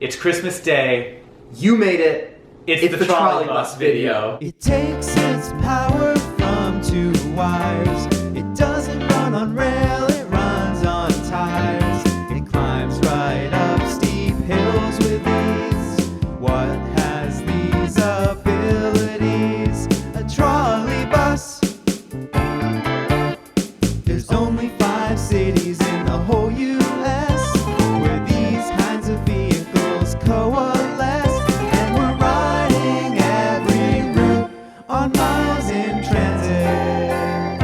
It's Christmas Day. You made it. It's the Trolleybus video. It takes its power from two wires. It doesn't run on rail, it runs on tires. It climbs right up steep hills with ease. What has these abilities? A trolleybus. There's only 5 cities in the whole U.S. where these kinds of vehicles coalesce. And we're riding every route on miles in transit.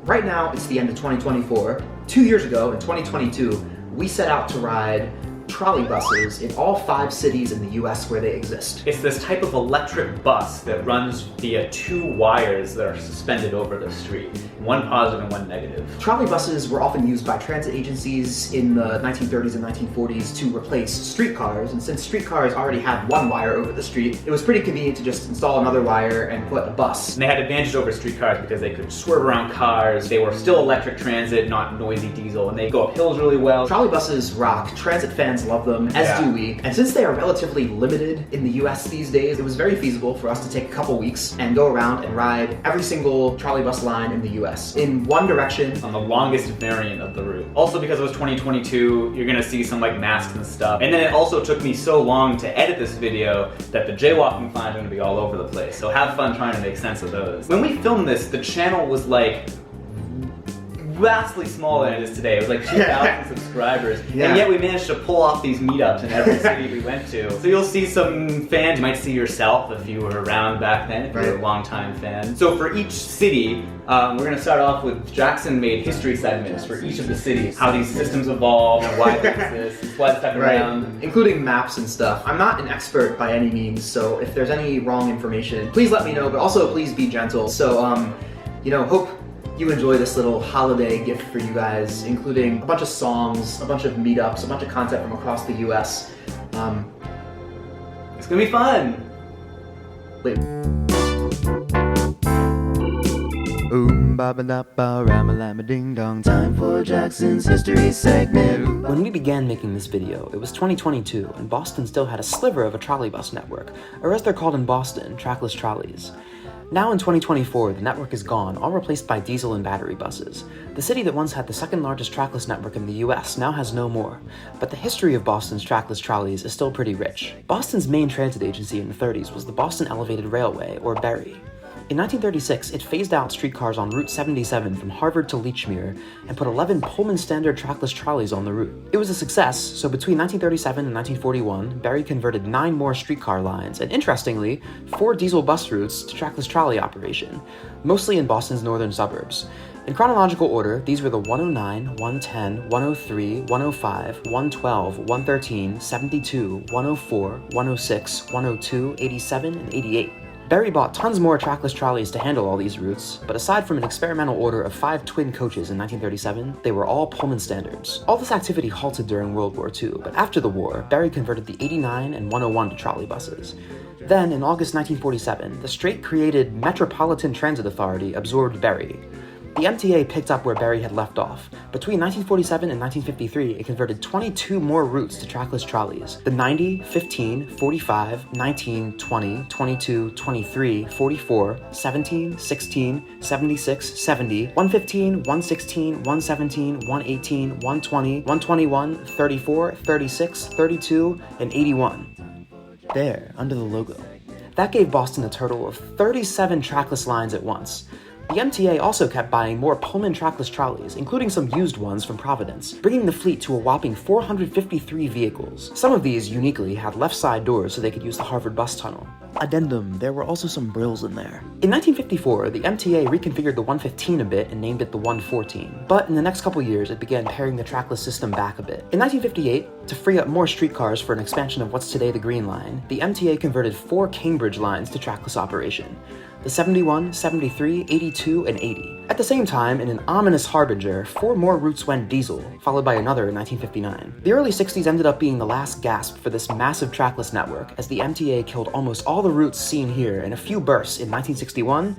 Right now, it's the end of 2024. 2 years ago, in 2022, we set out to ride trolleybuses in all 5 cities in the US where they exist. It's this type of electric bus that runs via 2 wires that are suspended over the street, one positive and one negative. Trolleybuses were often used by transit agencies in the 1930s and 1940s to replace streetcars, and since streetcars already had one wire over the street, it was pretty convenient to just install another wire and put a bus. And they had advantages over streetcars because they could swerve around cars, they were still electric transit, not noisy diesel, and they go up hills really well. Trolleybuses rock. Transit fans love them, as do we. And since they are relatively limited in the US these days, it was very feasible for us to take a couple weeks and go around and ride every single trolleybus line in the US in one direction. On the longest variant of the route. Also, because it was 2022, you're gonna see some like masks and stuff. And then it also took me so long to edit this video that the jaywalking fines are gonna be all over the place. So have fun trying to make sense of those. When we filmed this, the channel was like vastly smaller than it is today. It was like 2,000 subscribers. And yet we managed to pull off these meetups in every city we went to. So you'll see some fans. You might see yourself if you were around back then, if you're a longtime fan. So for each city, we're going to start off with Jackson made history segments for each of the cities. How these systems evolved and why they exist, why it's stuck around. Including maps and stuff. I'm not an expert by any means, so if there's any wrong information, please let me know, but also please be gentle. So, hope you enjoy this little holiday gift for you guys, including a bunch of songs, a bunch of meetups, a bunch of content from across the US. It's gonna be fun! Wait. Ding dong, time for Jackson's history segment. When we began making this video, it was 2022, and Boston still had a sliver of a trolleybus network, or as they're called in Boston, trackless trolleys. Now in 2024, the network is gone, all replaced by diesel and battery buses. The city that once had the second largest trackless network in the US now has no more, but the history of Boston's trackless trolleys is still pretty rich. Boston's main transit agency in the 30s was the Boston Elevated Railway, or BERY. In 1936, it phased out streetcars on Route 77 from Harvard to Lechmere and put 11 Pullman standard trackless trolleys on the route. It was a success, so between 1937 and 1941, BERY converted 9 more streetcar lines and, interestingly, 4 diesel bus routes to trackless trolley operation, mostly in Boston's northern suburbs. In chronological order, these were the 109, 110, 103, 105, 112, 113, 72, 104, 106, 102, 87, and 88. BERY bought tons more trackless trolleys to handle all these routes, but aside from an experimental order of 5 twin coaches in 1937, they were all Pullman standards. All this activity halted during World War II, but after the war, BERY converted the 89 and 101 to trolleybuses. Then, in August 1947, the Strait-created Metropolitan Transit Authority absorbed BERY. The MTA picked up where BERY had left off. Between 1947 and 1953, it converted 22 more routes to trackless trolleys. The 90, 15, 45, 19, 20, 22, 23, 44, 17, 16, 76, 70, 115, 116, 117, 118, 120, 121, 34, 36, 32, and 81. There, under the logo. That gave Boston a total of 37 trackless lines at once. The MTA also kept buying more Pullman trackless trolleys, including some used ones from Providence, bringing the fleet to a whopping 453 vehicles. Some of these, uniquely, had left side doors so they could use the Harvard bus tunnel. Addendum, there were also some brills in there. In 1954, the MTA reconfigured the 115 a bit and named it the 114, but in the next couple years it began paring the trackless system back a bit. In 1958, to free up more streetcars for an expansion of what's today the Green Line, the MTA converted 4 Cambridge lines to trackless operation. The 71, 73, 82, and 80. At the same time, in an ominous harbinger, 4 more routes went diesel, followed by another in 1959. The early 60s ended up being the last gasp for this massive trackless network, as the MTA killed almost all the routes seen here in a few bursts in 1961,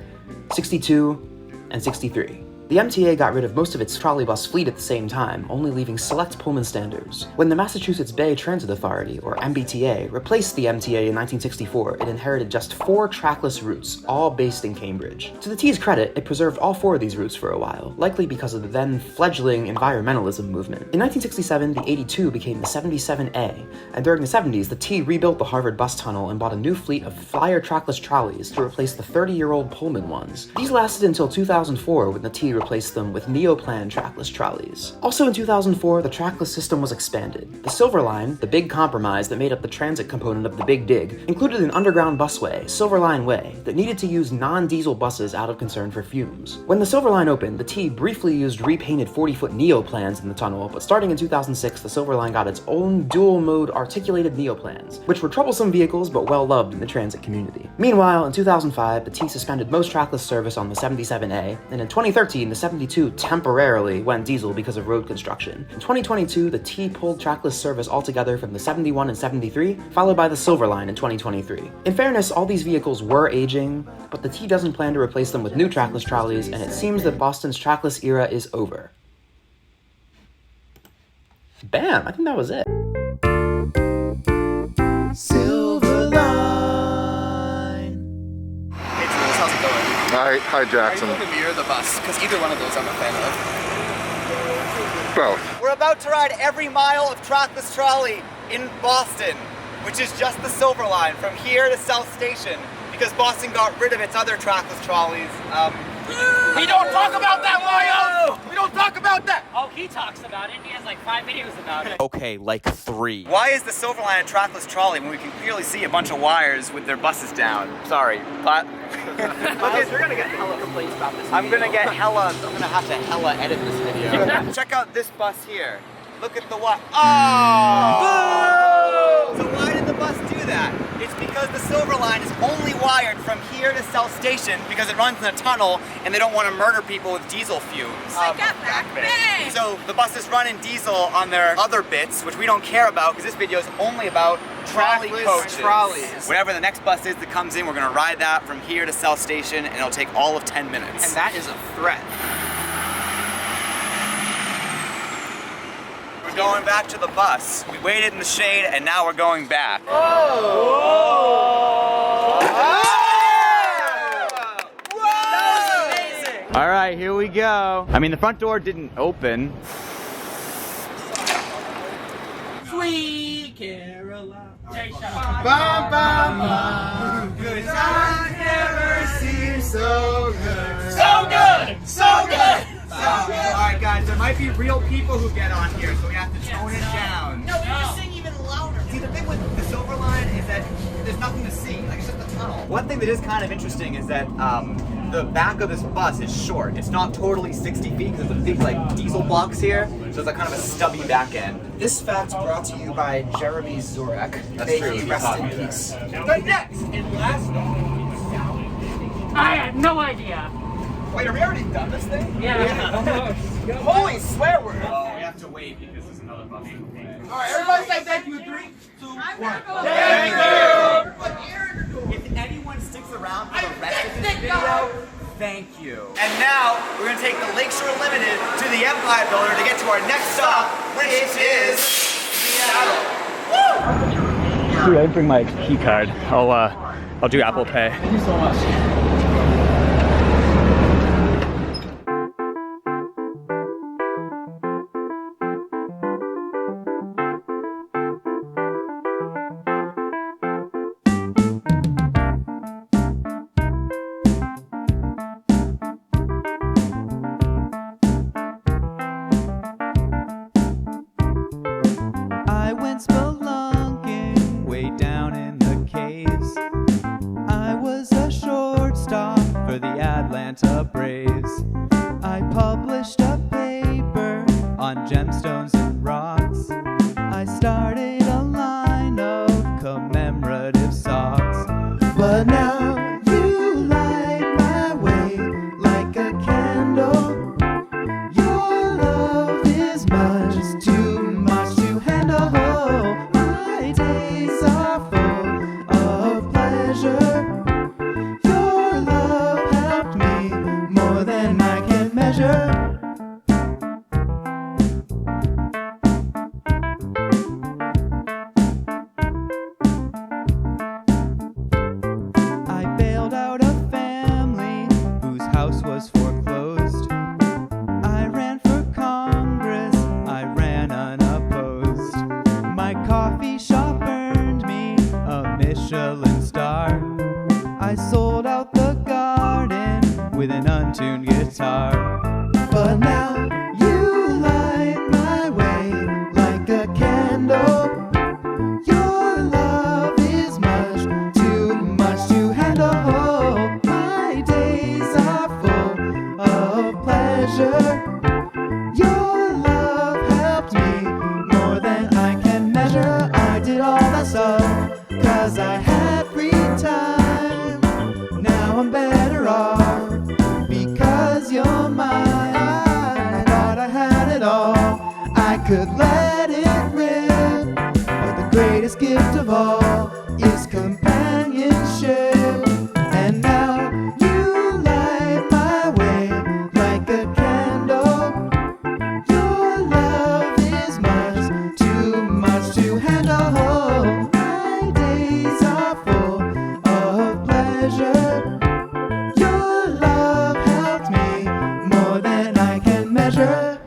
62, and 63. The MTA got rid of most of its trolleybus fleet at the same time, only leaving select Pullman standards. When the Massachusetts Bay Transit Authority, or MBTA, replaced the MTA in 1964, it inherited just 4 trackless routes, all based in Cambridge. To the T's credit, it preserved all 4 of these routes for a while, likely because of the then fledgling environmentalism movement. In 1967, the 82 became the 77A, and during the 70s, the T rebuilt the Harvard bus tunnel and bought a new fleet of Flyer trackless trolleys to replace the 30-year-old Pullman ones. These lasted until 2004, when the T replaced them with Neoplan trackless trolleys. Also in 2004, the trackless system was expanded. The Silver Line, the big compromise that made up the transit component of the Big Dig, included an underground busway, Silver Line Way, that needed to use non-diesel buses out of concern for fumes. When the Silver Line opened, the T briefly used repainted 40-foot Neoplans in the tunnel, but starting in 2006, the Silver Line got its own dual-mode articulated Neoplans, which were troublesome vehicles but well-loved in the transit community. Meanwhile, in 2005, the T suspended most trackless service on the 77A, and in 2013, the 72 temporarily went diesel because of road construction. In 2022, the T pulled trackless service altogether from the 71 and 73, followed by the Silver Line in 2023. In fairness, all these vehicles were aging, but the T doesn't plan to replace them with new trackless trolleys, and it seems that Boston's trackless era is over. Bam! I think that was it. Silver Line. Hey Jules, how's it going? Hi, Jackson. Are you looking at me or the bus? Because either one of those I'm a fan of. Both. We're about to ride every mile of trackless trolley in Boston, which is just the Silver Line from here to South Station, because Boston got rid of its other trackless trolleys. We don't talk about that, Mario! We don't talk about that! Oh, he talks about it. He has like 5 videos about it. Okay, like 3. Why is the Silver Line a trackless trolley when we can clearly see a bunch of wires with their buses down? Sorry, but... Miles, you're gonna get hella complaints about this I'm video. gonna have to hella edit this video. Check out this bus here. Look at the wire. Oh! So why did the bus do that? It's because the Silver Line is only wired from here to South Station because it runs in a tunnel and they don't want to murder people with diesel fumes. Like a back bay. So the buses run in diesel on their other bits, which we don't care about because this video is only about trolley coaches. Trolleys. Whatever the next bus is that comes in, we're gonna ride that from here to South Station and it'll take all of 10 minutes. And that is a threat. We're going back to the bus. We waited in the shade and now we're going back. All right, here we go. I mean, the front door didn't open. Sweet Caroline. Jay, shut up. Bum, bum, bum. Good times never seem so good. So good! So good! Alright guys, there might be real people who get on here, so we have to tone it down. No, we have to sing even louder. See, the thing with the Silver Line is that there's nothing to see, like it's just a tunnel. One thing that is kind of interesting is that the back of this bus is short. It's not totally 60 feet because there's a big like diesel box here, so it's like kind of a stubby back end. This fact brought to you by Jeremy Zurek. That's May true, he we rest talked in about peace. The next and last I had no idea. Wait, are we already done this thing? Yeah. Holy swear word! Oh, we have to wait because there's another bus. Alright, everybody say thank you in 3, 2, 1. Thank you! If anyone sticks around for the rest of this video, thank you. And now, we're gonna take the Lakeshore Limited to the Empire Builder to get to our next stop, which is Seattle. Woo! I bring my key card. I'll do Apple Pay. Thank you so much. I went spelunking way down in the caves. I was a short pleasure. Your love helped me more than I can measure. I did all that stuff 'cause I had free time. Now I'm better off because you're mine. I thought I had it all, I could let it rip, but the greatest gift of all is companionship. And now you light my way like a candle. Your love is much too much to handle. My days are full of pleasure. Your love helped me more than I can measure.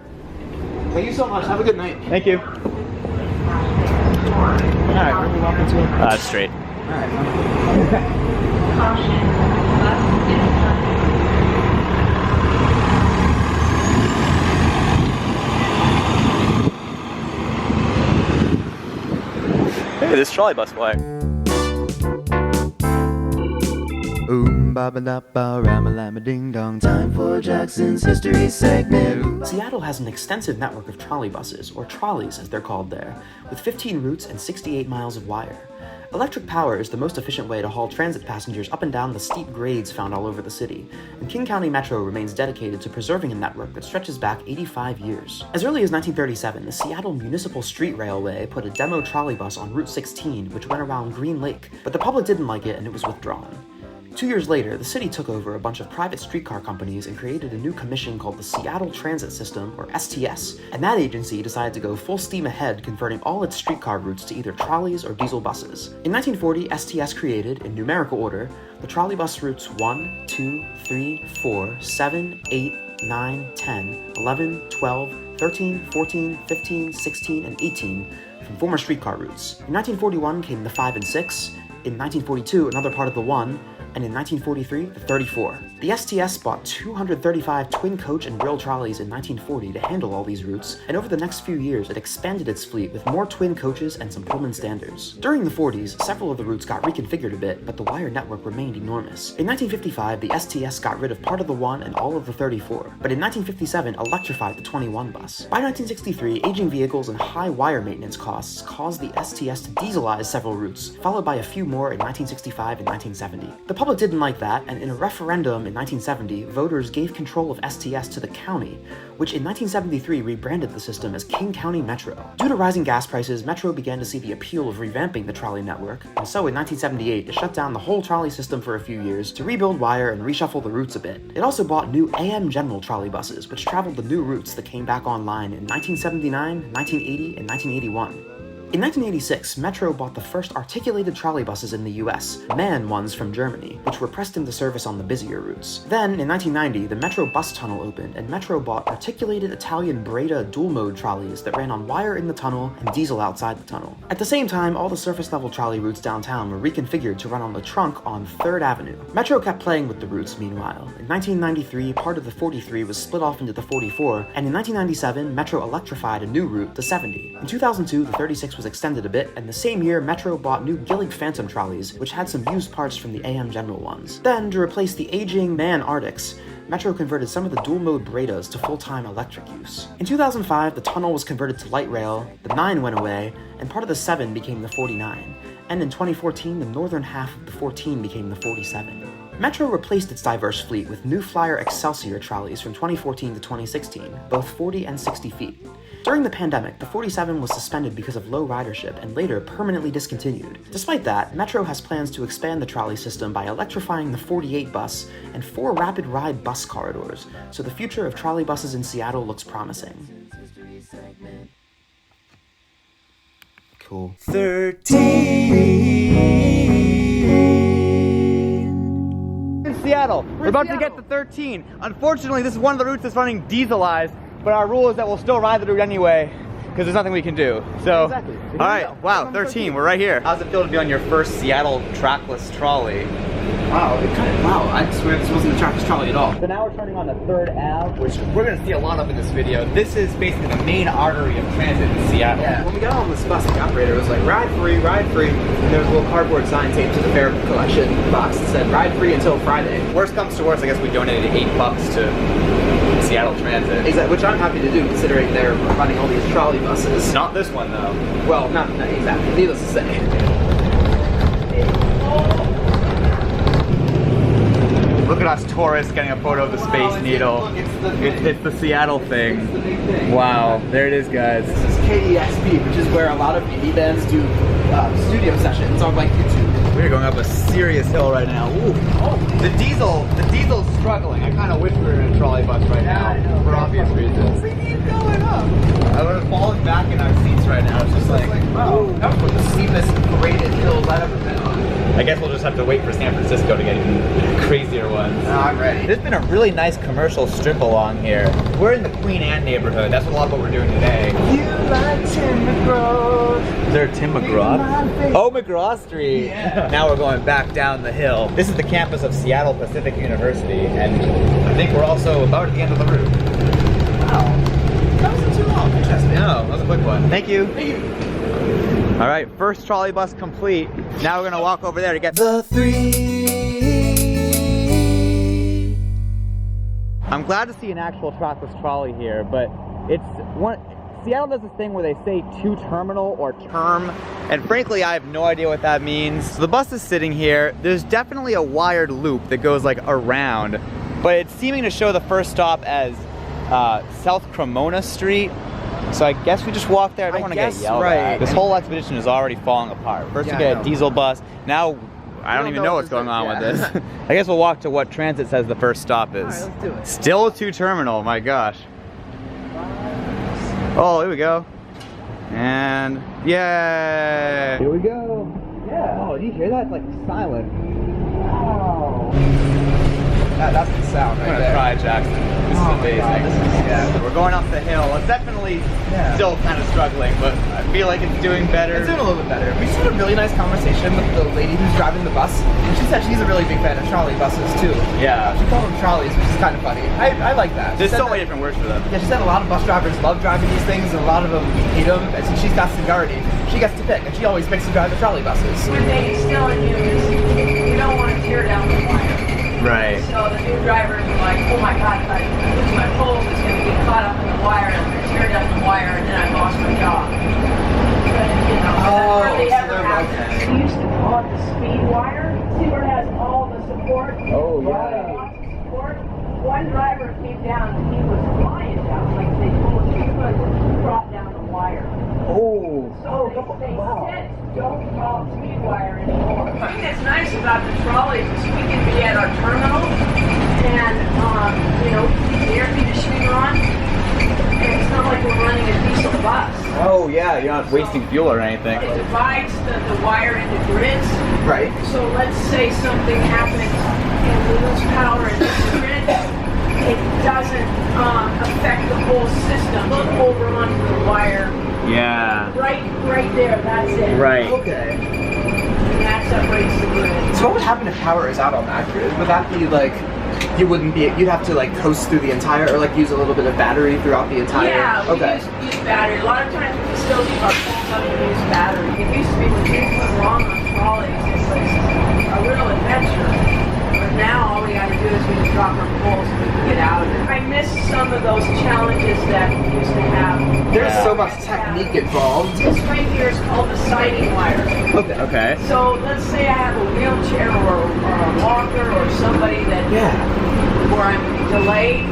Thank you so much. Have a good night. Thank you. Alright, where are we walking to? Straight. Alright. Hey, this Trolleybus flag. Ba ba da ba rama lama ding dong. Time for Jackson's history segment. Seattle has an extensive network of trolleybuses, or trolleys as they're called there, with 15 routes and 68 miles of wire. Electric power is the most efficient way to haul transit passengers up and down the steep grades found all over the city, and King County Metro remains dedicated to preserving a network that stretches back 85 years. As early as 1937, the Seattle Municipal Street Railway put a demo trolleybus on Route 16, which went around Green Lake, but the public didn't like it and it was withdrawn. 2 years later, the city took over a bunch of private streetcar companies and created a new commission called the Seattle Transit System, or STS, and that agency decided to go full steam ahead, converting all its streetcar routes to either trolleys or diesel buses. In 1940, STS created, in numerical order, the trolleybus routes 1, 2, 3, 4, 7, 8, 9, 10, 11, 12, 13, 14, 15, 16, and 18 from former streetcar routes. In 1941 came the 5 and 6, in 1942 another part of the 1, and in 1943, the 34. The STS bought 235 twin coach and rail trolleys in 1940 to handle all these routes, and over the next few years it expanded its fleet with more twin coaches and some Pullman standards. During the 40s, several of the routes got reconfigured a bit, but the wire network remained enormous. In 1955, the STS got rid of part of the 1 and all of the 34, but in 1957 electrified the 21 bus. By 1963, aging vehicles and high wire maintenance costs caused the STS to dieselize several routes, followed by a few more in 1965 and 1970. The public didn't like that, and in a referendum in 1970, voters gave control of STS to the county, which in 1973 rebranded the system as King County Metro. Due to rising gas prices, Metro began to see the appeal of revamping the trolley network, and so in 1978 it shut down the whole trolley system for a few years to rebuild wire and reshuffle the routes a bit. It also bought new AM General trolley buses, which traveled the new routes that came back online in 1979, 1980, and 1981. In 1986, Metro bought the first articulated trolleybuses in the US, MAN ones from Germany, which were pressed into service on the busier routes. Then, in 1990, the Metro bus tunnel opened, and Metro bought articulated Italian Breda dual-mode trolleys that ran on wire in the tunnel and diesel outside the tunnel. At the same time, all the surface-level trolley routes downtown were reconfigured to run on the trunk on 3rd Avenue. Metro kept playing with the routes meanwhile. In 1993, part of the 43 was split off into the 44, and in 1997, Metro electrified a new route, the 70. In 2002, the 36 was extended a bit, and the same year Metro bought new Gillig Phantom trolleys, which had some used parts from the AM General ones. Then, to replace the aging MAN Arctics, Metro converted some of the dual-mode Bredas to full-time electric use. In 2005, the tunnel was converted to light rail, the 9 went away, and part of the 7 became the 49. And in 2014, the northern half of the 14 became the 47. Metro replaced its diverse fleet with New Flyer Excelsior trolleys from 2014 to 2016, both 40 and 60 feet. During the pandemic, the 47 was suspended because of low ridership and later permanently discontinued. Despite that, Metro has plans to expand the trolley system by electrifying the 48 bus and 4 rapid ride bus corridors, so the future of trolley buses in Seattle looks promising. Cool. 13. In Seattle. We're about to get to 13. Unfortunately, this is one of the routes that's running dieselized, but our rule is that we'll still ride the route anyway, because there's nothing we can do. So, Exactly. all right, wow, 13, we're right here. How's it feel to be on your first Seattle trackless trolley? Wow, I swear this wasn't the trackless trolley at all. So now we're turning on the 3rd Ave, which we're gonna see a lot of in this video. This is basically the main artery of transit in Seattle. Yeah, when we got on this bus, the operator was like, ride free, and there was a little cardboard sign taped to the fare collection box that said, ride free until Friday. Worst comes to worst, I guess we donated $8 to Seattle Transit. Exactly, which I'm happy to do considering they're running all these trolley buses. Not this one though. Well, not exactly. Needless to say. Look at us tourists getting a photo of the Space Needle. It's the Seattle thing. It's the big thing. Wow, there it is, guys. This is KEXP, which is where a lot of indie bands do studio sessions on like YouTube. We're going up a serious hill right now. Ooh. Oh, the diesel's struggling. I kind of wish we were in a trolley bus right now, for obvious reasons. We keep going up. We're falling back in our seats right now. It's just like, wow, that was the steepest graded hills I've ever been on. I guess we'll just have to wait for San Francisco to get even crazier ones. I'm ready. There's been a really nice commercial strip along here. We're in the Queen Anne neighborhood. That's a lot of what we're doing today. You like Tim McGraw. Is there a Tim McGraw? Oh, McGraw Street. Yeah. Now we're going back down the hill. This is the campus of Seattle Pacific University, and I think we're also about at the end of the route. Wow. That wasn't too long. Interesting. No, that was a quick one. Thank you. Thank you. All right, first trolley bus complete. Now we're gonna walk over there to get The three. I'm glad to see an actual trackless trolley here, but it's one. Seattle does this thing where they say two-terminal or term, and frankly, I have no idea what that means. So the bus is sitting here. There's definitely a wired loop that goes like around, but it's seeming to show the first stop as South Cremona Street. So I guess we just walk there. I don't want to get yelled at. This whole expedition is already falling apart. First we get a diesel bus. Now I don't even know what's going on with this. I guess we'll walk to what transit says the first stop is. All right, let's do it. Still two-terminal. My gosh. Oh, here we go. And yeah. Here we go. Yeah. Oh, do you hear that? It's like silent. Wow. That's the sound right I'm there. gonna try, Jackson. This is amazing. God, this is, yeah. We're going up the hill. It's definitely still kind of struggling, but I feel like it's doing better. It's doing a little bit better. We just had a really nice conversation with the lady who's driving the bus, and she said she's a really big fan of trolley buses too. Yeah. She called them trolleys, which is kind of funny. I like that. There's so many different words for them. Yeah, she said a lot of bus drivers love driving these things, and a lot of them hate them. And since she's got seniority, she gets to pick, and she always picks to drive the trolley buses. What they instill in you is you don't want to tear down the wire. Right. So the new drivers are like, oh my God, if I lose my pole, it's going to get caught up in the wire, and I'm going to tear down the wire, and then I lost my job. But, you know, Oh, that hardly so ever they're happens. okay. We used to call it the speed wire. See where it has all the support? Oh, yeah. Lots of support. One driver came down, and he was flying down, like they told him he was, brought down the wire. Oh. So they said, don't call it speed wire anymore. The thing that's nice about the trolleys is we can be at our terminal and, you know, keep the air conditioning on. And it's not like we're running a diesel bus. Oh yeah, you're not wasting fuel or anything. It divides the wire into grids. Right. So let's say something happens and we lose power in this grid. It doesn't affect the whole system. Look over onto the wire. Yeah. Right there, that's it. Right. Okay. And that separates the grid. So what would happen if power is out on that grid? Would that be like, you'd have to like coast through the entire, or like use a little bit of battery throughout the entire? Yeah, we Okay. use battery. A lot of times we can still keep our phones up and use battery. It used to be when things went wrong on trolleys, it was a real adventure. But now all we gotta do is we just drop our poles and we can get out of it. I miss some of those challenges that we used to have. There's so much technique involved. This right here is called the siding wire. Okay. Okay. So let's say I have a wheelchair or a walker or somebody that where I'm delayed,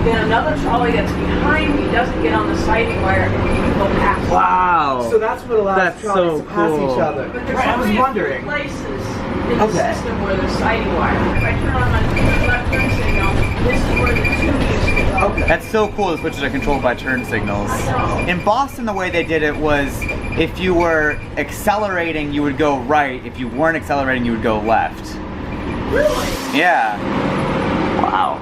then another trolley that's behind me doesn't get on the siding wire and we can go past. Wow. So that's what allows That's trolleys so to pass cool. each other. But there's Right, I was only a wondering. few places in the system where there's siding wire. If I turn on my left turn signal, this is where the two used to go. Okay. That's so cool. The switches are controlled by turn signals. I know. In Boston, the way they did it was if you were accelerating, you would go right. If you weren't accelerating, you would go left. Really? Yeah. Wow.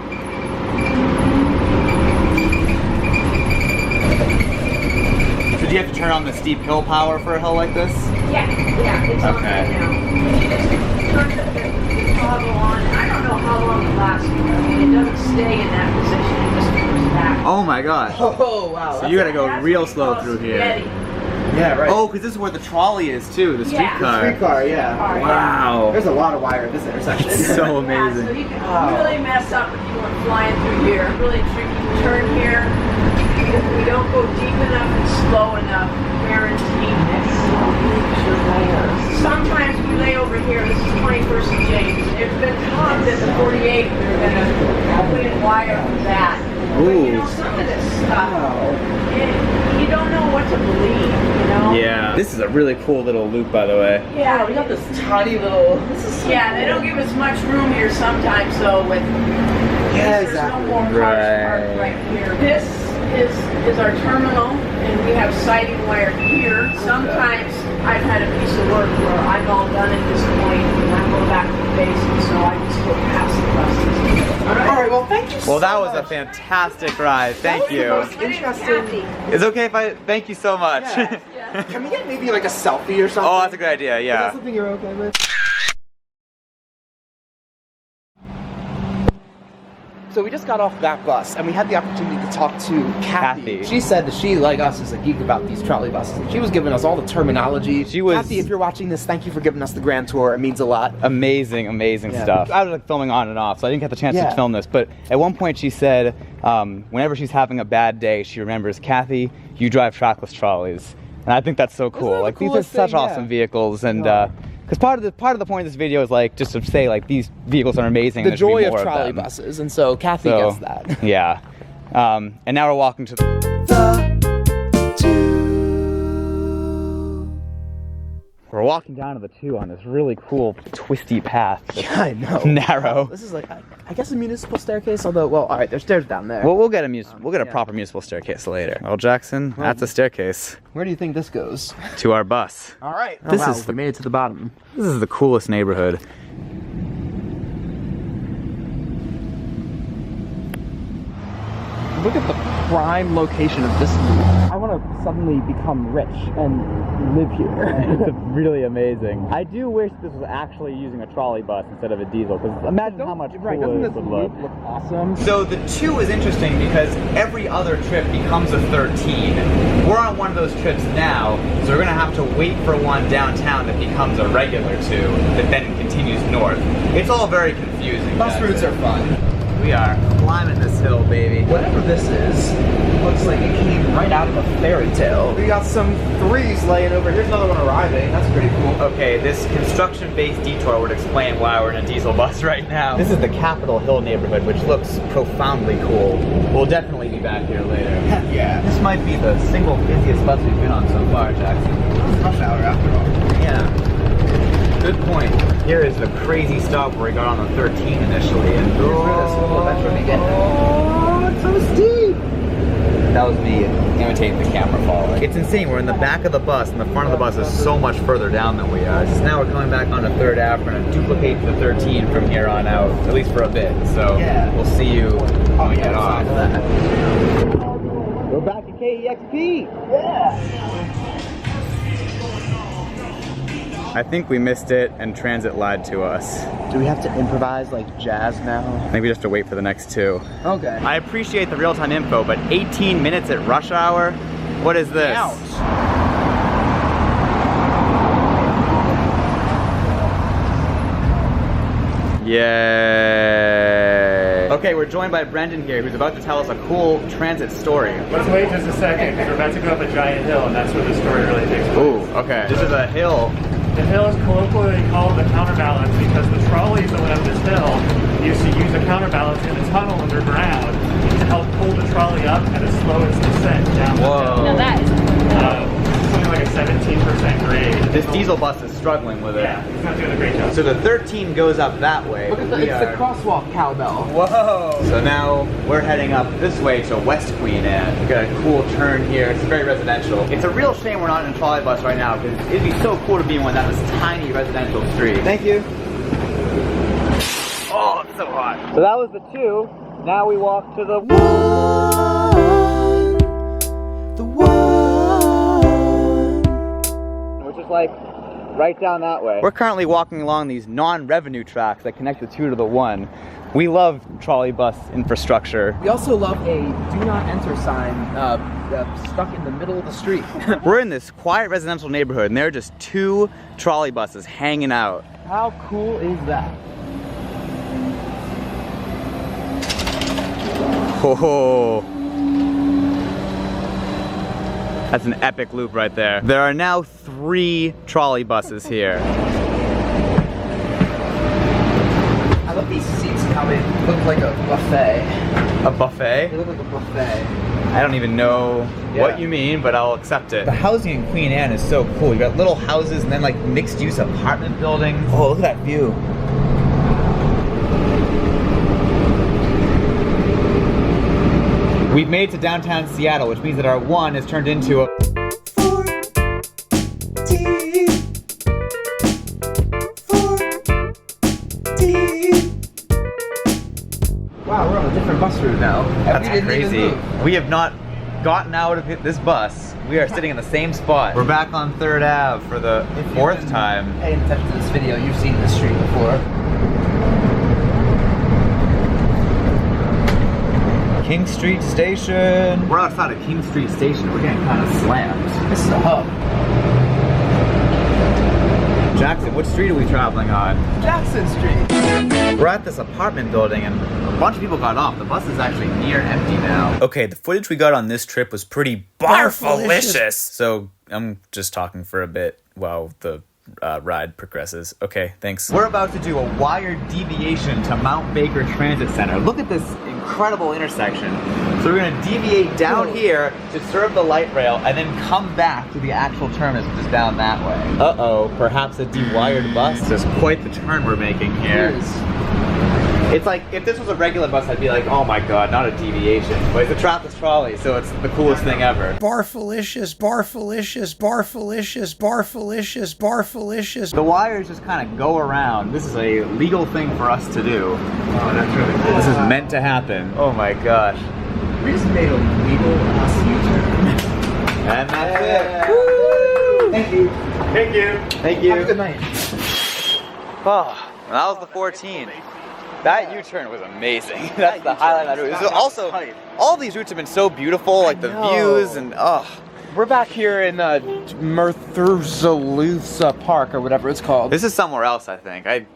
So do you have to turn on the steep hill power for a hill like this? Yeah, it's on Okay. right now. You just turn the toggle on. I don't know how long it lasts. I mean, it doesn't stay in that position. It just goes back. Oh my gosh. Oh wow. So you gotta go That's real what we slow call through spaghetti. here. Yeah, right. Oh, because this is where the trolley is too, the streetcar. Streetcar, yeah. Wow. There's a lot of wire at this intersection. It's so amazing. Yeah, so you can really mess up if you went flying through here. Really tricky turn here. If we don't go deep enough and slow enough, guaranteed next Sometimes we lay over here. This is 21st and James. It's been talked that the 48 they're gonna put in wire for that. But you know, some of this stuff, you don't know what to believe, you know? Yeah. This is a really cool little loop, by the way. Yeah, we got this tiny little. yeah, they don't give us much room here sometimes, so with there's no more cars parked right here. This is our terminal, and we have siding wire here. Sometimes I've had a piece of work where I'm all done at this point, and I go back to the base, and so I just go past the buses. All right, well, thank you so Well, that was much. a fantastic ride. Thank you. Interesting. It's okay if I thank you so much. Yeah. Can we get maybe like a selfie or something? Oh, that's a good idea. Is Yeah. that something you're okay with? So we just got off that bus, and we had the opportunity to talk to Kathy. She said that she, like us, is a geek about these trolley buses. And she was giving us all the terminology. She was- Kathy, if you're watching this, thank you for giving us the grand tour. It means a lot. Amazing Yeah. stuff. I was like filming on and off, so I didn't get the chance Yeah. to film this. But at one point, she said, whenever she's having a bad day, she remembers, Kathy, you drive trackless trolleys, and I think that's so cool. that the Like these are coolest such thing? awesome Yeah. vehicles, and because part of the point of this video is like just to say like these vehicles are amazing. The and there should be joy of more trolley them. buses, and so Kathy So, gets that. Yeah. And now we're walking to the. We're walking down to the 2 on this really cool twisty path. That's I know. narrow. This is like, I guess a municipal staircase, although, well, all right, there's stairs down there. Well, we'll get a proper municipal staircase later. Well, Jackson, that's a staircase Where do you think this goes? to our bus. All right. This Wow, is we made it to the bottom. This is the coolest neighborhood. Look at the prime location of this loop. I want to suddenly become rich and live here. It's really amazing. I do wish this was actually using a trolley bus instead of a diesel, because imagine how much cooler doesn't this this would look. loop awesome? So the 2 is interesting because every other trip becomes a 13. We're on one of those trips now, so we're gonna have to wait for one downtown that becomes a regular 2 that then continues north. It's all very confusing. Bus routes are fun. We are climbing this hill, baby. Whatever this is, looks like it came right out of a fairy tale. We got some 3s laying over. Here's another one arriving. That's pretty cool. Okay, this construction-based detour would explain why we're in a diesel bus right now. This is the Capitol Hill neighborhood, which looks profoundly cool. We'll definitely be back here later. Yeah. This might be the single busiest bus we've been on so far, Jackson. It's rush hour after all. Yeah. Good point. Here is the crazy stop where we got on the 13 initially, and Here's where this will eventually begin. oh, it's so steep. That was me imitating the camera falling. It's insane. We're in the back of the bus, and the front of the bus is so much further down than we are. So now we're coming back onto 3rd Ave. We're gonna duplicate the 13 from here on out, at least for a bit. So Yeah. we'll see you when we get off. That. We're back at KEXP. I think we missed it, and transit lied to us. Do we have to improvise like jazz now? I think we just have to wait for the next 2. Okay. I appreciate the real-time info, but 18 minutes at rush hour? What is this? Yay! Okay, we're joined by Brendan here, who's about to tell us a cool transit story. Let's wait just a second, because we're about to go up a giant hill, and that's where the story really takes place. Ooh, okay. This is a hill. The hill is colloquially called the counterbalance because the trolleys that went up this hill used to use a counterbalance in a tunnel underground to help pull the trolley up at a slowest descent down the hill. Now that is Something like a 17% grade. This diesel bus is struggling with it. Yeah, he's not doing a great job. So the 13 goes up that way. Look at the, it's the crosswalk cowbell. Whoa! So now we're heading up this way to West Queen Anne. We got a cool turn here. It's very residential. It's a real shame we're not in a trolley bus right now, because it'd be so cool to be in one down this tiny residential street. Thank you. Oh, it's so hot. So that was the 2. Now we walk to the which is like right down that way. We're currently walking along these non-revenue tracks that connect the 2 to the 1. We love trolley bus infrastructure. We also love a do not enter sign stuck in the middle of the street. We're in this quiet residential neighborhood and there are just 2 trolley buses hanging out. How cool is that? Oh, that's an epic loop right there. There are now 3 trolley buses here. I love these seats, how they look like a buffet. A buffet? They look like a buffet. I don't even know what you mean, but I'll accept it. The housing in Queen Anne is so cool. You got little houses and then like mixed use apartment buildings. Oh, look at that view. We've made it to downtown Seattle, which means that our 1 has turned into a 4T. Wow, we're on a different bus route now. That's crazy. We have not gotten out of this bus. We are sitting in the same spot. We're back on 3rd Ave for the 4th time. Paying attention to this video, you've seen this street before. King Street Station. We're outside of King Street Station. We're getting kind of slammed. This is a hub. Jackson, what street are we traveling on? Jackson Street. We're at this apartment building and a bunch of people got off. The bus is actually near empty now. Okay, the footage we got on this trip was pretty barfalicious. So I'm just talking for a bit while the ride progresses. Okay, thanks. We're about to do a wired deviation to Mount Baker Transit Center. Look at this incredible intersection. So we're gonna deviate down here to serve the light rail and then come back to the actual terminus, which is down that way. Uh-oh, perhaps a dewired bus? This is quite the turn we're making here. It is. It's like, if this was a regular bus, I'd be like, oh my god, not a deviation. But it's a trackless trolley, so it's the coolest thing ever. Barfalicious, barfalicious, barfalicious, barfalicious, barfalicious. The wires just kind of go around. This is a legal thing for us to do. Oh, that's really cool. This is meant to happen. Oh my gosh. We just made a legal U-turn. And that's it. Woo! Thank you. Thank you. Thank you. Have a good night. Oh, that was the 14. That U-turn was amazing. That's the highlight of that route. This is also, all these routes have been so beautiful, like the views and We're back here in Methuselah Park or whatever it's called. This is somewhere else, I think. I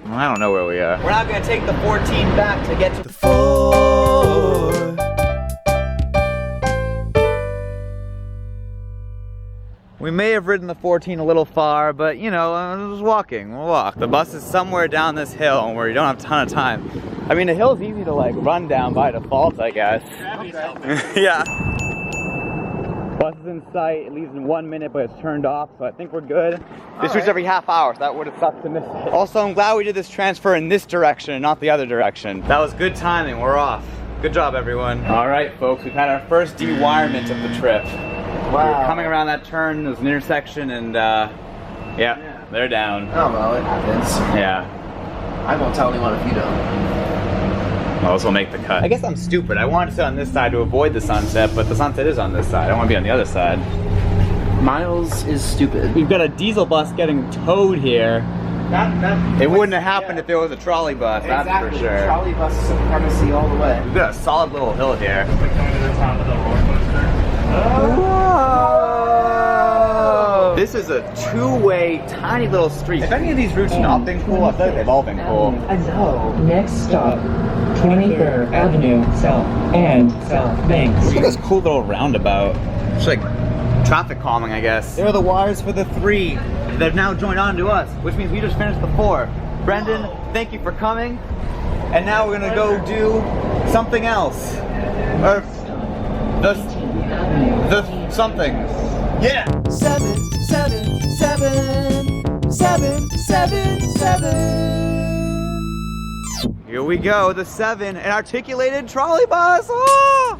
don't know where we are. We're not gonna take the 14 back to get to the 4. We may have ridden the 14 a little far, but you know, just walking, we'll walk. The bus is somewhere down this hill where you don't have a ton of time. I mean, the hill's easy to like run down by default, I guess. Yeah. Bus is in sight, it leaves in 1 minute, but it's turned off, so I think we're good. This route's every half hour, so that would have sucked to miss it. Also, I'm glad we did this transfer in this direction and not the other direction. That was good timing, we're off. Good job, everyone. All right, folks, we've had our first dewirement of the trip. Wow. We were coming around that turn, there was an intersection, and yeah, they're down. Oh well, it happens. Yeah. I won't tell anyone if you don't. Well, this will make the cut. I guess I'm stupid. I wanted to sit on this side to avoid the sunset, but the sunset is on this side. I want to be on the other side. Miles is stupid. We've got a diesel bus getting towed here. It wouldn't have happened if there was a trolley bus, that's for sure. Trolley bus supremacy all the way. We've got a solid little hill here. It's like going to the top of the roller coaster. Whoa! This is a two-way, tiny little street. If any of these routes have not been cool, I feel like they've all been cool. I know. Next stop, 23rd Avenue South and South Banks. Look at this cool little roundabout. It's like traffic calming, I guess. There are the wires for the 3 that have now joined on to us, which means we just finished the 4. Brendan, thank you for coming. And now we're gonna go do something else. Or the something. Yeah! 7, 7, 7, 7, 7, 7. Here we go, the 7, an articulated trolley bus. Oh!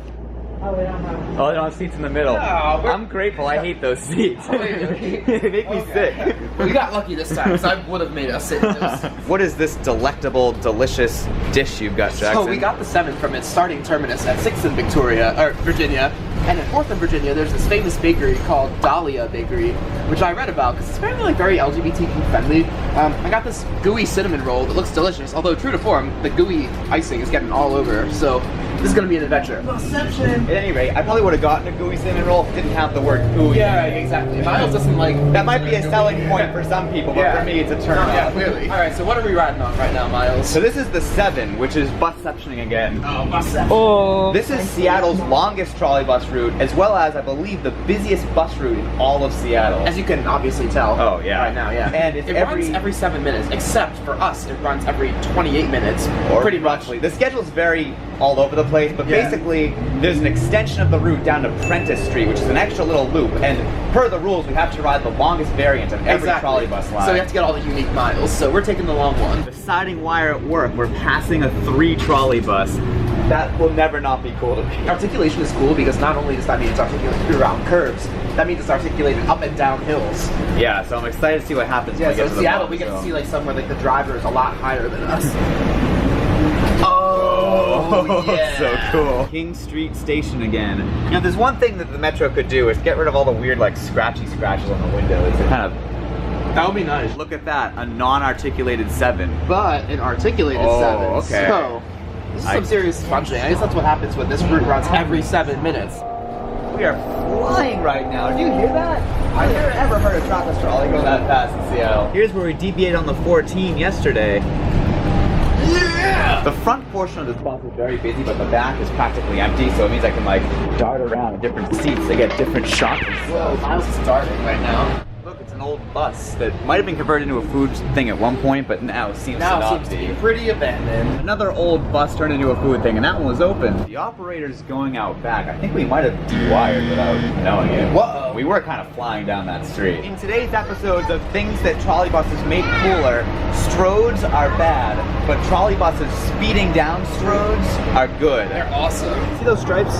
Oh, we don't have Oh, they don't have seats in the middle. I'm grateful. I hate those seats. They make me sick. Well, you got lucky this time, because I would have made us sit in this. What is this delectable, delicious dish you've got, Jackson? So we got the 7 from its starting terminus at 6th in Virginia, and at 4th in Virginia, there's this famous bakery called Dahlia Bakery, which I read about because it's apparently like very LGBTQ friendly. I got this gooey cinnamon roll that looks delicious, although true to form, the gooey icing is getting all over. So this is gonna be an adventure. At any rate, I probably would have gotten a gooey cinnamon roll if it didn't have the word gooey. Yeah, exactly. Miles doesn't like. That might be a selling point for some people, but for me, it's a turn off. Yeah, clearly. All right, so what are we riding on right now, Miles? So this is the 7, which is busceptioning again. Oh, busception. Oh. This is Seattle's longest trolleybus route, as well as, I believe, the busiest bus route in all of Seattle. As you can obviously tell. Oh, yeah. Right now, yeah. And it runs every 7 minutes, except for us, it runs every 28 minutes. Or pretty much. The schedule's very all over the place, but basically, there's an extension of the route down to Prentice Street, which is an extra little loop, and per the rules, we have to ride the longest variant of every trolleybus line. So we have to get all the unique miles, so we're taking the long one. The siding wire at work, we're passing a 3 trolleybus. That will never not be cool to me. Articulation is cool because not only does that mean it's articulated around curves, that means it's articulated up and down hills. Yeah, so I'm excited to see what happens. Yeah, when so we in get to Seattle, the we get to bottom, see like somewhere like the driver is a lot higher than us. Oh, yeah. So cool. King Street Station again. You know, there's one thing that the Metro could do is get rid of all the weird, like, scratchy scratches on the windows. It kind of... That would be nice. Look at that, a non-articulated 7. But an articulated 7. Okay. So, this is some serious punching. I guess that's what happens when this route runs every 7 minutes. We are flying right now. Did you hear that? I've never ever heard a trackless trolley go that fast in Seattle. Here's where we deviated on the 14 yesterday. Yeah! The front portion of this bus is very busy, but the back is practically empty, so it means I can like dart around in different seats to get different shots. Whoa, Miles is darting right now. Look, it's an old bus that might have been converted into a food thing at one point, but now seems to be pretty abandoned. Another old bus turned into a food thing, and that one was open. The operator's going out back. I think we might have de-wired without knowing it. Whoa! We were kind of flying down that street. In today's episodes of things that trolleybuses make cooler, stroads are bad, but trolleybuses speeding down stroads are good. They're awesome. See those stripes?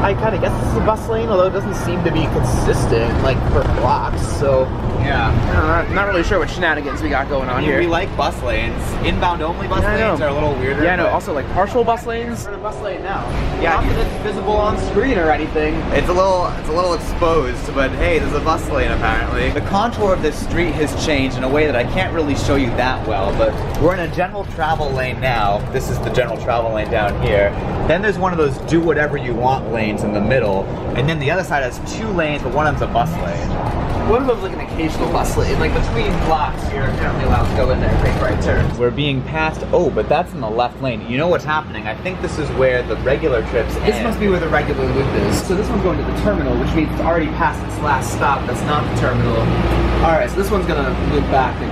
I kind of guess this is a bus lane, although it doesn't seem to be consistent, like, for blocks, so... Yeah. I'm not really sure what shenanigans we got going on here. We like bus lanes. Inbound only bus lanes are a little weirder. Yeah, I know. Also, like, partial bus lanes. We're in a bus lane now. Yeah, Not that it's visible on screen or anything. It's a little exposed, but hey, there's a bus lane apparently. The contour of this street has changed in a way that I can't really show you that well, but we're in a general travel lane now. This is the general travel lane down here. Then there's one of those do whatever you want lanes in the middle, and then the other side has 2 lanes, but one of them's a bus lane. One of them's like an occasional bus lane, like between blocks, you're apparently allowed to go in there and make right turns. We're being passed, but that's in the left lane. You know what's happening? I think this is where the regular trips end. This must be where the regular loop is. So this one's going to the terminal, which means it's already past its last stop. That's not the terminal. Alright, so this one's gonna loop back and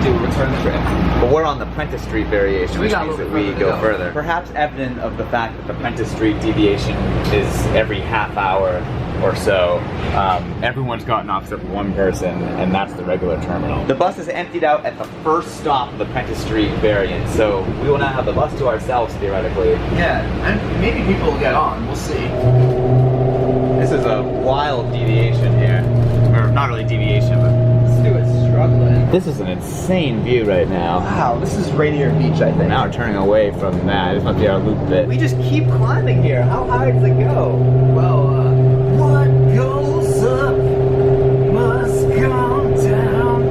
do a return trip. But we're on the Prentice Street variation, which means that we go further. Perhaps evident of the fact that the Prentice Street deviation is every half hour or so. Everyone's gotten off except one person, and that's the regular terminal. The bus is emptied out at the first stop of the Prentice Street variant, so we will now have the bus to ourselves, theoretically. Yeah, and maybe people will get on. We'll see. This is a wild deviation here. Or not really deviation, but... Stuart's struggling. This is an insane view right now. Wow, this is Rainier Beach, I think. Now we're turning away from that. This must be our loop bit. We just keep climbing here. How high does it go? Well, what goes up must come down.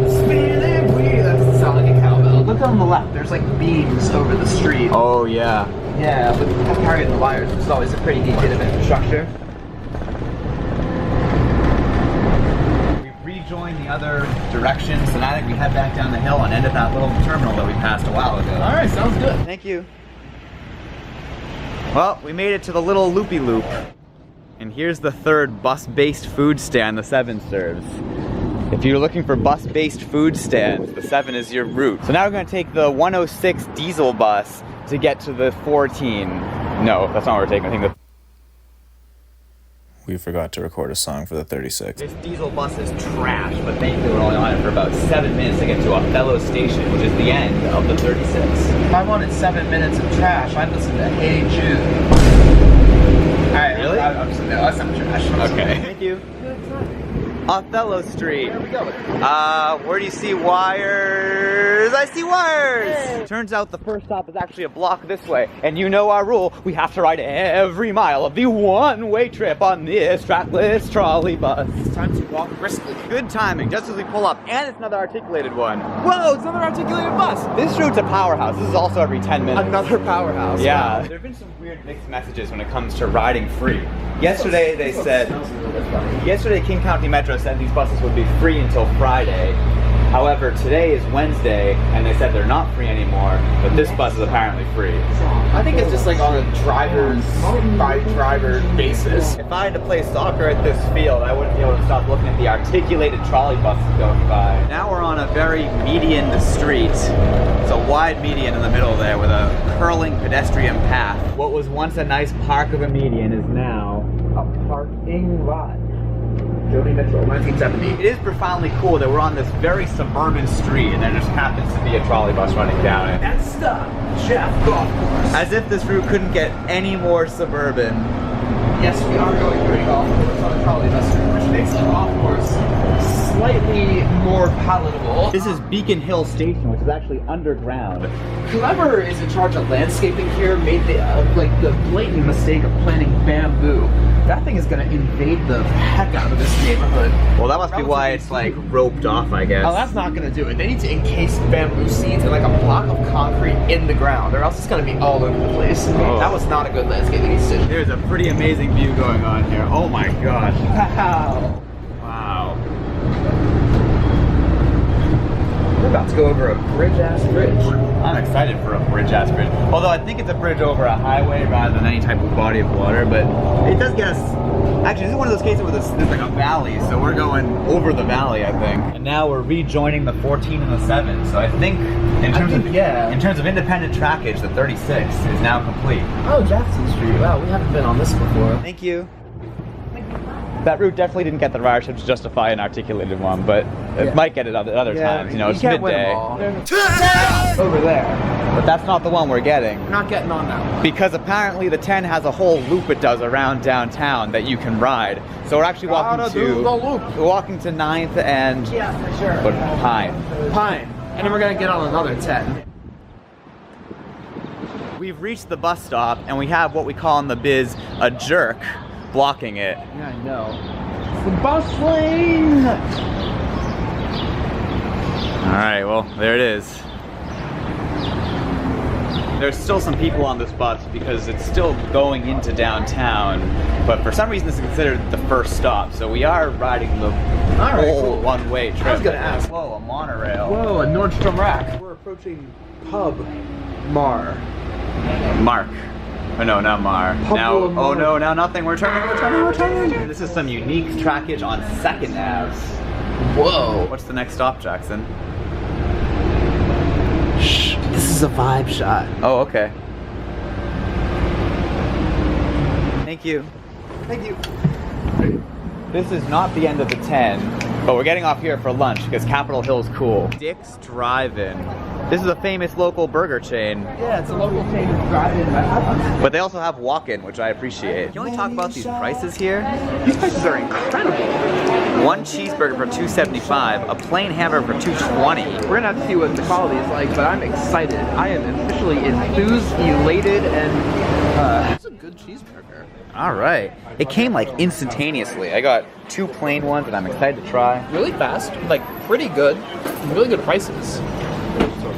Spinning wheel. that doesn't sound like a cowbell. Look on the left, there's like beams over the street. Oh, yeah. Yeah, with carrying the wires, which is always a pretty neat bit of infrastructure. Join the other direction, so now that we head back down the hill and end at that little terminal that we passed a while ago. Alright, sounds good. Thank you. Well, we made it to the little loopy-loop. And here's the third bus-based food stand the 7 serves. If you're looking for bus-based food stands, the 7 is your route. So now we're gonna take the 106 diesel bus to get to the 14. No, that's not what we're taking. I think we forgot to record a song for the 36. This diesel bus is trash, but thankfully we're only on it for about 7 minutes to get to a fellow station, which is the end of the 36. If I wanted 7 minutes of trash, I'd listen to Hey Jude. Alright, really? that's not trash. Okay. Thank you. Othello Street. Where are we going? Where do you see wires? I see wires! Turns out the first stop is actually a block this way. And you know our rule, we have to ride every mile of the one-way trip on this trackless trolley bus. It's time to walk briskly. Good timing, just as we pull up. And it's another articulated one. Whoa, it's another articulated bus! This route's a powerhouse. This is also every 10 minutes. Another powerhouse. Yeah. Wow. There have been some weird mixed messages when it comes to riding free. Yesterday they said, King County Metro said these buses would be free until Friday. However, today is Wednesday, and they said they're not free anymore, but this bus is apparently free. I think it's just like on a driver's by driver basis. If I had to play soccer at this field, I wouldn't be able to stop looking at the articulated trolley buses going by. Now we're on a very median street. It's a wide median in the middle there with a curling pedestrian path. What was once a nice park of a median is now A parking lot. Jody Mitchell, 1970. It is profoundly cool that we're on this very suburban street and there just happens to be a trolley bus running down it. Next stop, Jeff Golf Course. As if this route couldn't get any more suburban. Yes, we are going to a golf course on a trolley bus route, which makes the golf course slightly more palatable. This is Beacon Hill Station, which is actually underground. Whoever is in charge of landscaping here made the blatant mistake of planting bamboo. That thing is going to invade the heck out of this neighborhood. Well, that must be why it's like roped off, I guess. Oh, that's not going to do it. They need to encase bamboo seeds in like a block of concrete in the ground, or else it's going to be all over the place. Oh. That was not a good landscaping decision. There's a pretty amazing view going on here. Oh my gosh. Wow. Wow. We're about to go over a bridge-ass bridge. I'm excited for a bridge-ass bridge. Although I think it's a bridge over a highway rather than any type of body of water, but it does get us... Actually, this is one of those cases where there's like a valley, so we're going over the valley, I think. And now we're rejoining the 14 and the 7, so I think in terms of independent trackage, the 36 is now complete. Oh, Jackson Street. Wow, we haven't been on this before. Thank you. That route definitely didn't get the ridership to justify an articulated one, but it might get it at other times. You know, it's midday. Over there. But that's not the one we're getting. We're not getting on that one. Because apparently the 10 has a whole loop it does around downtown that you can ride. So we're actually walking to 9th and for sure. Pine. And then we're going to get on another 10. We've reached the bus stop and we have what we call in the biz a jerk blocking it. Yeah, I know. It's the bus lane! Alright, well, there it is. There's still some people on this bus because it's still going into downtown, but for some reason this is considered the first stop, so we are riding the whole one-way trip. I was gonna ask. Whoa, a monorail. Whoa, a Nordstrom rack. We're approaching Pub Mar. Mark. Oh no, not Mar. Now, Mar. oh no, now nothing. We're turning. This is some unique trackage on 2nd Ave. Whoa. What's the next stop, Jackson? Shh, this is a vibe shot. Oh, okay. Thank you. Thank you. This is not the end of the 10, but we're getting off here for lunch because Capitol Hill's cool. Dick's Drive-In. This is a famous local burger chain. Yeah, it's a local chain of drive-in restaurants. But they also have walk-in, which I appreciate. Can we talk about these prices here? These prices are incredible. One cheeseburger for $2.75, a plain hamburger for $2.20. We're gonna have to see what the quality is like, but I'm excited. I am officially enthused, elated, and it's a good cheeseburger. All right. It came like instantaneously. I got 2 plain ones that I'm excited to try. Really fast, like pretty good, really good prices.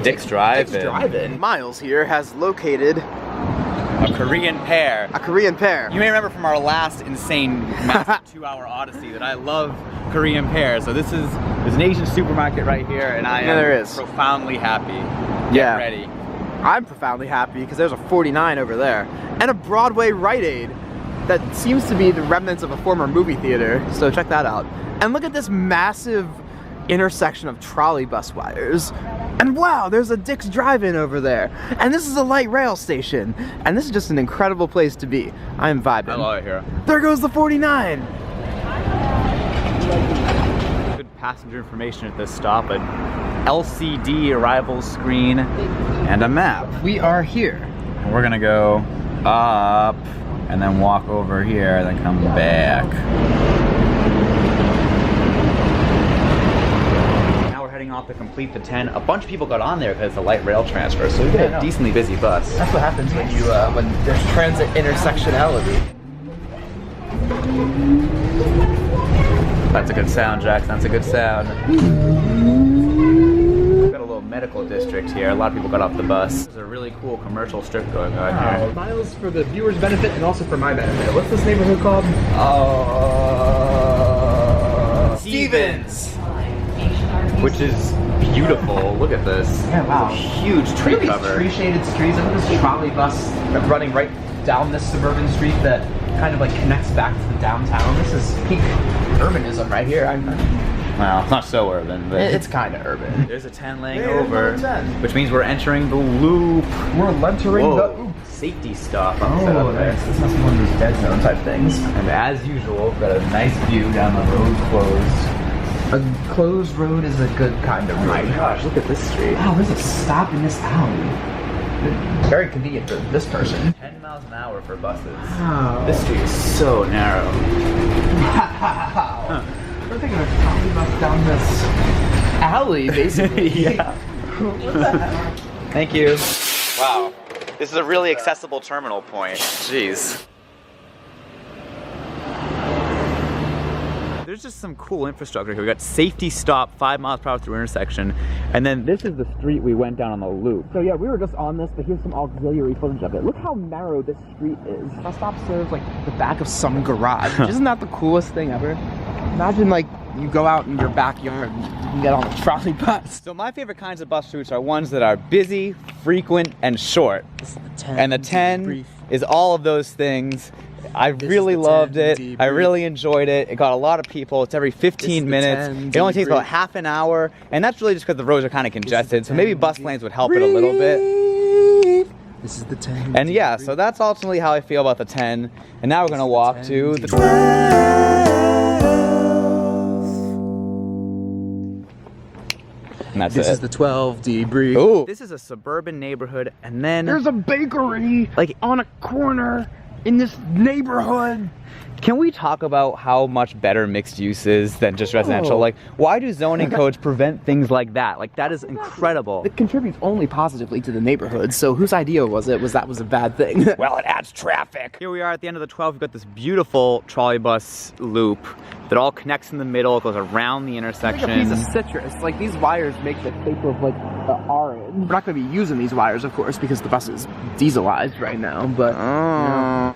Dick's Drive-In. Dick's Drive-In. Miles here has located a Korean pear. A Korean pear. You may remember from our last insane massive 2-hour odyssey that I love Korean pear. So there's an Asian supermarket right here, and I am profoundly happy. Get ready. I'm profoundly happy because there's a 49 over there and a Broadway Rite Aid that seems to be the remnants of a former movie theater. So check that out. And look at this massive intersection of trolley bus wires. And wow, there's a Dick's Drive-In over there. And this is a light rail station. And this is just an incredible place to be. I am vibing. I love it here. There goes the 49. Good passenger information at this stop. An LCD arrival screen and a map. We are here. And we're gonna go up and then walk over here, and then come back. Now we're heading off to complete the 10. A bunch of people got on there because it's a light rail transfer, so we get a decently busy bus. That's what happens when you when there's transit intersectionality. That's a good sound, Jackson. That's a good sound. We've got a little medical district here. A lot of people got off the bus. There's a really cool commercial strip going on here. Miles for the viewer's benefit and also for my benefit. What's this neighborhood called? Stevens! Which is beautiful. Look at this. Yeah, wow. It's a huge tree Look at cover. these tree shaded streets. Look at this trolley bus running right down this suburban street that kind of like connects back to the downtown. This is peak urbanism right here. Well, it's not so urban, but It's kind of urban. there's a 10 laying There's over, no 10. which means we're entering the loop. We're entering Whoa. Safety stop. Oh, this must be one of those dead zone type things. And as usual, we've got a nice view down the road closed. A closed road is a good kind of road. Oh my gosh, look at this street. Wow, there's a stop in this alley. Very convenient for this person. 10 miles an hour for buses. Wow. This street is so narrow. Wow. We're taking a trolley bus down this alley, basically. Yeah. What the hell? Thank you. Wow. This is a really accessible terminal point. Jeez. There's just some cool infrastructure here. We got safety stop, 5 miles per hour through intersection, and then this is the street we went down on the loop. So yeah, we were just on this, but here's some auxiliary footage of it. Look how narrow this street is. Bus stop serves like the back of some garage. Isn't that the coolest thing ever? Imagine like you go out in your backyard and you can get on a trolley bus. So my favorite kinds of bus routes are ones that are busy, frequent, and short. This is the 10 And the 10 debrief. is all of those things. I This really is the loved 10 it. debrief. I really enjoyed it. It got a lot of people. It's every 15 the minutes. 10 It only takes about debrief. half an hour, and that's really just because the roads are kind of congested. So 10 maybe bus lanes would help it a little bit. This is the 10. And yeah, so that's ultimately how I feel about the 10. And now we're gonna walk 10 to the 12. And that's This it. is the 12 debrief. Ooh. This is a suburban neighborhood, and then There's a bakery like on a corner in this neighborhood. Can we talk about how much better mixed use is than just residential? Oh. Like, why do zoning codes prevent things like that? Like, that is incredible. It contributes only positively to the neighborhood, so whose idea was it? Was that was a bad thing? Well, it adds traffic. Here we are at the end of the 12. We've got this beautiful trolleybus loop that all connects in the middle. It goes around the intersection. Like a piece of citrus. Like these wires make the shape of like an orange. We're not going to be using these wires, of course, because the bus is dieselized right now. But you know.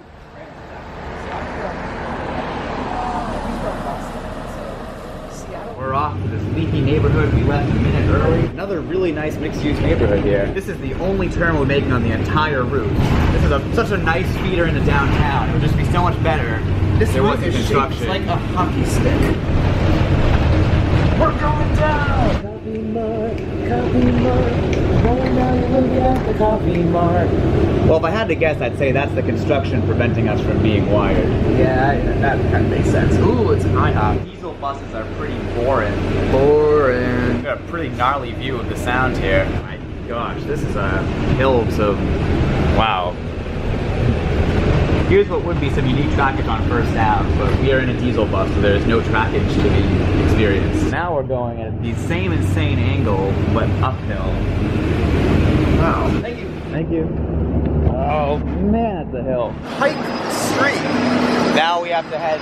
We're off to this leafy neighborhood we left a minute early. Another really nice mixed-use neighborhood here. This is the only turn we're making on the entire route. This is such a nice feeder into downtown. It would just be so much better if there wasn't construction. like a hockey stick. We're going down! Coffee mart, going down to look at the coffee mart. Well, if I had to guess, I'd say that's the construction preventing us from being wired. Yeah, that kind of makes sense. Ooh, it's an IHOP. Diesel buses are pretty boring. Boring. We've got a pretty gnarly view of the sound here. My gosh, this is a hills of, wow. Here's what would be some unique trackage on First Ave, but we are in a diesel bus, so there's no trackage to be experienced. Now we're going at the same insane angle, but uphill. Wow. Thank you. Thank you. Oh man, it's a hill. Pike Street. Now we have to head,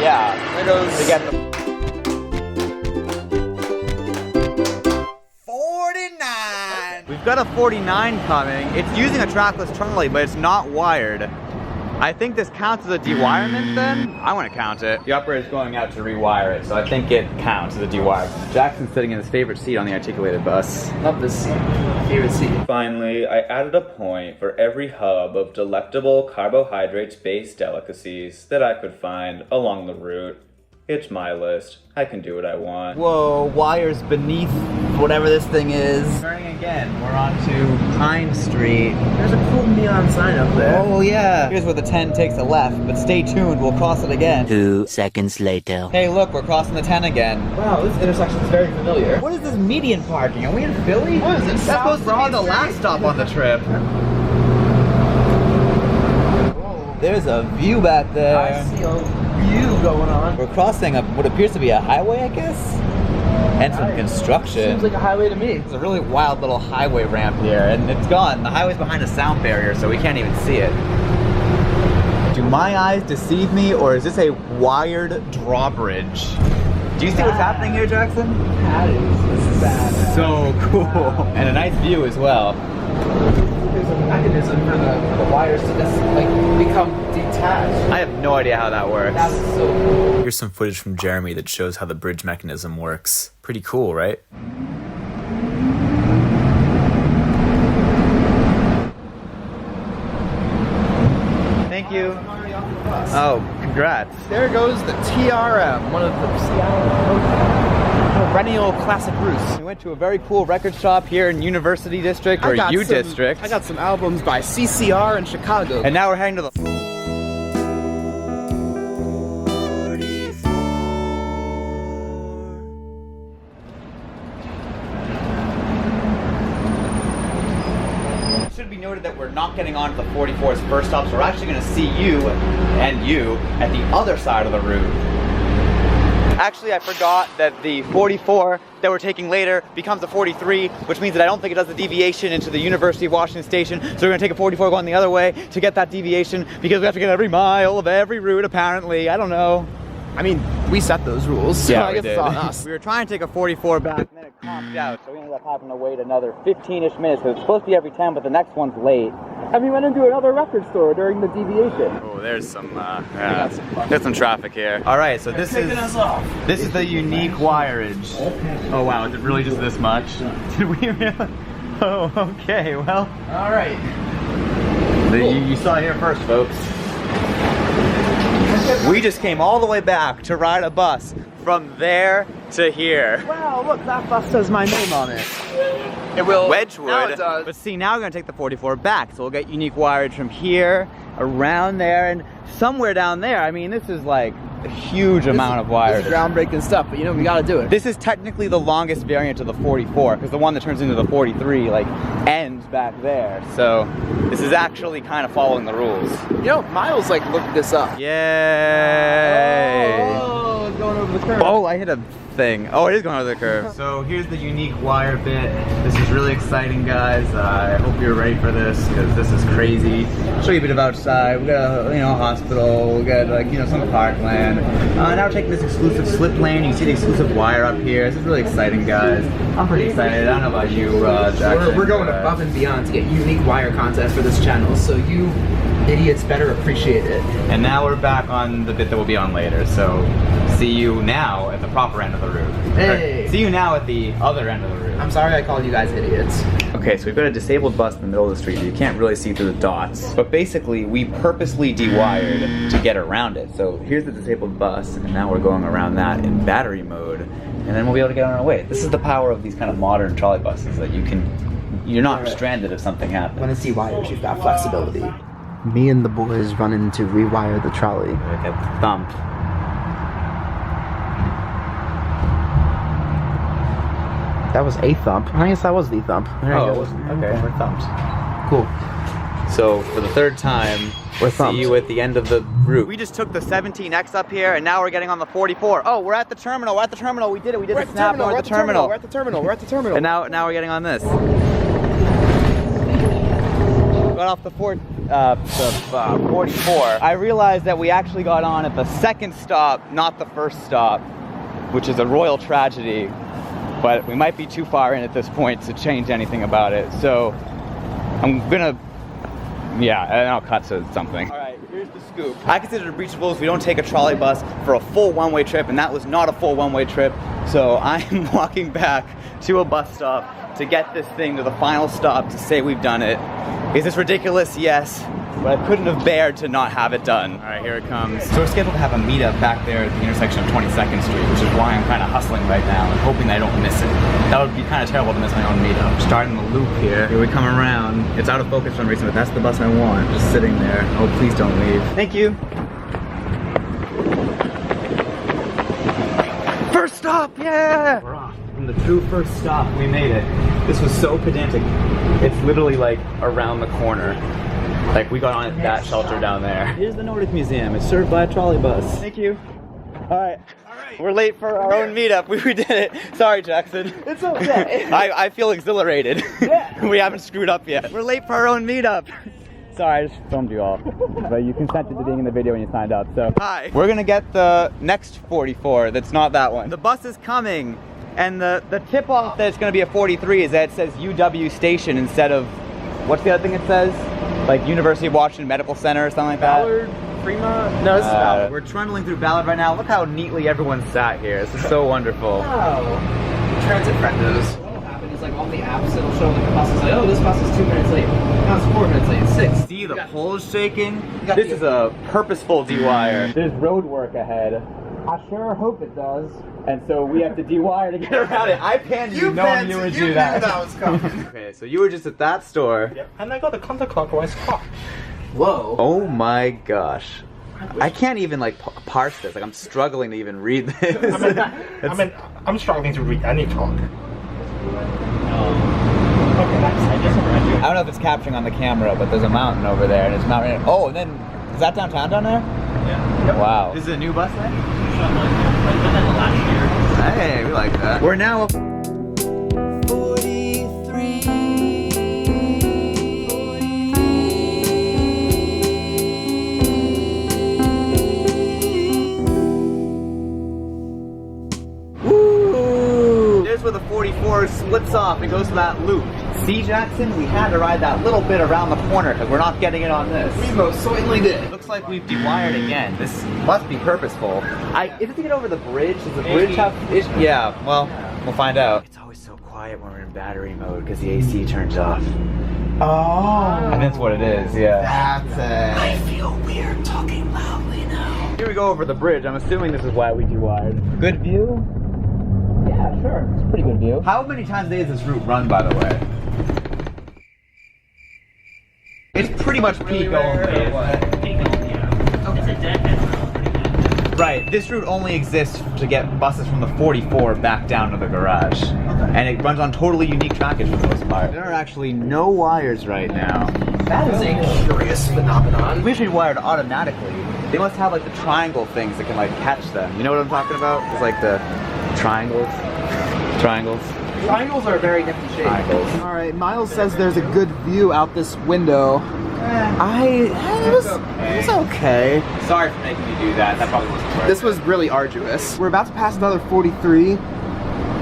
yeah, to get the 49! We've got a 49 coming. It's using a trackless trolley, but it's not wired. I think this counts as a dewirement then? I want to count it. The operator's going out to rewire it, so I think it counts as a dewire. Jackson's sitting in his favorite seat on the articulated bus. Love this seat. Favorite seat. Finally, I added a point for every hub of delectable carbohydrates-based delicacies that I could find along the route. It's my list. I can do what I want. Whoa, wires beneath whatever this thing is. Turning again, we're on to Pine Street. There's a cool neon sign up there. Oh yeah. Here's where the 10 takes a left, but stay tuned, we'll cross it again. 2 seconds later. Hey look, we're crossing the 10 again. Wow, this intersection is very familiar. What is this median parking? Are we in Philly? What is it? That's supposed to be the last stop on the trip. Whoa. there's a view back there. I see a view going on. We're crossing what appears to be a highway, I guess? And some construction. Seems like a highway to me. There's a really wild little highway ramp here, and it's gone. The highway's behind a sound barrier, so we can't even see it. Do my eyes deceive me, or is this a wired drawbridge? Do you see what's happening here, Jackson? That is bad. So cool. And a nice view as well. There's a mechanism for the wires to just like become detached. I have no idea how that works. That's so cool. Here's some footage from Jeremy that shows how the bridge mechanism works. Pretty cool, right? Thank you. Oh, congrats. There goes the TRM, one of the Seattle perennial classic routes. We went to a very cool record shop here in University District, or U District. I got some albums by CCR in Chicago. And now we're heading to the... It should be noted that we're not getting on to the 44's first stop, so we're actually going to see you and you at the other side of the route. Actually, I forgot that the 44 that we're taking later becomes a 43, which means that I don't think it does the deviation into the University of Washington station. So we're gonna take a 44 going the other way to get that deviation, because we have to get every mile of every route, apparently. I don't know. I mean, we set those rules, so Yeah, I guess we it's did. on us. We were trying to take a 44 back, and then it comped out, so we ended up having to wait another 15-ish minutes, because it's supposed to be every 10, but the next one's late. And we went into another record store during the deviation. Oh, there's some, there's some traffic here. All right, so this is the unique wireage. Oh wow, is it really just this much? Did we really? Oh, okay, well. All right. You saw it here first, folks. We just came all the way back to ride a bus from there to here. Wow, look, that bus says my name on it. It will. Wedgwood. Now it does. But see, now we're gonna take the 44 back, so we'll get unique wireage from here, around there, and somewhere down there. I mean, this is like a huge amount of wire. This is groundbreaking stuff, but you know, we gotta do it. This is technically the longest variant of the 44, because the one that turns into the 43 like ends back there. So this is actually kind of following the rules. You know, Miles like looked this up. Yay! Oh, it's going over the curb. Oh, I hit a thing. Oh, it is going over the curve. So here's the unique wire bit. This is really exciting, guys. I hope you're ready for this, because this is crazy. I'll show you a bit of outside. We got a hospital. We got some parkland. Now we're taking this exclusive slip lane. You can see the exclusive wire up here. This is really exciting, guys. I'm pretty excited. I don't know about you, Jackson. We're going above and beyond to get unique wire content for this channel, so you idiots better appreciate it. And now we're back on the bit that we'll be on later. So see you now at the proper end of the route. Hey! Or, see you now at the other end of the route. I'm sorry I called you guys idiots. Okay, so we've got a disabled bus in the middle of the street. You can't really see through the dots. But basically, we purposely dewired to get around it. So here's the disabled bus, and now we're going around that in battery mode. And then we'll be able to get on our way. This is the power of these kind of modern trolley buses, that you're not stranded if something happens. When it's dewires, you've got flexibility. Me and the boys running to rewire the trolley. We get thumped. That was a thump. I guess that was the thump. There you go. Okay, we're thumped. Cool. So for the third time, We're see thumped. you at the end of the route. We just took the 17X up here, and now we're getting on the 44. Oh, we're at the terminal. We're at the terminal. We did it. We did the snap. We're at the terminal. We're at the terminal. We're at the terminal. And now we're getting on this. Got off the 44. I realized that we actually got on at the second stop, not the first stop, which is a royal tragedy. But we might be too far in at this point to change anything about it. So I'm gonna, and I'll cut to something. All right, here's the scoop. I consider it breachable if we don't take a trolley bus for a full one-way trip, and that was not a full one-way trip. So I'm walking back to a bus stop to get this thing to the final stop to say we've done it. Is this ridiculous? Yes. But I couldn't have bared to not have it done. All right, here it comes. So we're scheduled to have a meetup back there at the intersection of 22nd Street, which is why I'm kind of hustling right now and hoping that I don't miss it. That would be kind of terrible to miss my own meetup. Starting the loop here. Here we come around. It's out of focus for some reason, but that's the bus I want. Just sitting there. Oh, please don't leave. Thank you. First stop, yeah! We're off. From the true first stop, we made it. This was so pedantic. It's literally like around the corner. Like we got on at that shelter down there. Here's the Nordic Museum. It's served by a trolley bus. Thank you. All right. We're late for our own meetup. We did it. Sorry, Jackson. It's okay. I feel exhilarated. Yeah. We haven't screwed up yet. We're late for our own meetup. Sorry, I just filmed you all. But you consented to being in the video when you signed up, so. Hi. We're gonna get the next 44 that's not that one. The bus is coming, and the tip-off that it's gonna be a 43 is that it says UW Station instead of, what's the other thing it says? Like University of Washington Medical Center or something like that? Ballard, Fremont? No, this is Ballard. We're trundling through Ballard right now. Look how neatly everyone sat here. This is so wonderful. Oh. Transit friendos. What'll happen is like on the apps it'll show like the bus is like, oh, this bus is 2 minutes late. Now it's 4 minutes late. It's 6. See the poles shaking? This is a purposeful dewire. There's road work ahead. I sure hope it does. And so we have to dewire to get around it. I panned you knowing you would do that. You knew that was coming. Okay, so you were just at that store. Yep. And I got the counterclockwise clock. Whoa. Oh my gosh. I can't even like parse this. Like I'm struggling to even read this. I'm struggling to read any clock. I don't know if it's capturing on the camera, but there's a mountain over there, and it's mountain. Oh, and then is that downtown down there? Yeah. Yep. Wow. This is a new bus lane? Hey, we like that. We're now up. Where the 44 splits off and goes to that loop. See, Jackson, we had to ride that little bit around the corner because we're not getting it on this. We most certainly did. Looks like we've dewired again. This must be purposeful. If to get over the bridge, does the bridge have... Yeah, well, we'll find out. It's always so quiet when we're in battery mode because the AC turns off. Oh. And that's what it is, yeah. That's it. I feel weird talking loudly now. Here we go over the bridge. I'm assuming this is why we dewired. Good view? Yeah, sure. It's a pretty good view. How many times a day is this route run, by the way? It's pretty much peak only. Right, this route only exists to get buses from the 44 back down to the garage. And it runs on totally unique trackage for the most part. There are actually no wires right now. That is a curious phenomenon. We should be wired automatically. They must have like the triangle things that can like catch them. You know what I'm talking about? It's like the triangles. Triangles are a very nifty shape. Alright, Miles says there's a good view out this window. It was okay. Sorry for making you do that. That probably wasn't worth it. This was really arduous. We're about to pass another 43.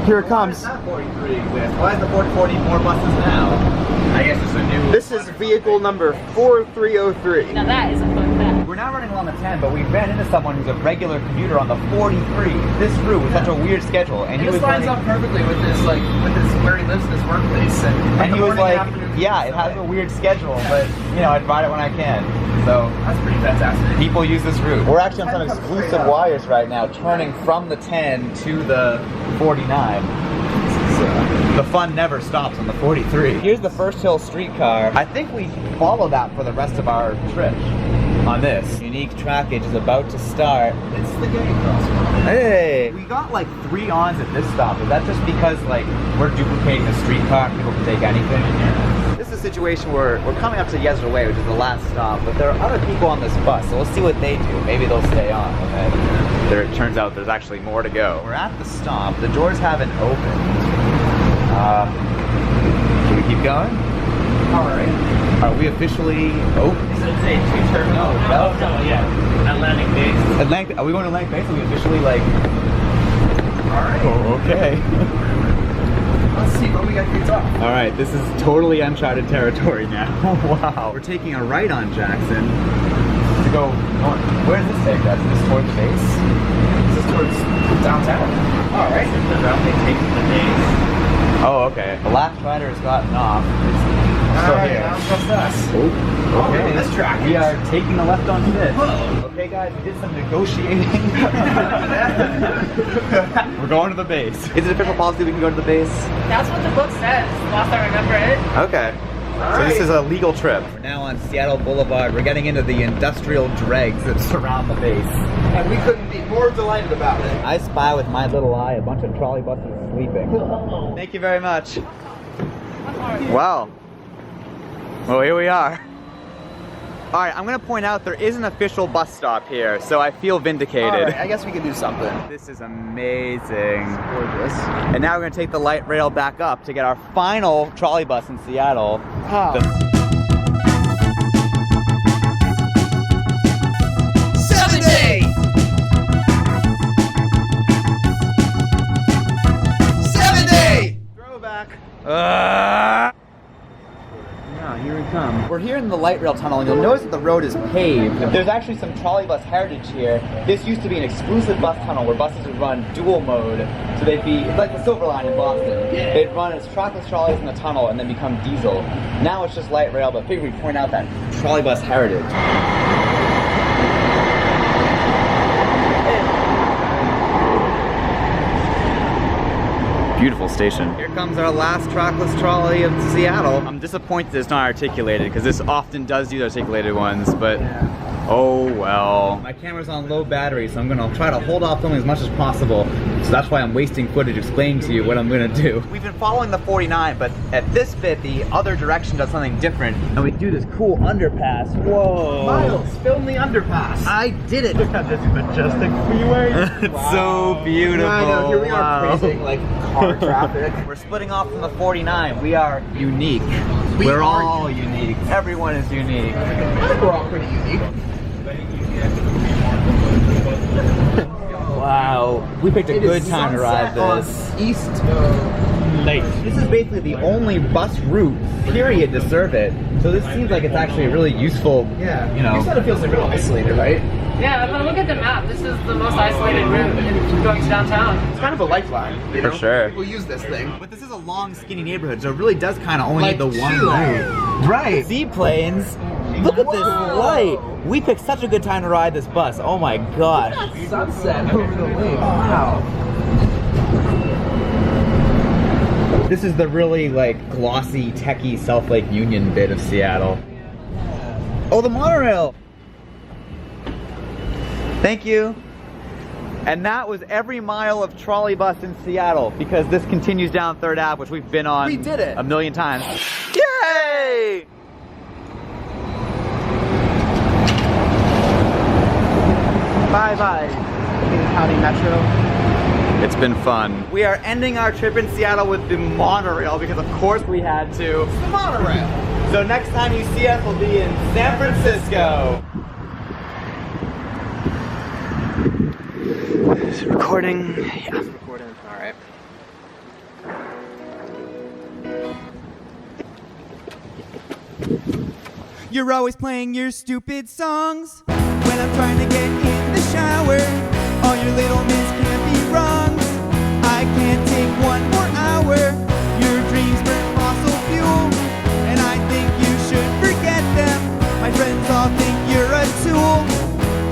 Here it comes. Why does that 43 exist? Why is the 44 need more buses now? I guess it's a new... This is vehicle number 4303. Now that is a fun fact. We're now running along the 10, but we ran into someone who's a regular commuter on the 43. This route was such a weird schedule, and he was lines up perfectly with this, like, where he lives in his workplace. And he was like, yeah, it has a weird schedule, but, you know, I'd ride it when I can. So that's pretty fantastic. People use this route. We're actually on some exclusive wires right now, turning from the 10 to the 49. The fun never stops on the 43. Here's the First Hill streetcar. I think we follow that for the rest of our trip on this. Unique trackage is about to start. It's the gay crosswalk. Hey! We got like 3 ons at this stop. Is that just because like we're duplicating the streetcar and people can take anything? This is a situation where we're coming up to Yezra Way, which is the last stop, but there are other people on this bus, so we'll see what they do. Maybe they'll stay on. Okay. It turns out there's actually more to go. We're at the stop. The doors haven't opened. Should we keep going? Alright. Are we officially open? Is it a 2 terminal? No, yeah. Atlantic base. Are we going to Atlantic base? Are we officially like... Alright. Oh, okay. Let's see what we got kicked off. Alright, this is totally uncharted territory now. Wow. We're taking a right on Jackson to go north. Where does this take us? Is this towards the base? This is towards downtown. Alright. This is the route they take to the base. Oh, okay. The last rider has gotten off. It's still here. Now it's just us. Oh, okay. This track. We are taking the left onto this. Okay, guys, we did some negotiating. We're going to the base. Is it official policy we can go to the base? That's what the book says, last I remember it. Okay. So this is a legal trip. We're now on Seattle Boulevard. We're getting into the industrial dregs that surround the base. And we couldn't be more delighted about it. I spy with my little eye a bunch of trolley buses sleeping. Thank you very much. Wow. Well, here we are. All right, I'm gonna point out there is an official bus stop here, so I feel vindicated. All right, I guess we can do something. This is amazing. Gorgeous. And now we're gonna take the light rail back up to get our final trolley bus in Seattle. Oh. 70! 70! Throwback. Yeah, here we come. We're here in the light rail tunnel, and you'll notice that the road is paved. There's actually some trolleybus heritage here. This used to be an exclusive bus tunnel where buses would run dual mode. So they'd be, it's like the Silver Line in Boston. They'd run as trackless trolleys in the tunnel and then become diesel. Now it's just light rail, but I figured we'd point out that trolleybus heritage. Beautiful station. Here comes our last trackless trolley of Seattle. I'm disappointed it's not articulated because this often does use articulated ones, but oh well. My camera's on low battery, so I'm gonna try to hold off filming as much as possible. So that's why I'm wasting footage explaining to you what I'm gonna do. We've been following the 49, but at this bit, the other direction does something different, and we do this cool underpass. Whoa. Miles, film the underpass. I did it. Look at this majestic freeway. It's so beautiful. Yeah, I know, here we are praising like car traffic. We're splitting off from the 49. We are unique. We're all unique. Everyone is unique. I think we're all pretty unique. Wow, we picked a good time to ride this. East Late. This is basically the only bus route, period, to serve it. So this seems like it's actually a really useful, you know. You said it feels like real isolated, right? Yeah, but look at the map. This is the most isolated route in going to downtown. It's kind of a lifeline, you know? For sure. People use this thing. But this is a long, skinny neighborhood, so it really does kind of only Like need the one Chile. route. Right. Seaplanes. Look at this light. We picked such a good time to ride this bus. Oh my gosh. Sunset over the lake. Wow. This is the really like glossy, techie South Lake Union bit of Seattle. Oh, the monorail. Thank you. And that was every mile of trolley bus in Seattle, because this continues down 3rd Ave, which we've been on We did it. a million times. Yay! Bye-bye, Dayton County Metro. It's been fun. We are ending our trip in Seattle with the monorail, because of course we had to. It's the monorail. So next time you see us, we'll be in San Francisco. Is it recording? Yeah, it's recording. All right. You're always playing your stupid songs when I'm trying to get in the shower. All your little miss can't be wrongs. I can't take one more hour. Your dreams burn fossil fuel, and I think you should forget them. My friends all think you're a tool,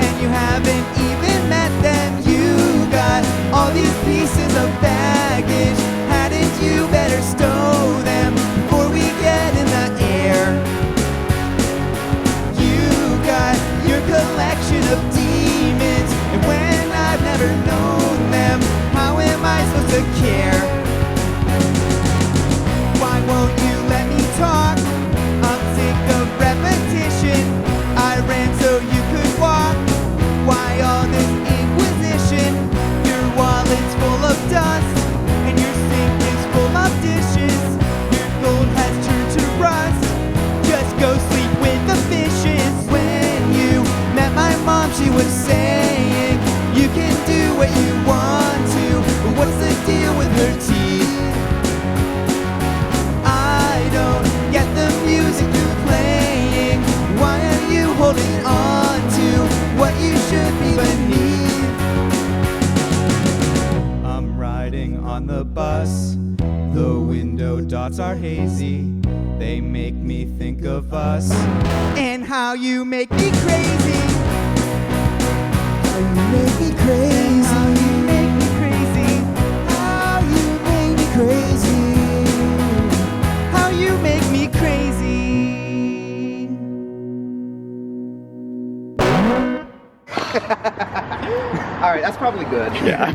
and you haven't even met them. You got all these pieces of baggage. Hadn't you better stow them before we get in the air? Your collection of demons, and when I've never known them, how am I supposed to care? Why won't you let me talk? I'm sick of repetition. I ran so you could walk. Why all this inquisition? Your wallet's full of dust, and your sink is full of dishes. Your gold has turned to rust. Just go sleep with the fishes. Met my mom, she was saying, you can do what you want to, but what's the deal with her teeth? I don't get the music you're playing. Why are you holding on to what you should be beneath? I'm riding on the bus. The window dots are hazy. They make me think of us and how you make me crazy. How you make me crazy. How you make me crazy. How you make me crazy. How you make me crazy. All right, that's probably good. Yeah.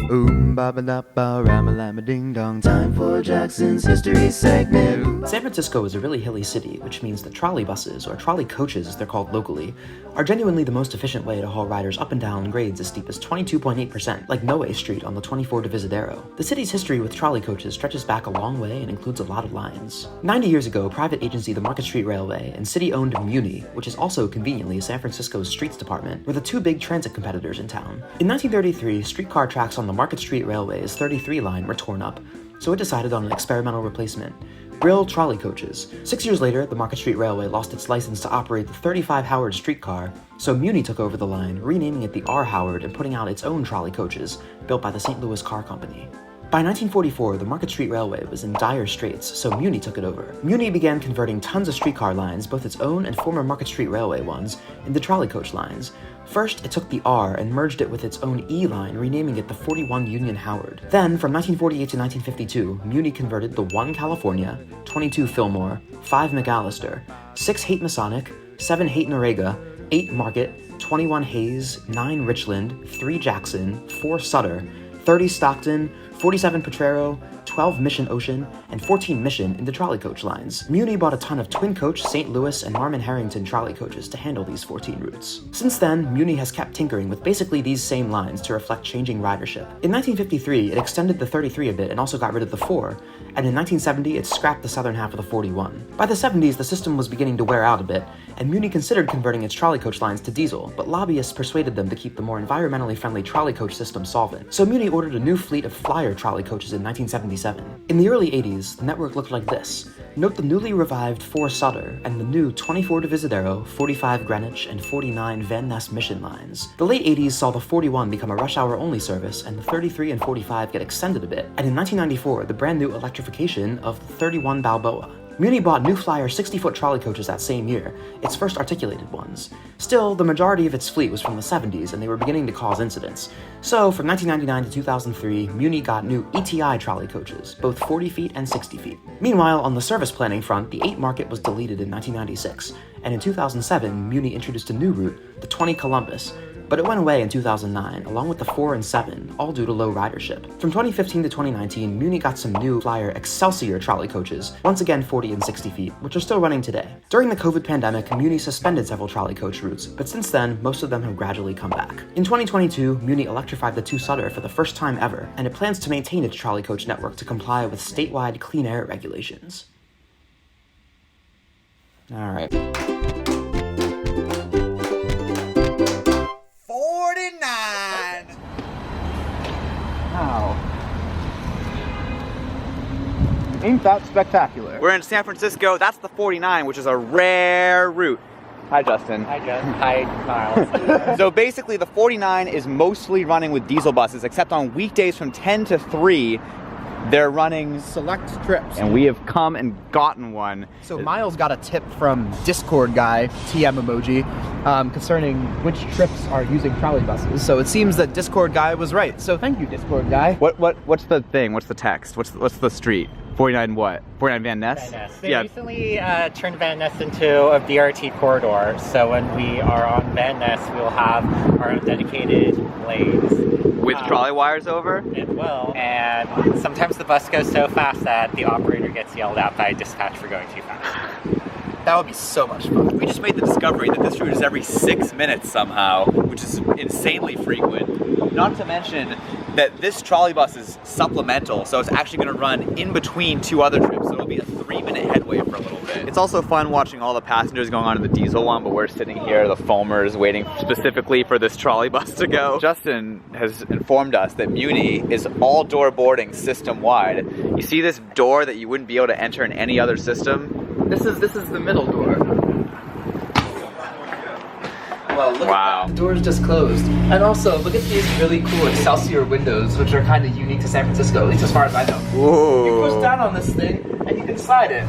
Ba-ba-da-ba-ram-a-lam-a-ding-dong. Time for Jackson's history segment. San Francisco is a really hilly city, which means that trolley buses, or trolley coaches as they're called locally, are genuinely the most efficient way to haul riders up and down grades as steep as 22.8%, like Noe Street on the 24 Divisadero. The city's history with trolley coaches stretches back a long way and includes a lot of lines. 90 years ago, private agency the Market Street Railway and city-owned Muni, which is also conveniently San Francisco's streets department, were the two big transit competitors in town. In 1933, streetcar tracks on the Market Street Railway's 33 line were torn up, so it decided on an experimental replacement: Brill trolley coaches. 6 years later, the Market Street Railway lost its license to operate the 35 Howard streetcar, so Muni took over the line, renaming it the R. Howard and putting out its own trolley coaches, built by the St. Louis Car Company. By 1944, the Market Street Railway was in dire straits, so Muni took it over. Muni began converting tons of streetcar lines, both its own and former Market Street Railway ones, into trolley coach lines. First, it took the R and merged it with its own E line, renaming it the 41 Union Howard. Then, from 1948 to 1952, Muni converted the 1 California, 22 Fillmore, 5 McAllister, 6 Haight Masonic, 7 Haight Narega, 8 Market, 21 Hayes, 9 Richland, 3 Jackson, 4 Sutter, 30 Stockton, 47 Potrero, 12 Mission Ocean, and 14 Mission into trolley coach lines. Muni bought a ton of twin coach, St. Louis, and Marmon Harrington trolley coaches to handle these 14 routes. Since then, Muni has kept tinkering with basically these same lines to reflect changing ridership. In 1953, it extended the 33 a bit and also got rid of the 4, and in 1970, it scrapped the southern half of the 41. By the 70s, the system was beginning to wear out a bit, and Muni considered converting its trolley coach lines to diesel, but lobbyists persuaded them to keep the more environmentally friendly trolley coach system solvent. So Muni ordered a new fleet of Flyer trolley coaches in 1977. In the early 80s, the network looked like this. Note the newly revived 4 Sutter and the new 24 Divisadero, 45 Greenwich, and 49 Van Ness Mission lines. The late 80s saw the 41 become a rush hour only service, and the 33 and 45 get extended a bit, and in 1994, the brand new electrification of the 31 Balboa. Muni bought new Flyer 60-foot trolley coaches that same year, its first articulated ones. Still, the majority of its fleet was from the 70s, and they were beginning to cause incidents. So, from 1999 to 2003, Muni got new ETI trolley coaches, both 40 feet and 60 feet. Meanwhile, on the service planning front, the 8 Market was deleted in 1996, and in 2007, Muni introduced a new route, the 20 Columbus, but it went away in 2009, along with the 4 and 7, all due to low ridership. From 2015 to 2019, Muni got some new Flyer Excelsior trolley coaches, once again 40 and 60 feet, which are still running today. During the COVID pandemic, Muni suspended several trolley coach routes, but since then, most of them have gradually come back. In 2022, Muni electrified the 2 Sutter for the first time ever, and it plans to maintain its trolley coach network to comply with statewide clean air regulations. All right. 49! Wow. Ain't that spectacular? We're in San Francisco. That's the 49, which is a rare route. Hi, Justin. Hi, Justin. Hi, Miles. So basically, the 49 is mostly running with diesel buses, except on weekdays from 10 to 3, they're running select trips. And we have come and gotten one. So Miles got a tip from Discord guy, TM emoji, concerning which trips are using trolley buses. So it seems that Discord guy was right. So thank you, Discord guy. What's the thing? What's the text? What's the street? 49 what? 49 Van Ness? Van Ness. They recently turned Van Ness into a BRT corridor. So when we are on Van Ness, we'll have our own dedicated lanes. With trolley wires over? It will. And sometimes the bus goes so fast that the operator gets yelled at by dispatch for going too fast. That would be so much fun. We just made the discovery that this route is every 6 minutes somehow, which is insanely frequent. Not to mention that this trolley bus is supplemental, so it's actually going to run in between 2 other trips, so it'll be a 3-minute headway for a little bit. It's also fun watching all the passengers going on in the diesel one, but we're sitting here, the foamers, waiting specifically for this trolley bus to go. Justin has informed us that Muni is all-door boarding system-wide. You see this door that you wouldn't be able to enter in any other system? This is the middle door. Well, look at that. The door's just closed. And also, look at these really cool Excelsior windows, which are kind of unique to San Francisco, at least as far as I know. Whoa. You push down on this thing, and you can slide it.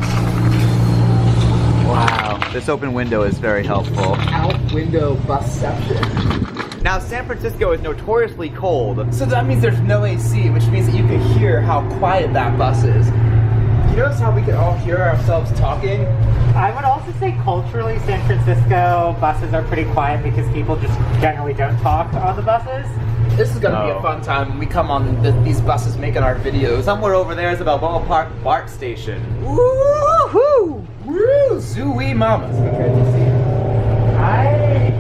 Wow. This open window is very helpful. Out window busception. Now, San Francisco is notoriously cold. So that means there's no AC, which means that you can hear how quiet that bus is. You notice how we can all hear ourselves talking? I would also say culturally, San Francisco buses are pretty quiet because people just generally don't talk on the buses. This is gonna be a fun time when we come on these buses making our videos. Somewhere over there is the Balboa Park BART station. Woohoo! Woo! Zooey mamas. Hi.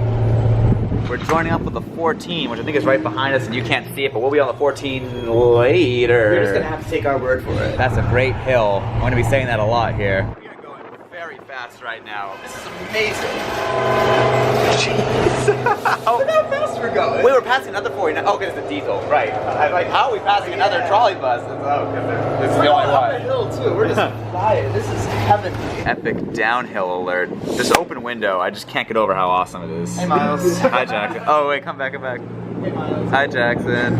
We're joining up with the 14, which I think is right behind us, and you can't see it, but we'll be on the 14 later. We're just gonna have to take our word for it. That's a great hill. I'm gonna be saying that a lot here. We're gonna go very fast right now. This is amazing. Jeez. Oh, look how fast we're going. We were passing another 49. Oh, because it's a diesel. Right. I was like, how are we passing another trolley bus? Oh, because this is the only one. We're hill too. We're just flying. This is heavenly. Epic downhill alert. This open window, I just can't get over how awesome it is. Hey, Miles. Hi, Jackson. Oh, wait, come back, come back. Hey, Miles. Hi, Jackson.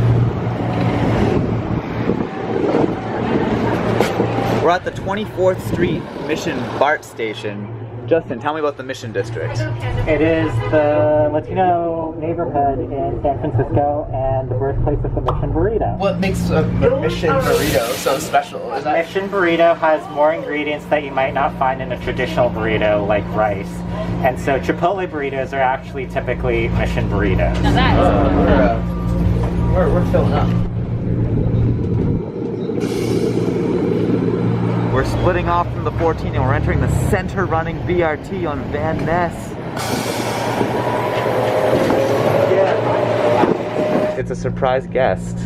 We're at the 24th Street Mission BART station. Justin, tell me about the Mission District. It is the Latino neighborhood in San Francisco and the birthplace of the Mission Burrito. What makes a Mission Burrito so special? Is that Mission Burrito has more ingredients that you might not find in a traditional burrito, like rice. And so Chipotle burritos are actually typically Mission burritos. we're filling up. We're splitting off from the 14 and we're entering the center running BRT on Van Ness. It's a surprise guest.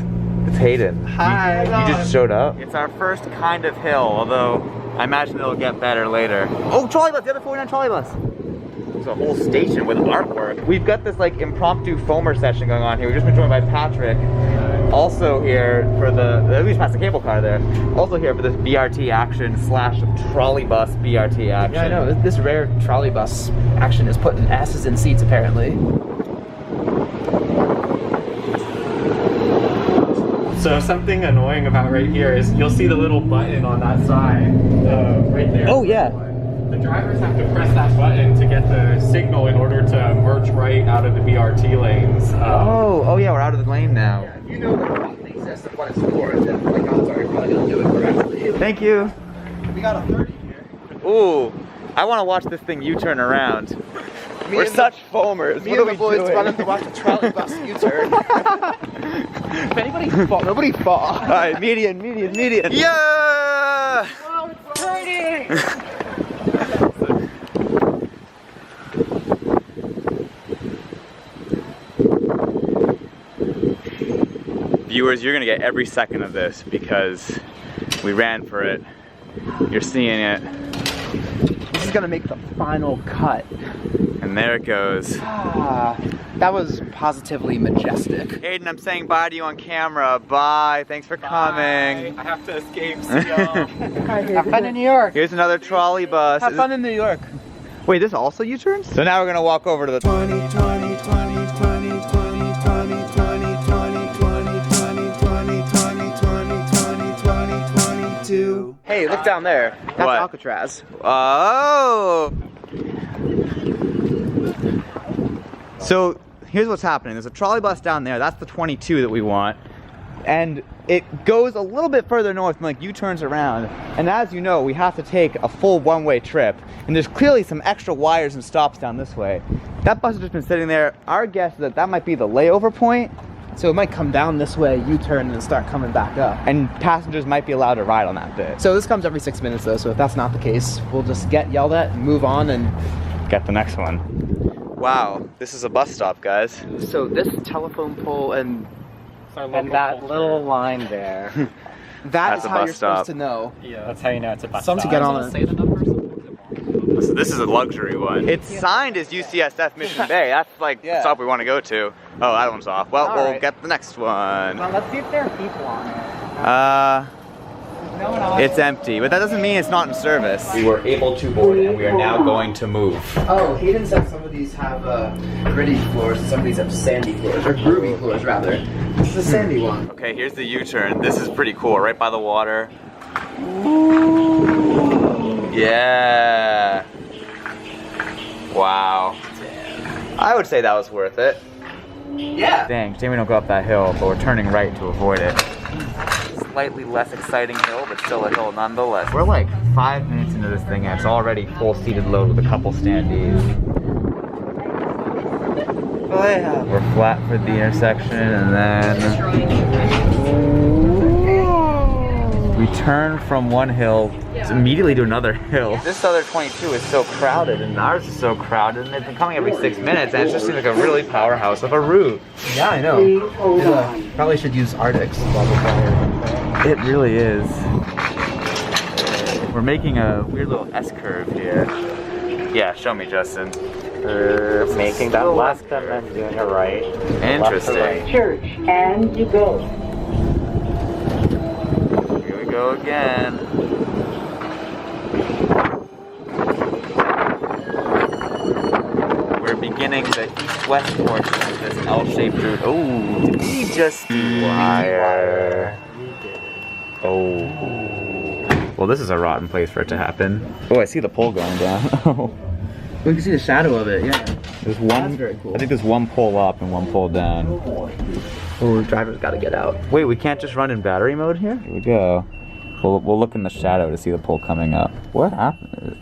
It's Hayden. Hi. You just showed up. It's our first kind of hill, although I imagine it'll get better later. Oh, Trolleybus, the other 49 Trolleybus. There's a whole station with artwork. We've got this like impromptu foamer session going on here. We've just been joined by Patrick. Also here for we just passed the cable car there. Also here for this BRT action / Trolleybus BRT action. Yeah, I know. This rare Trolleybus action is putting asses in seats apparently. So something annoying about right here is you'll see the little button on that side, right there. Oh yeah. The drivers have to press that button to get the signal in order to merge right out of the BRT lanes. Oh yeah, we're out of the lane now. Yeah, you know that the button exists and what it's for, and then like odds are you're probably gonna do it correctly. Thank you. We got a 30 here. Ooh, I want to watch this thing U-turn around. We're such foamers. Me and the boys running to watch a Trolleybus U-turn. If anybody fall, nobody fall. All right, median. Yeah! Wow, it's turning! Viewers, you're gonna get every second of this because we ran for it. You're seeing it. This is gonna make the final cut. And there it goes. That was positively majestic. Hayden, I'm saying bye to you on camera. Bye, thanks for coming. I have to escape, see y'all. Have fun in New York. Here's another trolley bus. Have fun in New York. Wait, this also U-turns? So now we're gonna walk over to the 20. Hey, look down there. That's what? Alcatraz. Oh! So here's what's happening. There's a trolley bus down there. That's the 22 that we want. And it goes a little bit further north and like U-turns around. And as you know, we have to take a full one-way trip. And there's clearly some extra wires and stops down this way. That bus has just been sitting there. Our guess is that that might be the layover point. So it might come down this way, U-turn, and start coming back up. And passengers might be allowed to ride on that bit. So this comes every 6 minutes though, so if that's not the case, we'll just get yelled at and move on and get the next one. Wow, this is a bus stop, guys. So this telephone pole and that little line there. That's how you're supposed to know. Yeah, that's how you know it's a bus stop. To get on it. So this is a luxury one. It's signed as UCSF Mission Bay. That's like the stop we want to go to. Oh, that one's off. Well, we'll get the next one. Well, let's see if there are people on it. It's empty, but that doesn't mean it's not in service. We were able to board and we are now going to move. Oh, Hayden said some of these have gritty floors and some of these have sandy floors, or groovy floors rather. This is a sandy one. Okay, here's the U-turn. This is pretty cool, right by the water. Ooh. Yeah. Wow. I would say that was worth it. Yeah. Dang, shame we don't go up that hill, but we're turning right to avoid it. Slightly less exciting hill, but still a hill nonetheless. We're like 5 minutes into this thing and it's already full seated load with a couple standees. We're flat for the intersection, and then we turn from one hill immediately to another hill. This other 22 is so crowded, and ours is so crowded, and they've been coming every 6 minutes, and it just seems like a really powerhouse of a route. Yeah, I know. Probably should use Arctics. It really is. We're making a weird little S-curve here. Yeah, show me, Justin. Making that left and then doing a right. Interesting. Church, and you go. Here we go again. We're beginning the east-west portion of this L-shaped route. Oh, did we just wire? Oh. Well, this is a rotten place for it to happen. Oh, I see the pole going down. Oh. We can see the shadow of it, yeah. There's one. That's very cool. I think there's one pole up and one pole down. Oh, the driver's got to get out. Wait, we can't just run in battery mode here? Here we go. We'll look in the shadow to see the pole coming up. What happened?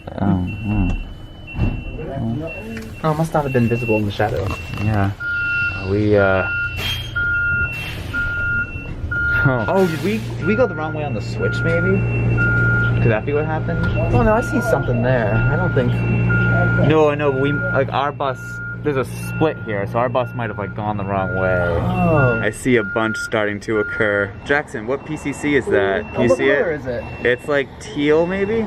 Oh, it must not have been visible in the shadow. Yeah. Oh, did we go the wrong way on the switch, maybe? Could that be what happened? Oh no, I see something there. I don't think. No, our bus, there's a split here, so our bus might have gone the wrong way. Oh. I see a bunch starting to occur. Jackson, what PCC is that? Can you see it? What color is it? It's like teal, maybe?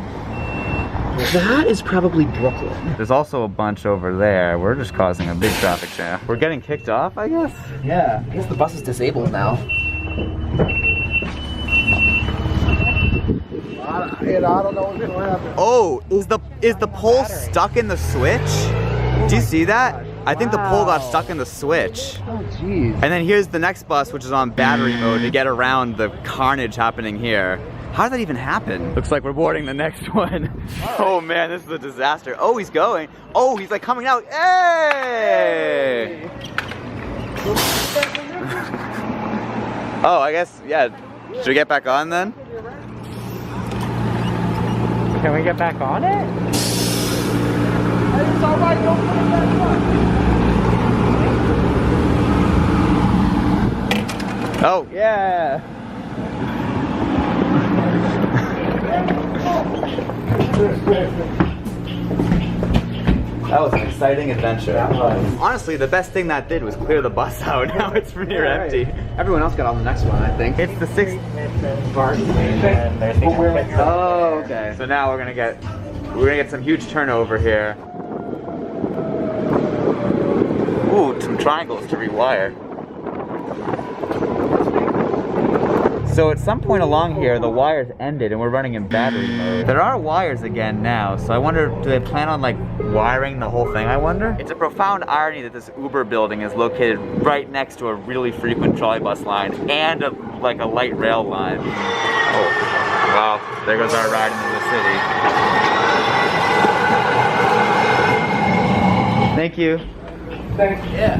That is probably Brooklyn. There's also a bunch over there. We're just causing a big traffic jam. We're getting kicked off, I guess? Yeah, I guess the bus is disabled now. I don't know what's going to happen. Oh, is the pole stuck in the switch? Do you see that? I think the pole got stuck in the switch. Oh, jeez. And then here's the next bus, which is on battery mode to get around the carnage happening here. How did that even happen? Looks like we're boarding the next one. Oh man, this is a disaster. Oh, he's going. Oh, he's like coming out. Hey! Oh, I guess, yeah. Should we get back on then? Can we get back on it? It's all right, don't put it back on. Oh, yeah. That was an exciting adventure. Honestly, the best thing that did was clear the bus out. Now it's near empty. Everyone else got on the next one, I think. It's the 6th. Oh, okay. So now we're gonna get some huge turnover here. Ooh, some triangles to rewire. So at some point along here, the wires ended and we're running in battery mode. There are wires again now, so I wonder, do they plan on wiring the whole thing, I wonder? It's a profound irony that this Uber building is located right next to a really frequent trolleybus line and a light rail line. Oh, wow, there goes our ride into the city. Thank you. Yeah.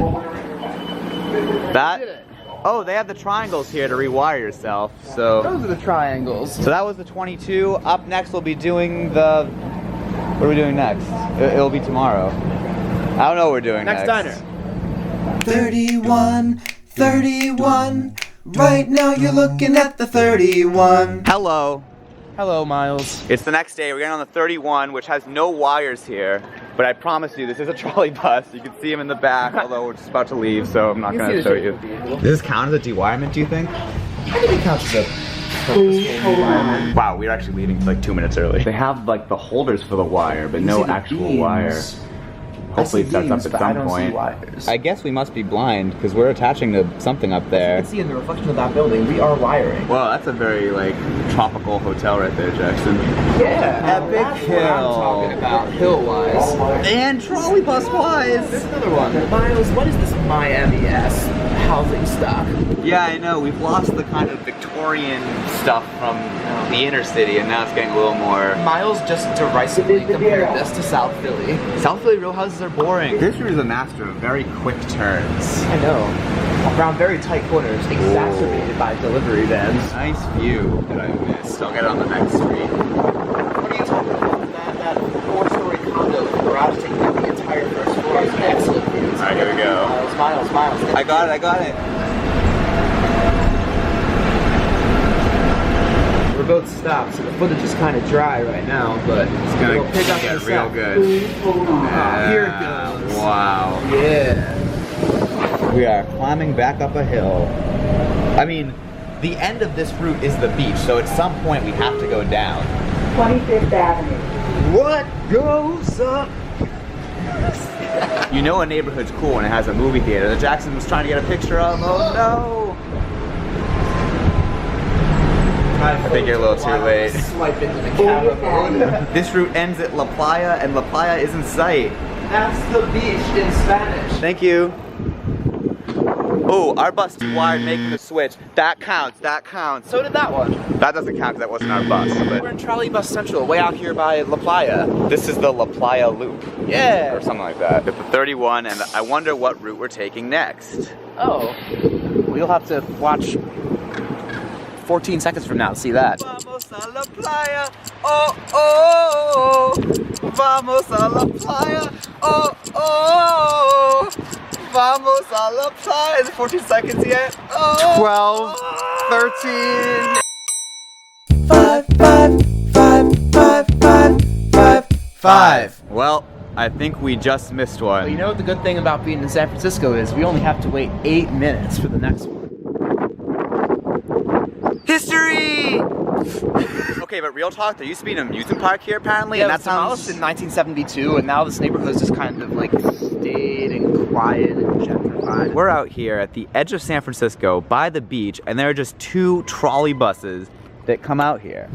That? Oh, they have the triangles here to rewire yourself, so... Those are the triangles. So that was the 22. Up next we'll be doing the... What are we doing next? It'll be tomorrow. I don't know what we're doing next. Next diner. 31, 31. Right now you're looking at the 31. Hello. Hello, Miles. It's the next day. We're getting on the 31, which has no wires here. But I promise you, this is a trolley bus. You can see him in the back, although we're just about to leave, so I'm not going to show you. Does this count as a dewirement, do you think? I think it counts as a purposeful environment. Wow, we're actually leaving 2 minutes early. They have the holders for the wire, but no actual wire. Hopefully it sets up at some point. I guess we must be blind because we're attaching to something up there. You can see in the reflection of that building, we are wiring. Well, that's a very tropical hotel right there, Jackson. Yeah, Epic hill. What I'm talking about, hill-wise. And trolleybus-wise. There's another one. Miles, what is this MyMES housing stock? Yeah, I know. We've lost the kind of Victorian stuff from the inner city, and now it's getting a little more... Miles just derisively compared this to South Philly. South Philly row houses are boring. This route is a master of very quick turns. I know. Around very tight corners, exacerbated by delivery vans. Nice view that I missed. I'll get it on the next street. What are you talking about? That 4-story condo with the garage taking up the entire first floor is an excellent view. I Alright, here we go. Smile, smile. I got it. We're both stopped, so the footage is kind of dry right now, but It's gonna we'll pick up get the real set. good. Here it goes. Wow. Yeah. We are climbing back up a hill. I mean, the end of this route is the beach, so at some point we have to go down. 25th Avenue. What goes up? You know a neighborhood's cool when it has a movie theater that Jackson was trying to get a picture of. Oh no! I think you're a little too late. Swipe into the camera. This route ends at La Playa, and La Playa is in sight. That's the beach in Spanish. Thank you. Oh, our bus wired making the switch. That counts, that counts. So did that one. That doesn't count because that wasn't our bus. But We're in Trolleybus Central, way out here by La Playa. this is the La Playa Loop. Yeah. Or something like that. It's the 31, and I wonder what route we're taking next. Oh. Well, you'll have to watch 14 seconds from now to see that. Vamos a La Playa, oh, oh. Vamos a La Playa, oh, oh. Vamos a La Playa. Is it 14 seconds yet? Oh. 12, 13. 5. Well, I think we just missed one. Well, you know what the good thing about being in San Francisco is? We only have to wait 8 minutes for the next one. History! Okay, but real talk, there used to be an amusement park here apparently, Yeah, and that that sounds... demolished in 1972, and now this neighborhood's just kind of like stayed and quiet and gentrified. We're out here at the edge of San Francisco by the beach, and there are just 2 trolley buses that come out here.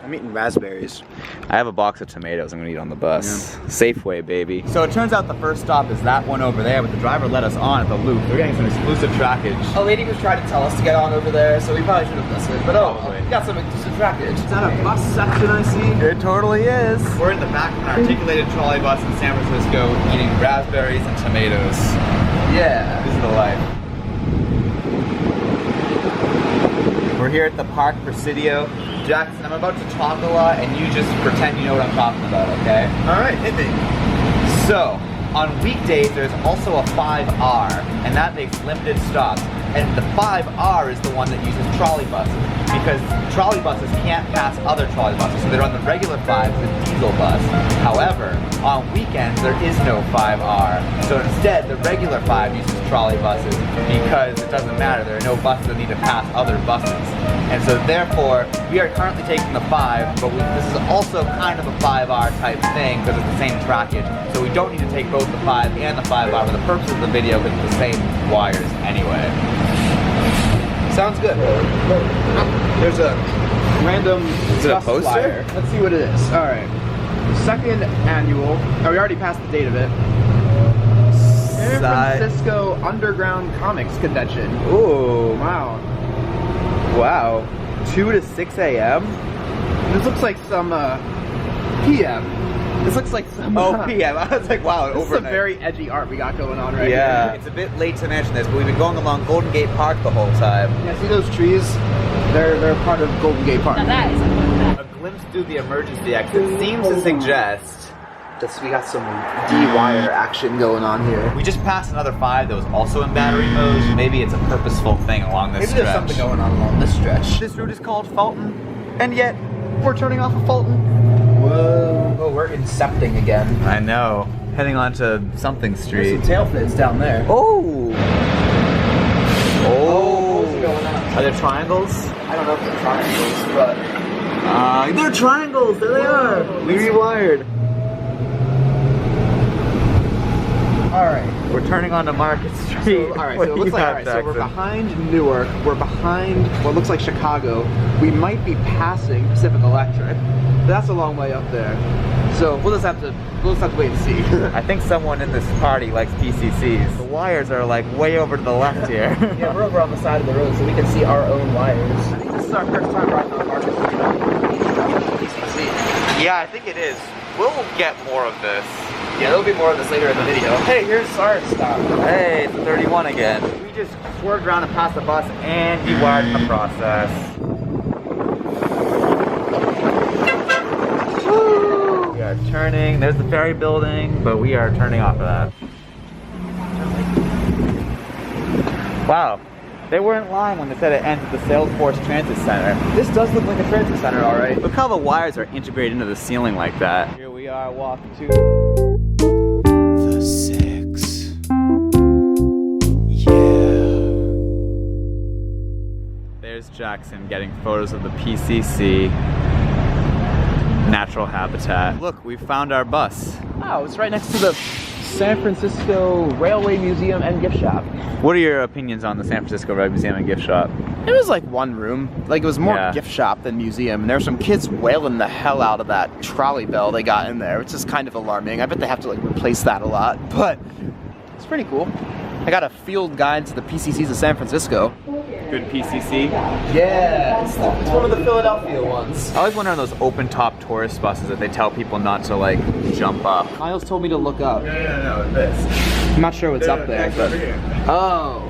I'm eating raspberries. I have a box of tomatoes I'm gonna eat on the bus. Yeah. Safeway, baby. So it turns out the first stop is that one over there, but the driver let us on at the loop. We're getting some exclusive trackage. A lady was trying to tell us to get on over there, so we probably should have listened. But Probably. we got some exclusive trackage. Is that a bus section I see? It totally is. We're in the back of an articulated trolley bus in San Francisco eating raspberries and tomatoes. Yeah. This is the life. We're here at the Park Presidio. Jackson, I'm about to talk a lot, and you just pretend you know what I'm talking about, okay? All right, hit me. So, on weekdays, there's also a 5R, and that makes limited stops. And the 5R is the one that uses trolley buses, because trolley buses can't pass other trolley buses, so they run the regular 5 with diesel bus. However, on weekends, there is no 5R. So instead, the regular 5 uses trolley buses, because it doesn't matter, there are no buses that need to pass other buses. And so therefore, we are currently taking the 5, but this is also kind of a 5R type thing, because it's the same trackage. So we don't need to take both the 5 and the 5R for the purpose of the video, because it's the same wires anyway. Sounds good. There's a random Is it a bus poster? flyer. Let's see what it is. All right. Second annual. Oh, we already passed the date of it. San Francisco Underground Comics Convention. Ooh. Wow. Wow. 2 to 6 a.m.? This looks like some PM. This looks like some. Oh, PM. I was like, wow, This is some overnight. very edgy art we got going on right Yeah. here. It's a bit late to mention this, but we've been going along Golden Gate Park the whole time. Yeah, see those trees? They're part of Golden Gate Park. Now that is A glimpse through the emergency exit seems to suggest We got some D-wire action going on here. we just passed another 5 that was also in battery mode. Maybe it's a purposeful thing along this Maybe stretch. there's something going on along this stretch. This route is called Fulton, and yet we're turning off of Fulton. Whoa. Oh, we're incepting again. I know. Heading on to something street. There's some tail fins down there. Oh! Oh! What's going on? Are there triangles? I don't know if they're triangles, but... They're triangles! There they are! We rewired. Alright. We're turning onto Market Street. So, alright, so it looks like, alright, so we're behind Newark, we're behind what looks like Chicago. We might be passing Pacific Electric. But that's a long way up there. So we'll just have to wait and see. I think someone in this party likes PCCs. The wires are like way over to the left here. Yeah, we're over on the side of the road so we can see our own wires. I think this is our first time riding on Market Street. PCC. Yeah, I think it is. We'll get more of this. Yeah, there'll be more of this later in the video. Hey, here's our stop. Hey, it's 31 again. We just swerved around and passed the bus and dewired in the process. We are turning. There's the ferry building, but we are turning off of that. Wow. They weren't lying when they said it ends at the Salesforce Transit Center. This does look like a transit center, all right. Look how the wires are integrated into the ceiling like that. Here we are walking to the 6. Yeah. There's Jackson getting photos of the PCC natural habitat. Look, we found our bus. Wow, it's right next to the San Francisco Railway Museum and Gift Shop. What are your opinions on the San Francisco Railway Museum and Gift Shop? It was like one room. Like it was more gift shop than museum. And there were some kids wailing the hell out of that trolley bell they got in there, which is kind of alarming. I bet they have to like replace that a lot, but it's pretty cool. I got a field guide to the PCCs of San Francisco. Good PCC? Yeah, it's one of the Philadelphia ones. I always wonder on those open top tourist buses that they tell people not to like jump up. Miles told me to look up. No, this. I'm not sure what's up there, but oh.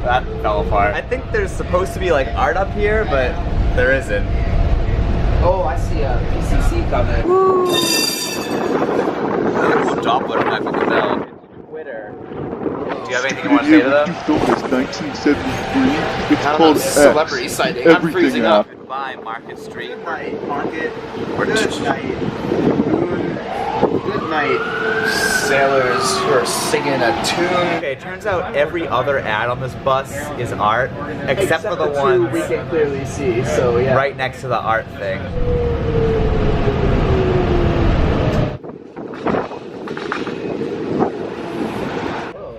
That fell apart. I think there's supposed to be like art up here, but there isn't. Oh, I see a PCC coming. Doppler effect with the bell. Twitter. Do you have anything you want to say to them? You filmed this 1973. It's called X. Celebrity sighting. I'm Everything freezing up. Goodbye, Market Street. Good night, Market. We're Good night. Good night, sailors who are singing a tune. Okay, it turns out every other ad on this bus is art, except for the ones we can clearly see. So yeah, right next to the art thing.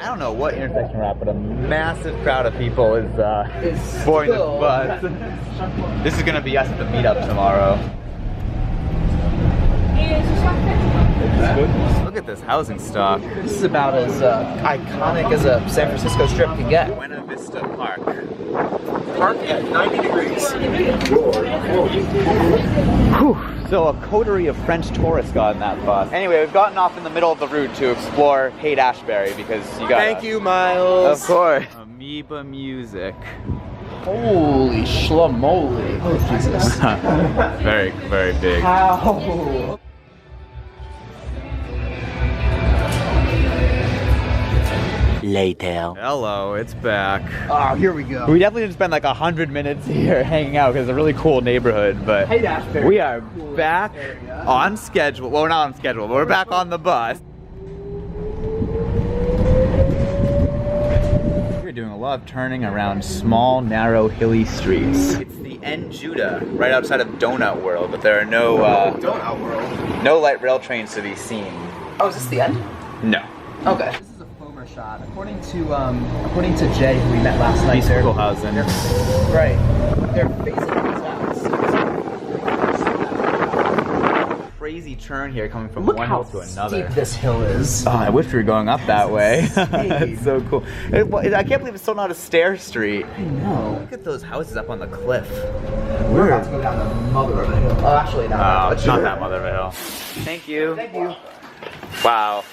I don't know what intersection we're at, but a massive crowd of people is boarding this bus. This is gonna be us at the meetup tomorrow. Look at this housing stock. This is about as iconic as a San Francisco strip can get. Buena Vista Park. Park at 90 degrees. Whew. So a coterie of French tourists got in that bus. Anyway, we've gotten off in the middle of the route to explore Haight-Ashbury because you got. Thank you, Miles. Of course. Amoeba Music. Holy schlamoli. Oh, Jesus. Very, very big. How? Later. Hello, it's back. Oh, here we go. We definitely didn't spend like 100 minutes here hanging out because it's a really cool neighborhood, but Haight-Ashbury. we are back on schedule. Well, we're not on schedule, but we're back on the bus. We're doing a lot of turning around small, narrow, hilly streets. It's the N Judah, right outside of Donut World, but there are no Donut World. no light rail trains to be seen. Oh, is this the end? No. Okay. This is a Fomer shot. According to Jay, who we met last night. Kugelhausen. Right. They're phasing these out. Crazy turn here coming from Look one how hill to another. steep this hill is. Oh, I wish we were going up that way. That's so cool. I can't believe it's still not a stair street. I know. Look at those houses up on the cliff. We're about to go down the mother of a hill. Oh, actually, not that much. Not that mother of a hill. Thank you. Thank you. Wow.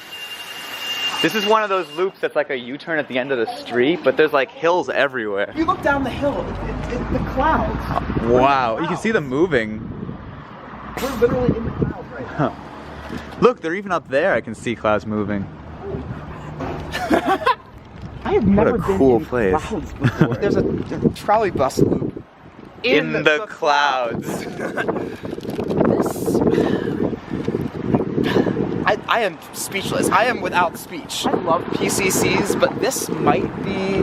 This is one of those loops that's like a U-turn at the end of the street, but there's like hills everywhere. You look down the hill, it's the clouds. Wow, you can see them moving. We're literally in the clouds right now. Huh. Look, they're even up there. I can see clouds moving. I have never What a cool been in place. clouds before. There's a trolley bus loop In the clouds. I am speechless. I am without speech. I love PCCs, but this might be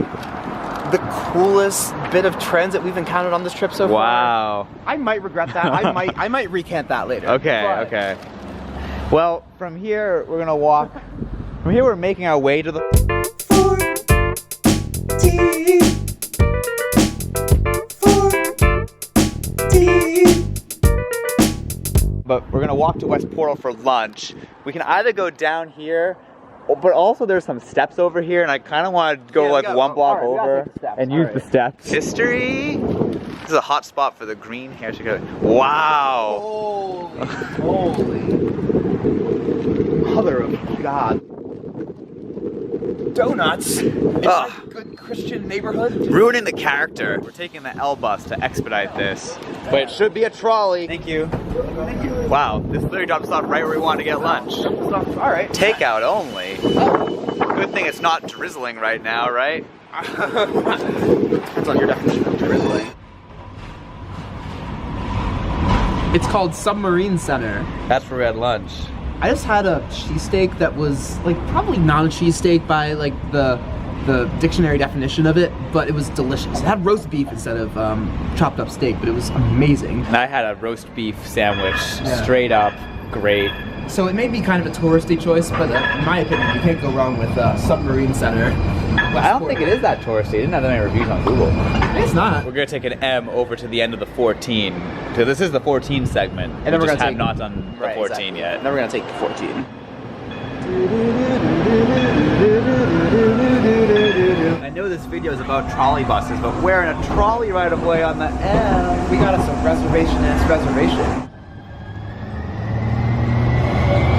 the coolest bit of transit we've encountered on this trip so far. Wow. I might regret that. I might recant that later. Okay, But okay. Well, from here we're gonna walk. From here we're making our way to the. But we're gonna walk to West Portal for lunch. We can either go down here, but also there's some steps over here, and I kind of want to go like one block over and use the steps. History. This is a hot spot for the green hair. Wow. Holy. Mother of God. Donuts. It's like good Christian neighborhood. Ruining the character. We're taking the L bus to expedite this. But it should be a trolley. Thank you. Thank you. Wow, this literally drops us off right where we want to get lunch. Alright. Takeout only. Good thing it's not drizzling right now, right? Depends on your definition of drizzling. It's called Submarine Center. That's where we had lunch. I just had a cheesesteak that was like probably not a cheesesteak by like the dictionary definition of it, but it was delicious. It had roast beef instead of chopped up steak, but it was amazing. And I had a roast beef sandwich, straight up great. So it may be kind of a touristy choice, but in my opinion, you can't go wrong with Submarine Center. I don't think it is that touristy. It didn't have that many reviews on Google. It's not. We're gonna take an M over to the end of the 14. So this is the 14 segment. And then we we're just gonna have not done the 14 yet. And then we're gonna take the 14. I know this video is about trolley buses, but we're in a trolley right of way on the M. We got us a reservation.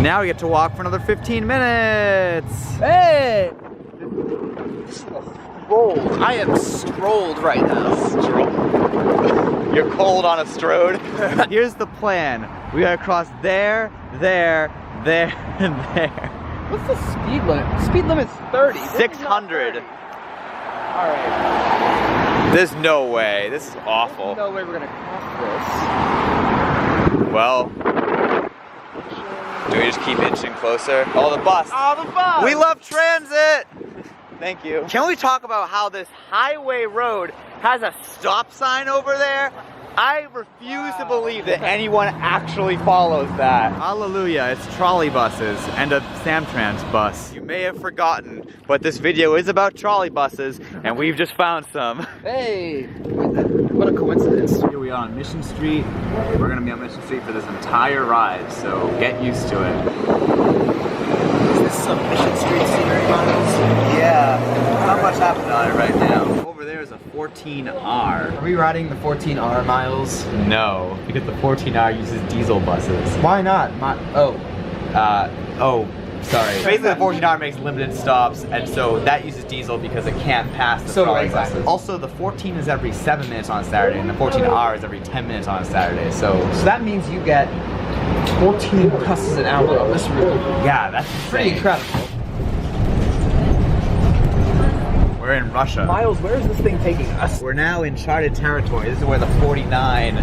Now we get to walk for another 15 minutes. Hey! I am strolled right now. You're cold on a strode. Here's the plan. We gotta cross there, there, there, and there. What's the speed limit? Speed limit's 30. 600. Alright. There's no way. This is awful. There's no way we're gonna cross Well, do we just keep inching closer? Oh, the bus. Oh, the bus! We love transit! Thank you. Can we talk about how this highway road has a stop sign over there? I refuse to believe that anyone actually follows that. Hallelujah, it's trolley buses and a Samtrans bus. You may have forgotten, but this video is about trolley buses, and we've just found some. Hey, what a coincidence. Here we are on Mission Street. We're gonna be on Mission Street for this entire ride, so get used to it. Is this some Mission Street scenery models? Yeah, not much happened on it right now. Over there is a 14R. Are we riding the 14R miles? No, because the 14R uses diesel buses. Why not? Sorry. Basically, the 14R makes limited stops, and so that uses diesel because it can't pass the trolley buses. Also, the 14 is every 7 minutes on Saturday, and the 14R is every 10 minutes on Saturday. So that means you get 14 buses an hour on this route. Yeah, that's pretty incredible. We're in Russia. Miles, where is this thing taking us? We're now in charted territory. This is where the 49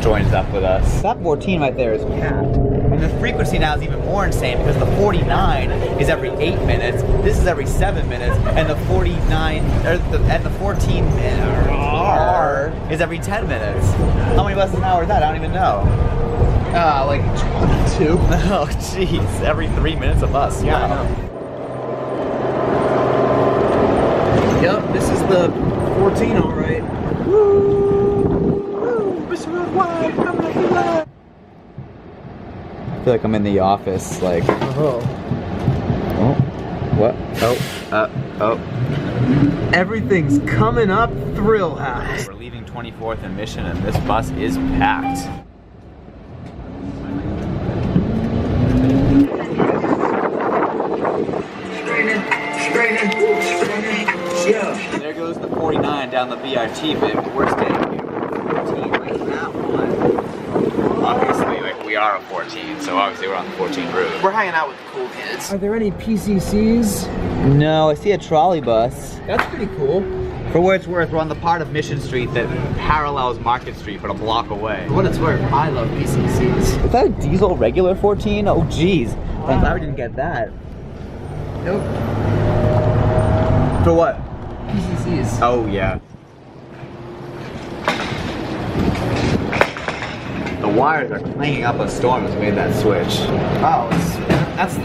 joins up with us. That 14 right there is capped. And the frequency now is even more insane because the 49 is every 8 minutes, this is every 7 minutes, and the 49 and the 14 R is every 10 minutes. How many buses an hour is that? I don't even know. Like 22. Oh jeez, every 3 minutes a bus. Yeah, wow. I know. Yep, this is the 14, all right. Woo! Mr. Worldwide, coming at you live. I feel like I'm in the office, like. Oh. Oh. What? Oh. Everything's coming up Thrill House. We're leaving 24th and Mission, and this bus is packed. There goes the 49 down the BRT bit, but we're staying here. 14, like that one. Obviously, like we are a 14, so obviously we're on the 14 route. We're hanging out with the cool kids. Are there any PCCs? No, I see a trolley bus. That's pretty cool. For what it's worth, we're on the part of Mission Street that parallels Market Street, but a block away. For what it's worth, I love PCCs. Is that a diesel regular 14? Oh, geez. I'm glad we didn't get that. Nope. For what? PCCs. Oh, yeah. The wires are clanging up a storm as we made that switch. Wow, that's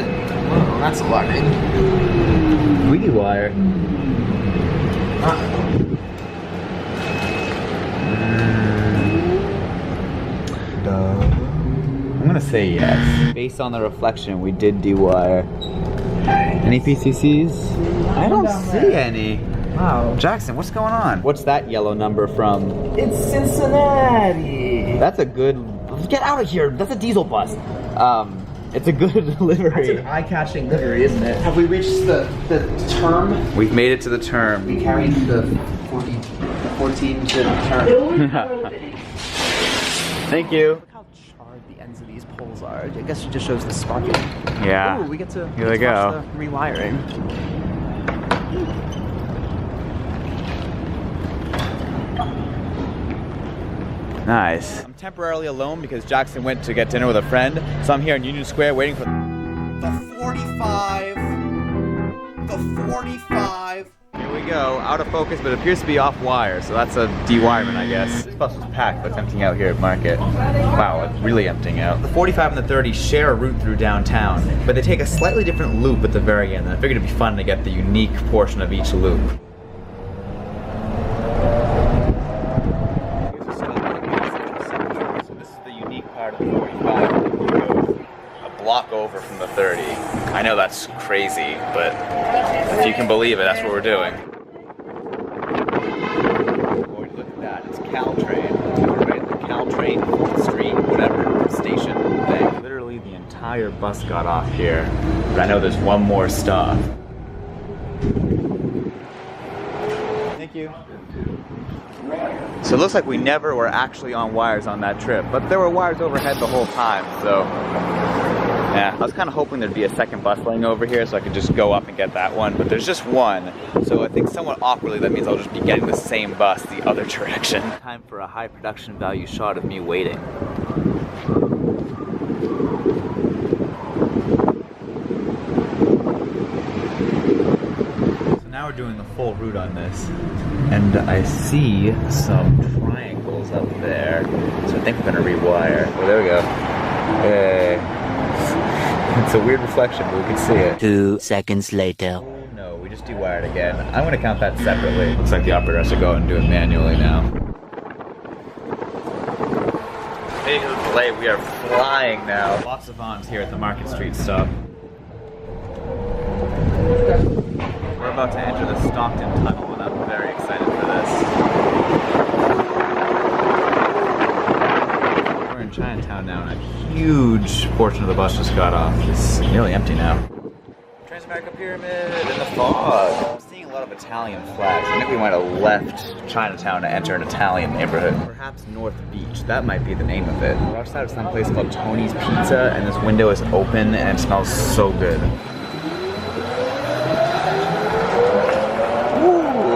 alarming. Weedy wire. I'm gonna say yes. Based on the reflection, we did dewire. Any PCCs? I don't see any. Wow. Jackson, what's going on? What's that yellow number from? It's Cincinnati. That's a good... Get out of here. That's a diesel bus. It's a good livery. It's an eye-catching livery, isn't it? Have we reached the term? We've made it to the term. We carried the 14 to the term. Thank you. Look how charred the ends of these poles are. I guess it just shows the sparking. Yeah. Ooh, we get to, Here they go. watch the rewiring. Nice. I'm temporarily alone because Jackson went to get dinner with a friend, so I'm here in Union Square waiting for The 45. The 45. Here we go, out of focus, but it appears to be off wire, so that's a de-wirement, I guess. This bus was packed, but it's emptying out here at Market. Wow, it's really emptying out. The 45 and the 30 share a route through downtown, but they take a slightly different loop at the very end, and I figured it'd be fun to get the unique portion of each loop. So this is the unique part of the 45. A block over from the 30. I know that's crazy, but if you can believe it, that's what we're doing. Boy, look at that. It's Caltrain. Right at the Caltrain Street, whatever, station thing. Literally the entire bus got off here. But I know there's one more stop. Thank you. So it looks like we never were actually on wires on that trip, but there were wires overhead the whole time, so yeah. I was kind of hoping there'd be a second bus lane over here so I could just go up and get that one, but there's just one, so I think somewhat awkwardly that means I'll just be getting the same bus the other direction. Time for a high production value shot of me waiting. Now we're doing the full route on this, and I see some triangles up there, so I think we're gonna rewire. Oh, there we go. Hey. It's a weird reflection, but we can see it. 2 seconds later. Oh no, we just dewired again. I'm gonna count that separately. Looks like the operator has to go and do it manually now. Big delay, we are flying now. Lots of ons here at the Market Street stop. We're about to enter the Stockton Tunnel, and I'm very excited for this. We're in Chinatown now, and a huge portion of the bus just got off. It's nearly empty now. Transamerica Pyramid in the fog. I'm seeing a lot of Italian flags. I think we might have left Chinatown to enter an Italian neighborhood. Perhaps North Beach. That might be the name of it. We're outside of some place called Tony's Pizza, and this window is open, and it smells so good.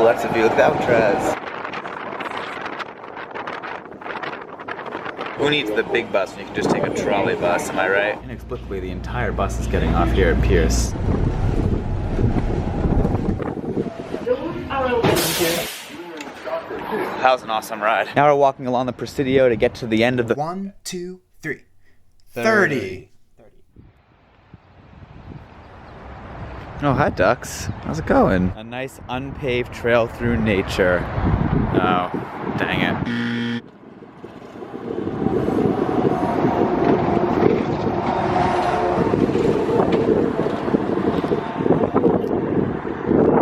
That's a view of Alcatraz. Who needs the big bus when you can just take a trolley bus, am I right? Inexplicably, the entire bus is getting off here at Pierce. That was an awesome ride. Now we're walking along the Presidio to get to the end of the 1, 2, 3. 30. Oh, hi ducks. How's it going? A nice unpaved trail through nature. Oh, dang it.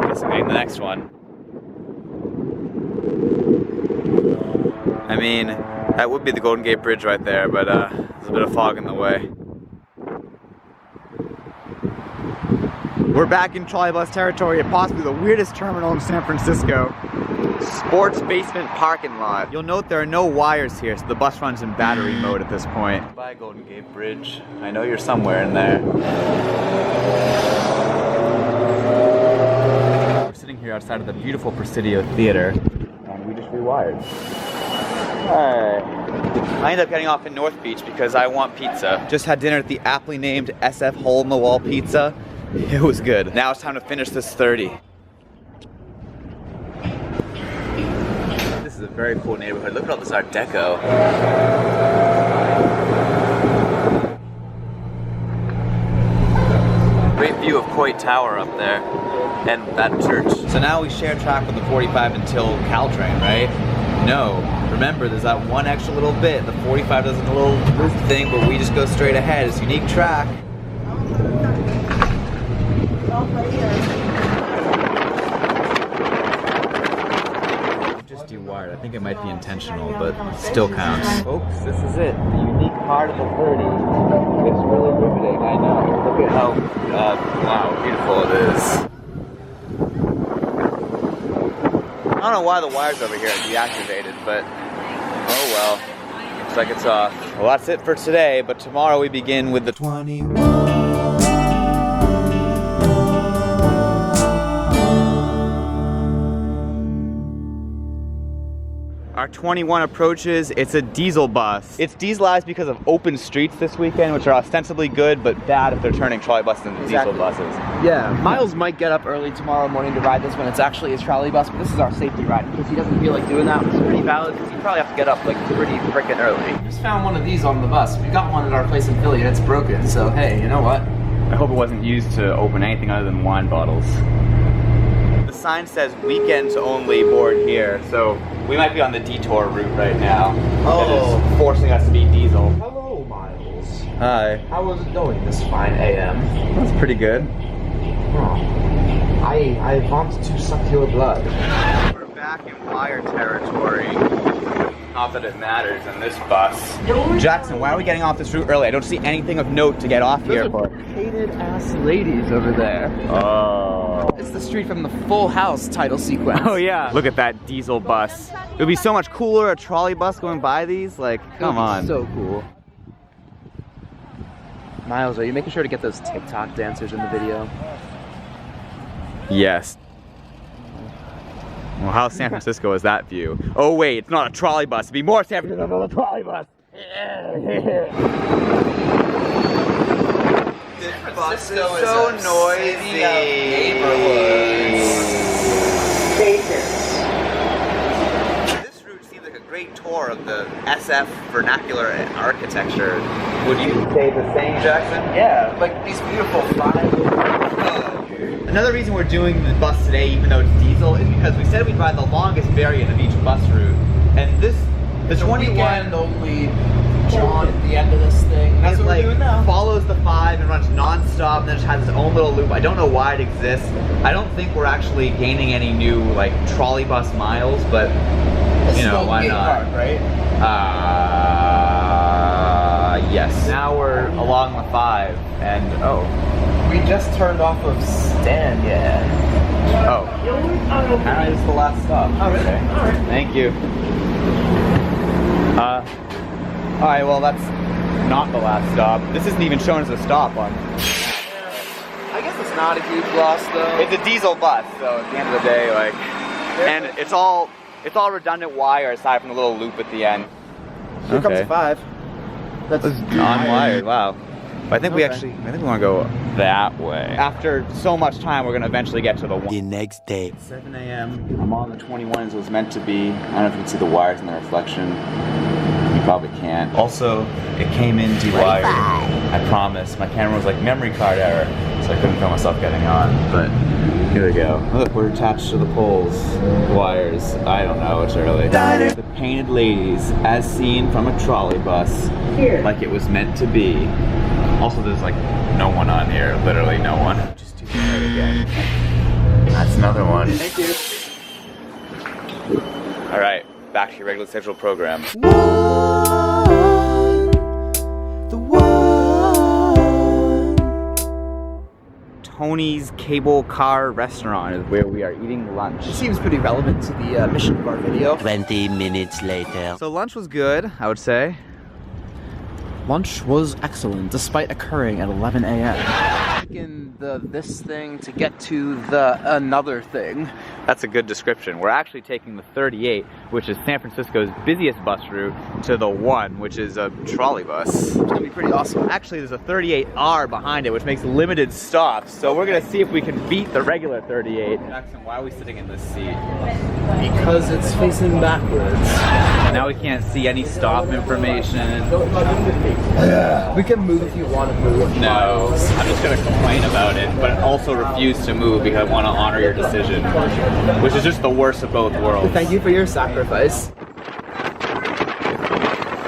Guess I'm getting the next one. I mean, that would be the Golden Gate Bridge right there, but there's a bit of fog in the way. We're back in Trolleybus territory at possibly the weirdest terminal in San Francisco. Sports basement parking lot. You'll note there are no wires here, so the bus runs in battery mode at this point. Bye, Golden Gate Bridge. I know you're somewhere in there. We're sitting here outside of the beautiful Presidio Theater, and we just rewired. Hi. I ended up getting off in North Beach because I want pizza. Just had dinner at the aptly named SF Hole in the Wall Pizza. It was good. Now it's time to finish this 30. This is a very cool neighborhood. Look at all this Art Deco. Great view of Coit Tower up there and that church. So now we share track with the 45 until Caltrain, right? No. Remember, there's that one extra little bit. The 45 does a little loop thing, but we just go straight ahead. It's unique track. Just dewired. I think it might be intentional, but still counts. Folks, this is it. The unique part of the 30. It's really riveting, I know. Look at how, wow, beautiful it is. I don't know why the wires over here are deactivated, but oh well. Looks like it's off. Well, that's it for today, but tomorrow we begin with the 21. Our 21 approaches. It's a diesel bus. It's dieselized because of open streets this weekend, which are ostensibly good, but bad if they're turning trolley buses into diesel buses. Yeah, Miles might get up early tomorrow morning to ride this when it's actually his trolley bus, but this is our safety ride. Because he doesn't feel like doing that, which is pretty valid, because you probably have to get up like pretty freaking early. Just found one of these on the bus. We got one at our place in Philly and it's broken, so hey, you know what? I hope it wasn't used to open anything other than wine bottles. The sign says weekends only board here, so we might be on the detour route right now. Oh. It is forcing us to be diesel. Hello, Miles. Hi. How was it going this fine AM? That's pretty good. Oh. I want to suck your blood. We're back in wire territory. Not that it matters in this bus. Jackson, why are we getting off this route early? I don't see anything of note to get off here for. Hated ass ladies over there. Oh. It's the street from the Full House title sequence. Oh yeah. Look at that diesel bus. It would be so much cooler a trolley bus going by these. Like, come on. So cool. Miles, are you making sure to get those TikTok dancers in the video? Yes. Well, how San Francisco is that view? Oh wait, it's not a trolley bus. It'd be more San Francisco than a trolley bus. This bus is so noisy. This route seems like a great tour of the SF vernacular architecture. Would you say the same, Jackson? Yeah, like these beautiful Another reason we're doing the bus today, even though it's diesel, is because we said we'd ride the longest variant of each bus route. And this, the 21 only John at the end of this thing. That's what we're doing now. Follows the 5 and runs non-stop and then just has its own little loop. I don't know why it exists. I don't think we're actually gaining any new like trolley bus miles, but you know, why not? Park, right? Yes. Now we're along the 5 and we just turned off of Stanya. Oh. Apparently this is the last stop. Oh, really? Okay. Alright. Thank you. Alright, well that's not the last stop. This isn't even shown as a stop on. I guess it's not a huge loss though. It's a diesel bus, so at the end of the day, like, and it's all redundant wire aside from the little loop at the end. Here comes a 5. That's non-wired, wow. But I think we want to go that way. After so much time, we're going to eventually get to the 1. The next day. 7 a.m. I'm on the 21 as it was meant to be. I don't know if you can see the wires in the reflection. You probably can't. Also, it came in dewired. I promise. My camera was like memory card error, so I couldn't feel myself getting on. But here we go. Look, we're attached to the poles, wires. I don't know. It's early. The painted ladies, as seen from a trolley bus, like it was meant to be. Also, there's like no one on here, literally no one. Just do that again. That's another one. Thank you. All right, back to your regular scheduled program. Tony's Cable Car Restaurant is where we are eating lunch. It seems pretty relevant to the mission of our video. 20 minutes later. So lunch was good, I would say. Lunch was excellent, despite occurring at 11 a.m. Taking this thing to get to the another thing. That's a good description. We're actually taking the 38, which is San Francisco's busiest bus route, to the 1, which is a trolley bus. It's gonna be pretty awesome. Actually, there's a 38R behind it, which makes limited stops. So we're gonna see if we can beat the regular 38. Jackson, why are we sitting in this seat? Because it's facing backwards. Now we can't see any stop information. We can move if you want to move. No, I'm just gonna complain about it, but also refuse to move because I want to honor your decision, which is just the worst of both worlds. Thank you for your sacrifice.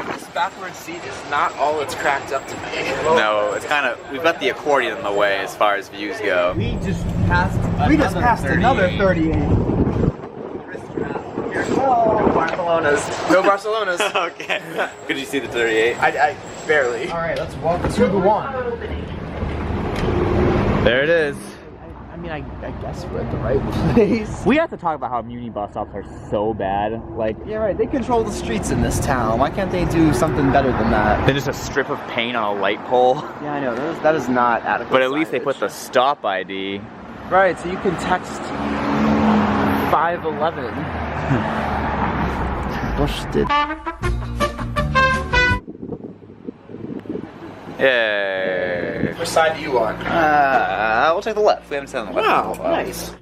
This backward seat is not all it's cracked up to be. No, it's kind of, we've got the accordion in the way as far as views go. We just passed another 38. Barcelonas. No Barcelonas. Okay. Could you see the 38? I barely. All right, let's walk to the one. There it is. I mean, I guess we're at the right place. We have to talk about how Muni bus stops are so bad. Like, Yeah, right. They control the streets in this town. Why can't they do something better than that? they're just a strip of paint on a light pole. Yeah, I know. That is not adequate. But at least they signage. put the stop ID. Right, so you can text 511. Busted. Yay. Which side do you want? We'll take the left. We haven't sat on the left. Wow, in a while. nice.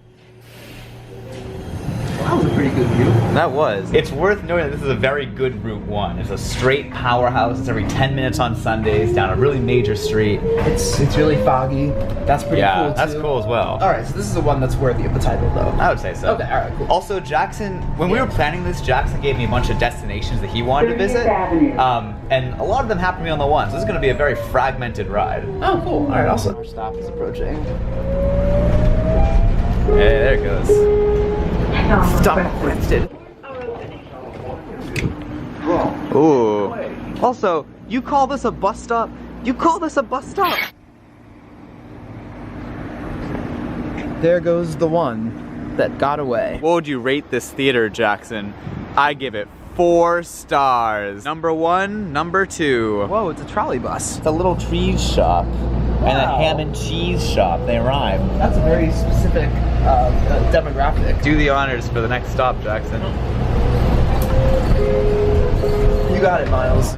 That was a pretty good view. That was. It's worth noting that this is a very good Route 1. It's a straight powerhouse. It's every 10 minutes on Sundays down a really major street. It's really foggy. That's pretty cool, too. That's cool as well. Alright, so this is the one that's worthy of the title, though. I would say so. Okay, alright, cool. Also, Jackson, when we were planning this, Jackson gave me a bunch of destinations that he wanted to visit. And a lot of them happened to be on the one, so this is going to be a very fragmented ride. Oh, cool. Alright, awesome. Our stop is approaching. Hey, there it goes. Stop requested. Ooh. Also, you call this a bus stop? You call this a bus stop? There goes the one that got away. What would you rate this theater, Jackson? I give it 4 stars. Number 1, number 2. Whoa, it's a trolley bus. It's a little cheese shop. And a ham and cheese shop. They rhyme. That's a very specific demographic. Do the honors for the next stop, Jackson. You got it, Miles.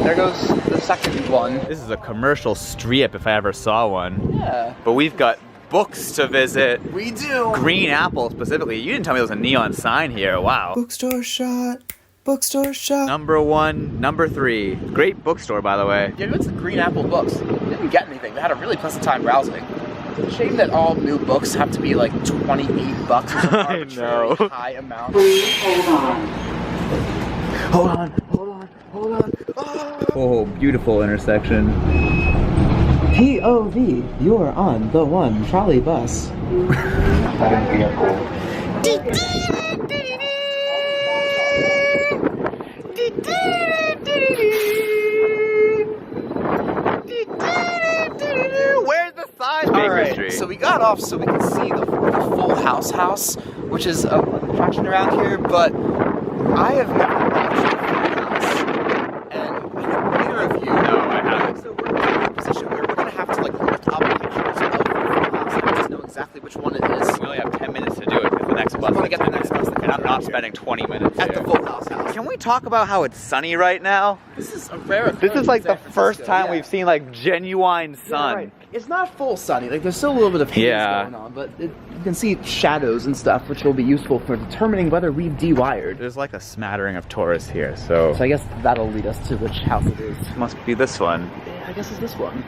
There goes the second one. This is a commercial strip if I ever saw one. Yeah. But we've got books to visit. We do. Green Apple specifically. You didn't tell me there was a neon sign here. Wow. Bookstore shot. Bookstore shop. Number 1, number 3. Great bookstore, by the way. Yeah, we went to Green Apple Books. Didn't get anything. They had a really pleasant time browsing. It's a shame that all new books have to be like $28 or some arbitrary high amount. Please hold on. Hold on. Oh, beautiful intersection. POV, you're on the one trolley bus. Where's the sign? Alright, so we got off so we can see the Full House, which is an attraction around here, but I have never watched Full House, and I know neither of you. No, I haven't. So we're in a position where we're gonna have to like look up pictures of Full House and just know exactly which one it is. We only have 10 minutes to do it because the next bus. I want to get the next bus. And I'm not spending 20 minutes at here. the Full House. Can we talk about how it's sunny right now? This is a rare. This is like the first time yeah. we've seen like genuine sun. Yeah, right. It's not full sunny. Like there's still a little bit of haze going on, but you can see shadows and stuff, which will be useful for determining whether we've dewired. There's like a smattering of tourists here, so I guess that'll lead us to which house it is. Must be this one. Yeah, I guess it's this one.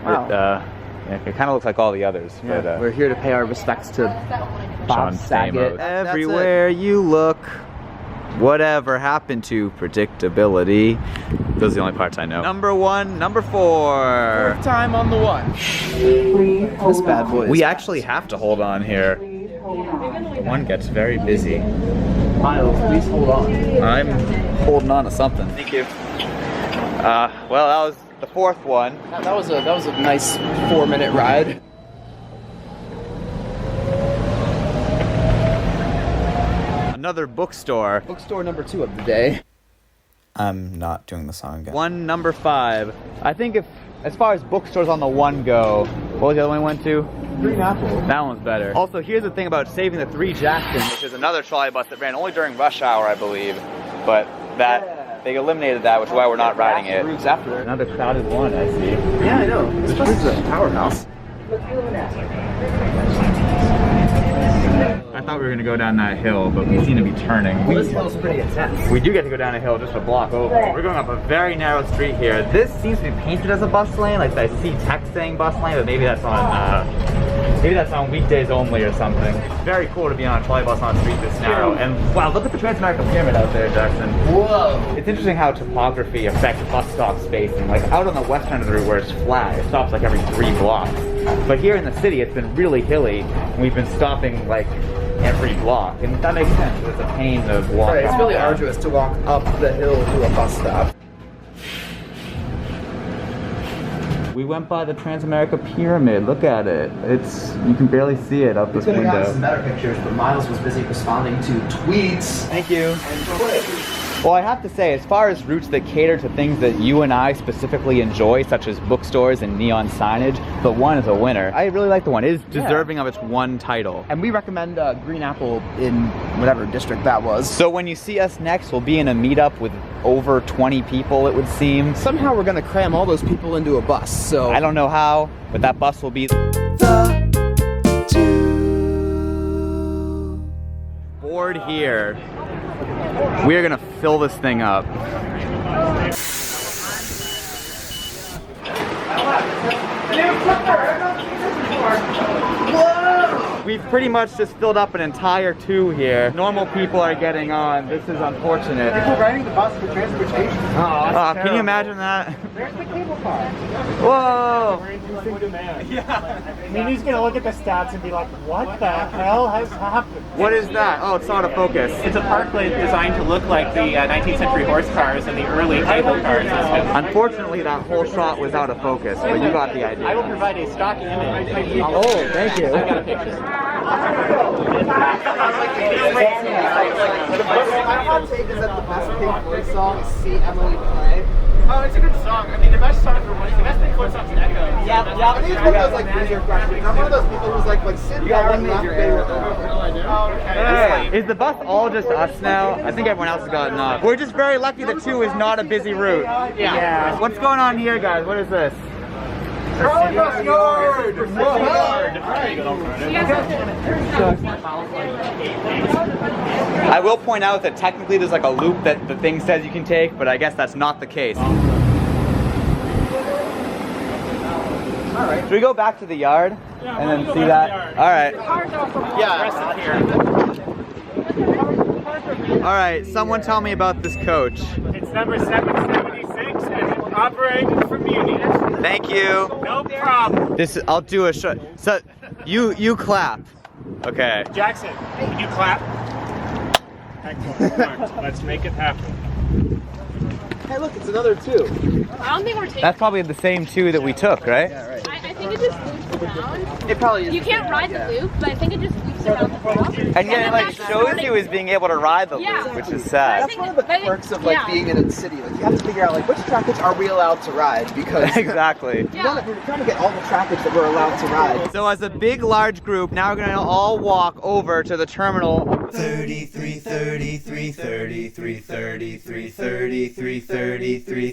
Wow. It kind of looks like all the others. Yeah, but, we're here to pay our respects to Bob John Saget. Stamos. Everywhere you look, whatever happened to predictability? Those are the only parts I know. Number 1, number 4. Fourth time on the one. This bad boy. We actually have to hold on here. The one gets very busy. Miles, please hold on. I'm holding on to something. Thank you. Well, that was the 4th one. That was a nice 4-minute ride. Another bookstore. Bookstore number 2 of the day. I'm not doing the song again. One, number 5. I think if, as far as bookstores on the one go, what was the other one we went to? Green Apple. That one's better. Also, here's the thing about saving the 3 Jackson, which is another trolley bus that ran only during rush hour, I believe. But they eliminated that, which is why we're not riding it. Routes after. Another crowded one, I see. Yeah, I know. This bus is a powerhouse. I thought we were going to go down that hill, but we seem to be turning. Well, this hill's pretty intense. We do get to go down a hill just a block over. We're going up a very narrow street here. This seems to be painted as a bus lane. Like I see text saying bus lane, but maybe that's on weekdays only or something. Very cool to be on a trolley bus on a street this narrow. And wow, look at the Transamerica Pyramid out there, Jackson. Whoa! It's interesting how topography affects bus stop spacing. Like out on the west end of the route where it's flat, it stops like every 3 blocks. But here in the city, it's been really hilly, and we've been stopping like every block, and that makes sense. It's a pain to walk. Right, it's really arduous to walk up the hill to a bus stop. We went by the Transamerica Pyramid. Look at it. You can barely see it up this We could have window. gotten some better pictures, but Miles was busy responding to tweets. Thank you. Well, I have to say, as far as routes that cater to things that you and I specifically enjoy, such as bookstores and neon signage, the one is a winner. I really like the one. It is deserving of its one title. And we recommend Green Apple in whatever district that was. So when you see us next, we'll be in a meetup with over 20 people, it would seem. Somehow we're gonna cram all those people into a bus, so... I don't know how, but that bus will be board here. We are gonna fill this thing up. We've pretty much just filled up an entire 2 here. Normal people are getting on. This is unfortunate. People riding the bus for transportation. Can you imagine that? There's the cable car. Whoa! I mean, he's gonna look at the stats and be like, what the hell has happened? What is that? Oh, it's out of focus. It's a parklet designed to look like the 19th century horse cars and the early cable car system. Unfortunately, that whole shot was out of focus, but you got the idea. I will provide a stock image. Oh, thank you. I got a picture. My hot take is that the best Pink Floyd song is See Emily Play. Oh, it's a good song. I mean, the best song for one, the best Pink Floyd song's Echo. Yeah. I think it's one of those like user questions. I'm one of those people who's like sit there and laugh they were Hey, is the bus all just us now? I think everyone else has gotten off. We're just very lucky that 2 is not a busy route. Yeah. What's going on here, guys? What is this? Trolleybus yard! I will point out that technically there's like a loop that the thing says you can take, but I guess that's not the case. Alright. Should we go back to the yard and then see that? Alright. Alright, someone tell me about this coach. It's number 776 and it's operated from Munich. Thank you. No problem. I'll do a short. So, you clap. Okay. Jackson, can you clap? Excellent. Let's make it happen. Hey, look, it's another 2. I don't think we're taking. That's probably the same 2 that we took, right? Yeah, right. I think it just loops around. It probably is. You can't ride the loop, but I think it just loops around the block. And yet it like shows you as being able to ride the loop, which is sad. That's one of the quirks of like being in a city. Like you have to figure out like which trackage are we allowed to ride because exactly. We're trying to get all the trackage that we're allowed to ride. So as a big large group, now we're gonna all walk over to the terminal. 33, 33, 33, 33, 33, 33, 33, 33,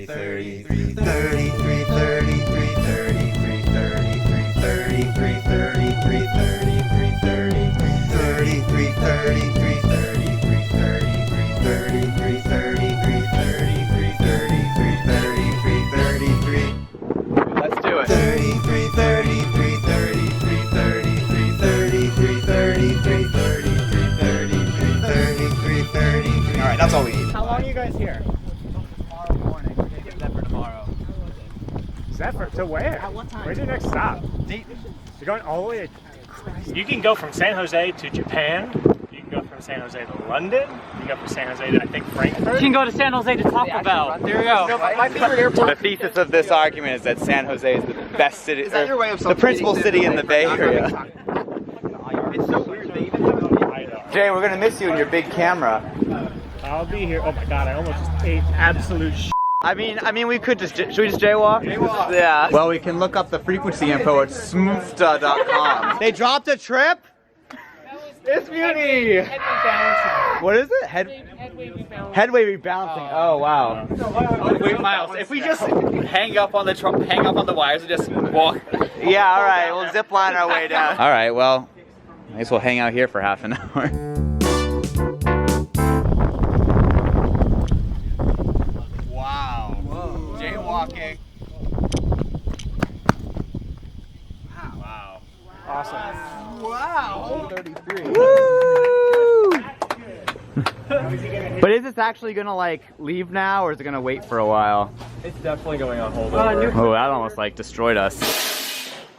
33, 33, 33, 33, 33, 33, Let's do it. 33, 33, 33, 33, 33, 33, 33, 33. Alright, that's all we need. How long are you guys here? Tomorrow morning. We're taking Zephyr tomorrow. Zephyr, to where? At what time? Where's your next stop? Dayton. You're going all the way to... You can go from San Jose to Japan. You can go from San Jose to London. You can go from San Jose to, I think, Frankfurt. You can go to San Jose to Taco Bell. There we go. My favorite airport. The thesis of this argument is that San Jose is the best city, Is that your way of the principal city in the Bay Area. It's so weird. They even have Jay, we're gonna miss you and your big camera. I'll be here. Oh my god, I almost just ate absolute shit. I mean, we could just, should we just jaywalk? Jaywalk. Yeah. Well, we can look up the frequency info at smoofsta.com. They dropped a trip? It's beauty! What is it? Headway rebalancing. Oh, wow. Wait, Miles, if we just hang up on the wires and just walk. Yeah, alright, we'll zip line our way down. Alright, well, I guess we'll hang out here for half an hour. Jaywalking. Wow. Awesome. Wow. 33. Woo! But is this actually gonna like leave now, or is it gonna wait for a while? It's definitely going on hold. Oh, that almost like destroyed us.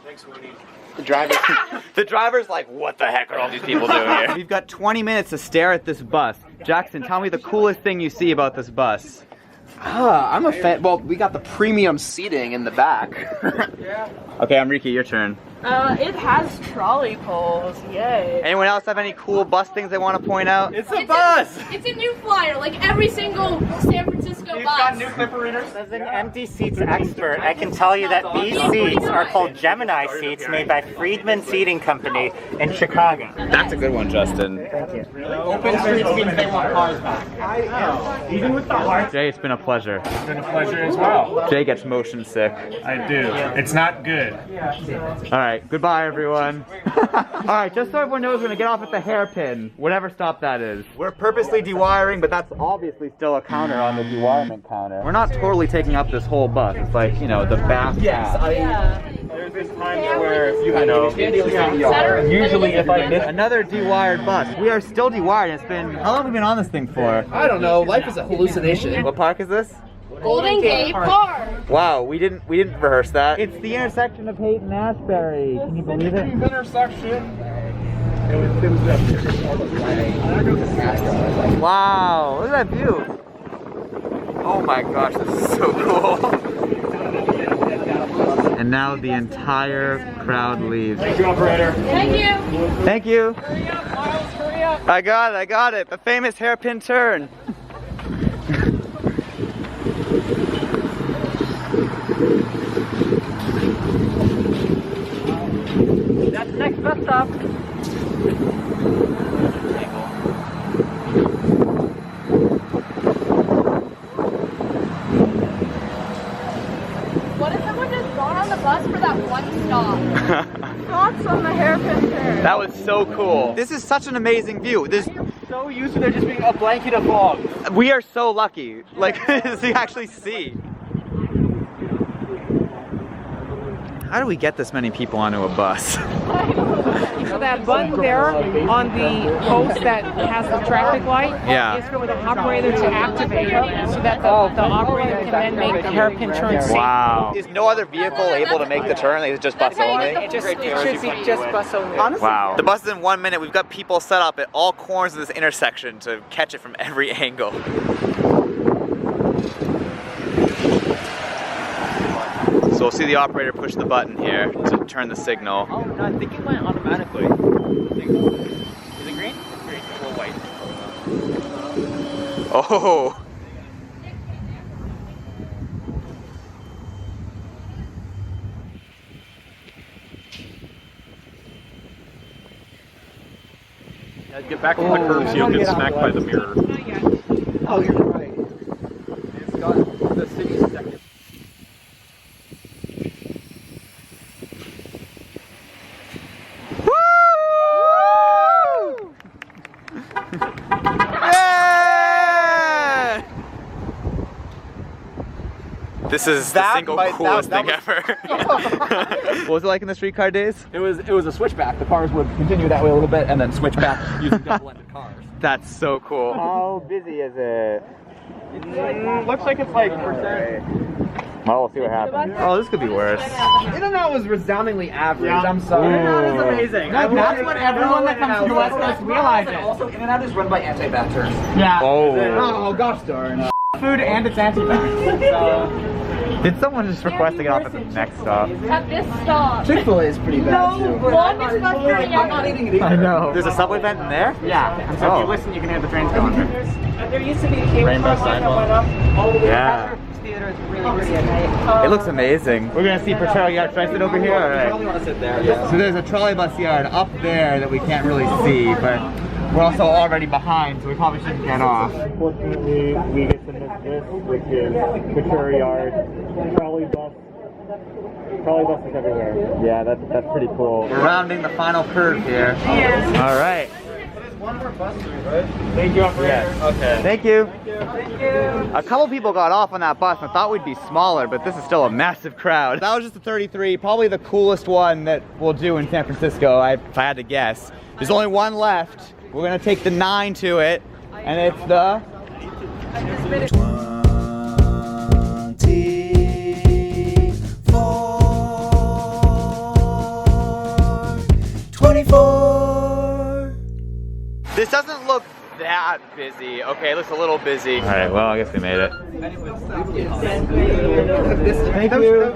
Thanks, Woody. The driver's like, what the heck are all these people doing here? We've got 20 minutes to stare at this bus. Jackson, tell me the coolest thing you see about this bus. I'm a fan. Well, we got the premium seating in the back. Okay, Enrique, your turn. It has trolley poles, yay. Anyone else have any cool bus things they want to point out? It's a bus! It's a new flyer, like every single San Francisco bus. As an empty seats expert, I can tell you that these seats are called Gemini seats made by Friedman Seating Company in Chicago. That's a good one, Justin. Thank you. Open street means they want cars back. Even with the hard. Jay, it's been a pleasure. It's been a pleasure as well. Jay gets motion sick. I do. It's not good. Alright, goodbye everyone. Alright, just so everyone knows, we're gonna get off at the hairpin, whatever stop that is. We're purposely dewiring, but that's obviously still a counter on the dewirement counter. We're not totally taking up this whole bus. It's like, you know, the back half. There's been times where, you know, usually if I miss another dewired bus. We are still dewired. It's been, how long have we been on this thing for? I don't know. Life is a hallucination. What park is this? Golden Gate Park. Wow, we didn't rehearse that. It's the intersection of Haight and Ashbury. Can you believe it? intersection. Wow, look at that view. Oh my gosh, this is so cool. And now the entire crowd leaves. Thank you, operator. Thank you. Thank you. Hurry up, Miles, hurry up. I got it. The famous hairpin turn. That's the next bus stop. What if someone just got on the bus for that one stop? Thoughts on the hairpin turn? That was so cool. This is such an amazing view. So used to there just being a blanket of fog. We are so lucky, like, to actually see. How do we get this many people onto a bus? So that button there on the post that has the traffic light is for the operator to activate so that the operator can then make the hairpin turn safe. Wow. Is no other vehicle able to make the turn? Like, it's just bus only? It should be just bus only. Honestly, wow. The bus is in 1 minute. We've got people set up at all corners of this intersection to catch it from every angle. So we'll see the operator push the button here to turn the signal. Oh, no, I think it went automatically. Is it green? It's green. Well, white. Oh. Get back on the curb so you'll get smacked by the mirror. Oh, you're right. It's got the city's second. This is the single coolest thing ever. What was it like in the streetcar days? It was a switchback. The cars would continue that way a little bit and then switch back using double-ended cars. That's so cool. How busy is it? Looks like it's like percent. Well, we'll see what happens. Oh, this could be worse. In-N-Out was resoundingly average. I'm sorry. In-N-Out is amazing. That's what everyone that comes to West Coast realizes. Also, In-N-Out is run by anti-vaxxers. Yeah. Oh. Oh, gosh darn. Food and it's anti-vax. Did someone just request to get off at the next stop? At this stop. Chick-fil-A is pretty bad too. Longest bus ride I'm not eating it either. I know. There's a subway vent in there? Yeah. So if you listen, you can hear the trains going. There used to be a cable car line that went up all the way. Yeah. Theater is really pretty at night. It looks amazing. We're gonna see for trolley yard. Should I sit over here? All right. You probably want to sit there. Yeah. So there's a trolleybus yard up there that we can't really see, but we're also already behind, so we probably shouldn't get off. Unfortunately, we get to miss this, which is Couture Yard, Trolleybus. Trolleybus is everywhere. Yeah, that's pretty cool. We're rounding the final curve here. Yes. All right. There's one more bus to right? Thank you, operator. Yes. Okay. Thank you. Thank you. A couple people got off on that bus. I thought we'd be smaller, but this is still a massive crowd. That was just the 33, probably the coolest one that we'll do in San Francisco, if I had to guess. There's only one left. We're gonna take the 9 to it, and it's the... This doesn't look that busy. Okay, it looks a little busy. All right, well, I guess we made it. Thank you.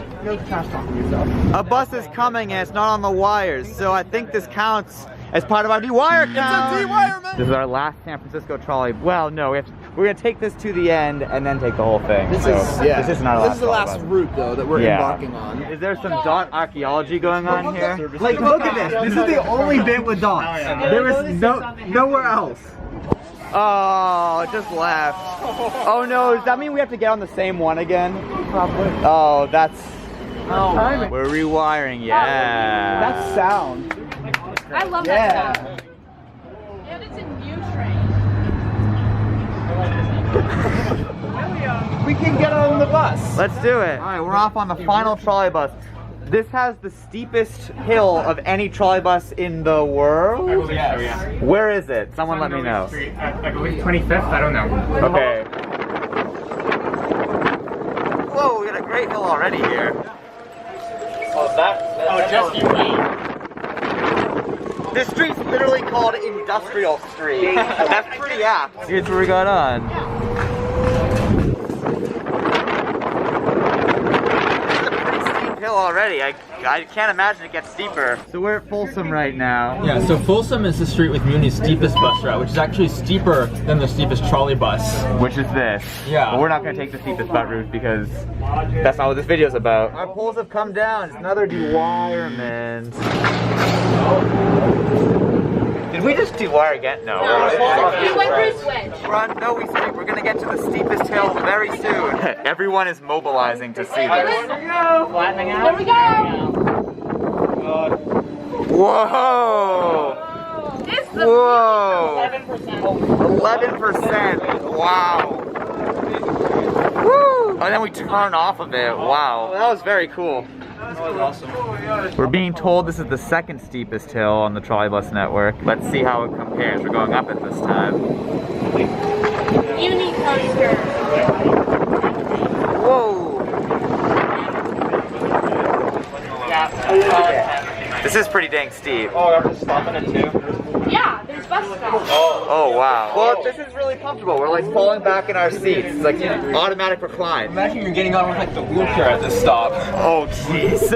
A bus is coming and it's not on the wires, so I think this counts as part of our dewire count. It's a dewirement. This is our last San Francisco trolley. Well, no, we're gonna take this to the end and then take the whole thing. This isn't our last. This is the last route though that we're embarking on. Is there some dot archaeology going on here? Like, look at this. This is the only bit with dots. There is nowhere else. Oh, it just left. Oh no, does that mean we have to get on the same one again? Probably. Oh, that's... Oh, we're rewiring, yeah. That's sound. I love that sound. And it's in U train. We can get on the bus. Let's do it. All right, we're off on the final trolley bus. This has the steepest hill of any trolley bus in the world? I believe so, yeah. Where is it? Someone let me know. I believe 25th, I don't know. Okay. Whoa, we got a great hill already here. Just you wait. This street's literally called Industrial Street. That's pretty apt. Here's what we got on. Hill already. I can't imagine it gets steeper. So we're at Folsom right now. Yeah, so Folsom is the street with Muni's steepest bus route, which is actually steeper than the steepest trolley bus. Which is this. Yeah. But we're not going to take the steepest butt route because that's not what this video is about. Our poles have come down. It's another dewirement. Did we just dewire again? No. We went through switch. No, we said we're going to get to the steepest hill very soon. Everyone is mobilizing to see this. There we go. Whoa! Whoa! 11%. Wow. Woo! And then we turn off of it. Wow. That was very cool. That was awesome. We're being told this is the second steepest hill on the Trolleybus network. Let's see how it compares. We're going up it this time. Uni coaster. Whoa! This is pretty dang steep. Oh, are we stopping it too? Yeah, there's bus stops. Oh wow. Well, this is really comfortable. We're like falling back in our seats. It's like automatic recline. Imagine you're getting on with like the wheelchair at this stop. Oh jeez.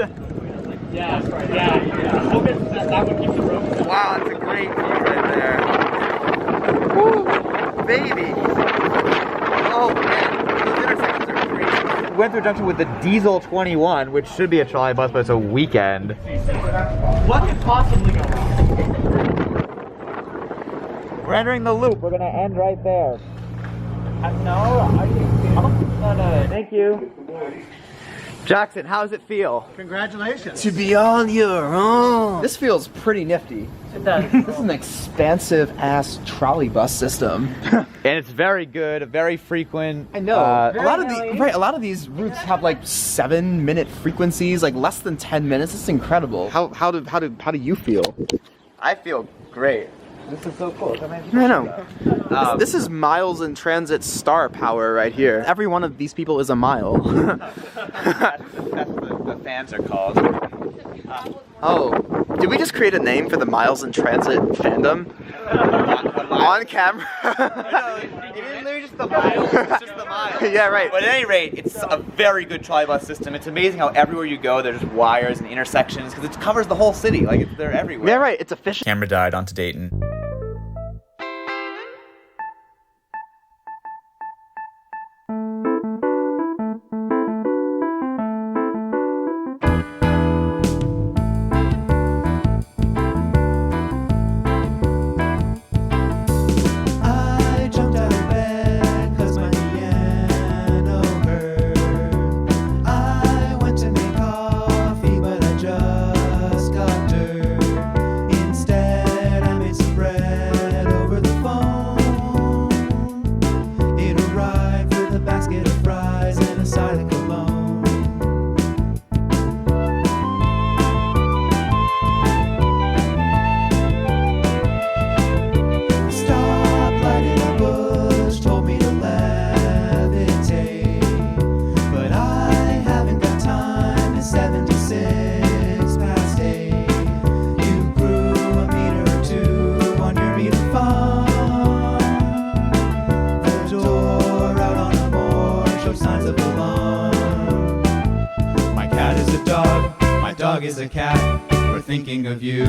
Yeah, yeah. Hope that would keep the rope. Wow, that's a great view right there. Woo, baby. Oh man, those intersections are crazy. We went through a junction with the Diesel 21, which should be a trolley bus, but it's a weekend. What could possibly go wrong? We're entering the loop. We're gonna end right there. Thank you. Jackson, how does it feel? Congratulations. To be on your own. This feels pretty nifty. It does. This is an expansive ass trolley bus system. And it's very good, very frequent. I know. a lot of these routes have like 7-minute frequencies, like less than 10 minutes. It's incredible. How do you feel? I feel great. This is so cool. I know. This is miles in transit star power right here. Every one of these people is a mile. That's what the fans are called. Oh, did we just create a name for the miles in transit fandom? On camera? It is literally just the miles. It's just the miles. Yeah, right. But at any rate, it's a very good trolleybus system. It's amazing how everywhere you go, there's wires and intersections because it covers the whole city. Like they're everywhere. Yeah, right. It's efficient. Camera died onto Dayton. Instead, I made some bread. cat is a dog, my dog is a cat, we're thinking of you.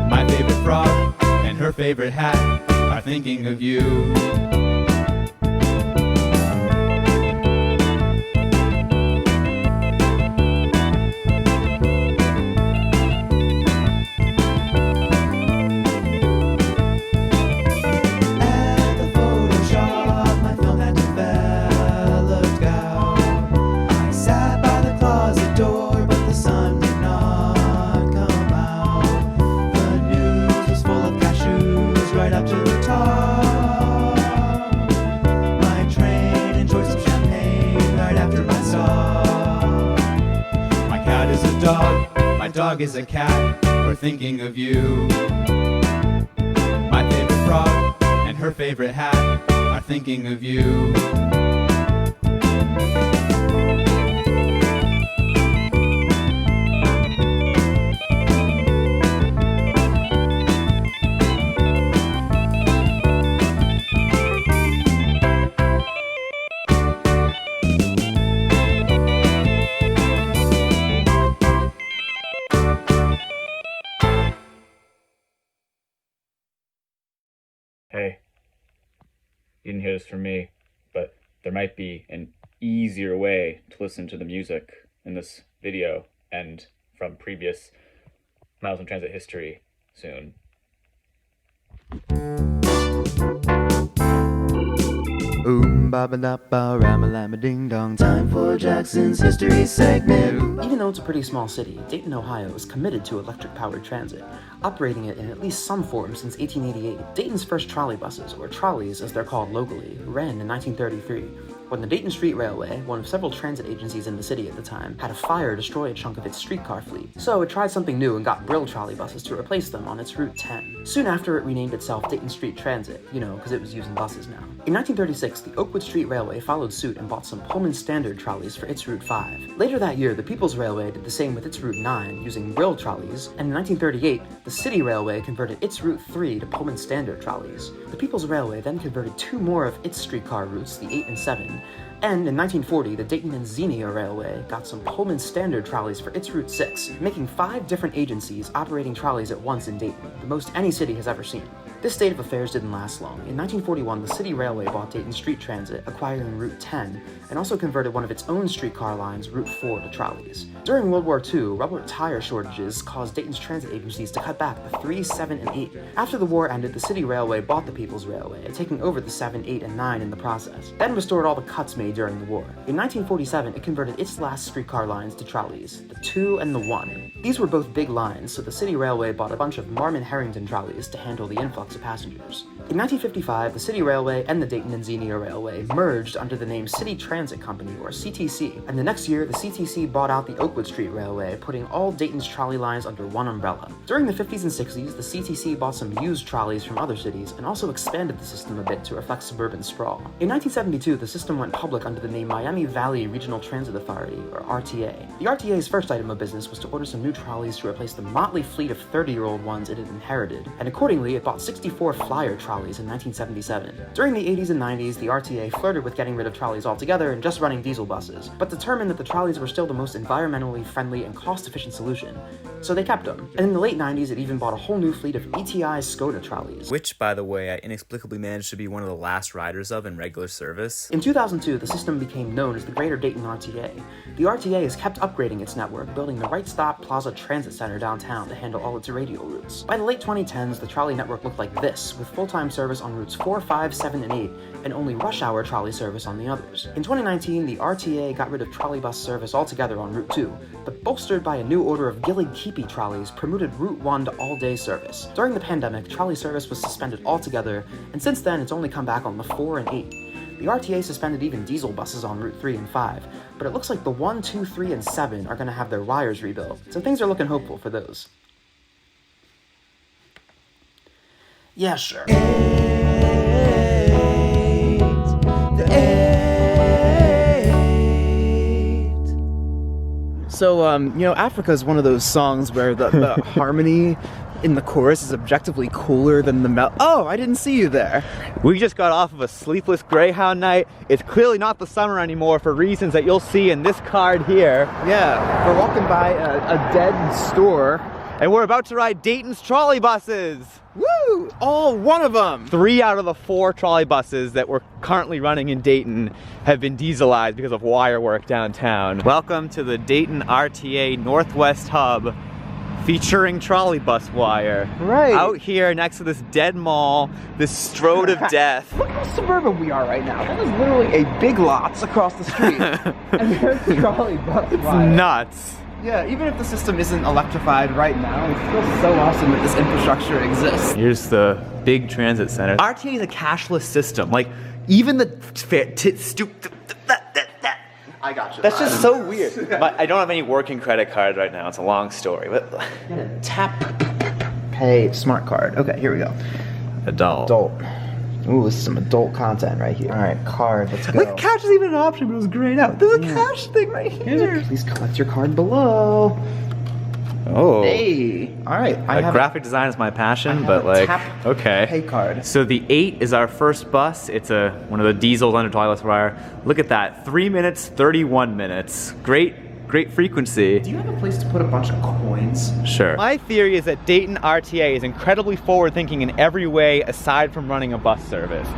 My favorite frog and her favorite hat are thinking of you. Dog is a cat, we're thinking of you. My favorite frog and her favorite hat are thinking of you. Hey, you didn't hear this from me, but there might be an easier way to listen to the music in this video and from previous Miles in Transit history soon. Rama-lama-ding-dong, time for Jackson's history segment. Even though it's a pretty small city, Dayton, Ohio is committed to electric-powered transit, operating it in at least some form since 1888. Dayton's first trolleybuses, or trolleys as they're called locally, ran in 1933, when the Dayton Street Railway, one of several transit agencies in the city at the time, had a fire destroy a chunk of its streetcar fleet. So it tried something new and got Brill trolleybuses to replace them on its Route 10. Soon after, it renamed itself Dayton Street Transit, because it was using buses now. In 1936, the Oakwood Street Railway followed suit and bought some Pullman Standard trolleys for its Route 5. Later that year, the People's Railway did the same with its Route 9, using Brill trolleys, and in 1938, the City Railway converted its Route 3 to Pullman Standard trolleys. The People's Railway then converted two more of its streetcar routes, the 8 and 7, and in 1940, the Dayton and Xenia Railway got some Pullman Standard trolleys for its Route 6, making 5 different agencies operating trolleys at once in Dayton, the most any city has ever seen. This state of affairs didn't last long. In 1941, the City Railway bought Dayton Street Transit, acquiring Route 10, and also converted one of its own streetcar lines, Route 4, to trolleys. During World War II, rubber tire shortages caused Dayton's transit agencies to cut back the 3, 7, and 8. After the war ended, the City Railway bought the People's Railway, taking over the 7, 8, and 9 in the process, then restored all the cuts made during the war. In 1947, it converted its last streetcar lines to trolleys, the 2 and the 1. These were both big lines, so the City Railway bought a bunch of Marmon-Harrington trolleys to handle the influx of passengers. In 1955, the City Railway and the Dayton and Xenia Railway merged under the name City Transit Company, or CTC, and the next year, the CTC bought out the Oakwood Street Railway, putting all Dayton's trolley lines under one umbrella. During the 50s and 60s, the CTC bought some used trolleys from other cities and also expanded the system a bit to reflect suburban sprawl. In 1972, the system went public under the name Miami Valley Regional Transit Authority, or RTA. The RTA's first item of business was to order some new trolleys to replace the motley fleet of 30-year-old ones it had inherited, and accordingly, it bought 64 Flyer trolleys in 1977. During the 80s and 90s, the RTA flirted with getting rid of trolleys altogether and just running diesel buses, but determined that the trolleys were still the most environmentally friendly and cost-efficient solution, so they kept them. And in the late 90s, it even bought a whole new fleet of ETI Skoda trolleys. Which, by the way, I inexplicably managed to be one of the last riders of in regular service. In 2002, the system became known as the Greater Dayton RTA. The RTA has kept upgrading its network, building the Right Stop Plaza Transit Center downtown to handle all its radial routes. By the late 2010s, the trolley network looked like this, with full-time service on routes 4, 5, 7, and 8, and only rush hour trolley service on the others. In 2019, the RTA got rid of trolleybus service altogether on Route 2, but bolstered by a new order of Gillig-Keepy trolleys, promoted Route 1 to all-day service. During the pandemic, trolley service was suspended altogether, and since then, it's only come back on the 4 and 8. The RTA suspended even diesel buses on Route 3 and 5, but it looks like the 1, 2, 3, and 7 are going to have their wires rebuilt, so things are looking hopeful for those. Yeah, sure. So, Africa is one of those songs where the harmony in the chorus is objectively cooler than the Oh, I didn't see you there. We just got off of a sleepless Greyhound night. It's clearly not the summer anymore for reasons that you'll see in this card here. Yeah, we're walking by a dead store. And we're about to ride Dayton's trolley buses. Woo! All one of them. 3 out of the 4 trolley buses that we're currently running in Dayton have been dieselized because of wire work downtown. Welcome to the Dayton RTA Northwest Hub, featuring trolley bus wire. Right. Out here next to this dead mall, this strode of death. Look how suburban we are right now. That is literally a Big Lots across the street. And there's the trolley bus wire. Nuts. Yeah, even if the system isn't electrified right now, it's still so awesome that this infrastructure exists. Here's the big transit center. RTA is a cashless system. Like, even the I got you. That's just so weird. But I don't have any working credit cards right now. It's a long story. But Tap pay smart card. Okay, here we go. Adult. Ooh, this is some adult content right here. All right, card. Let's go. Like, cash is even an option, but it was grayed out. There's a cash thing right here. Please collect your card below. Oh. Hey. All right. Graphic design is my passion, but like, okay. Pay card. So the 8 is our first bus. It's one of the diesels under Trolleybus wire. Look at that. 3 minutes, 31 minutes. Great frequency. Do you have a place to put a bunch of coins? Sure. My theory is that Dayton RTA is incredibly forward-thinking in every way aside from running a bus service.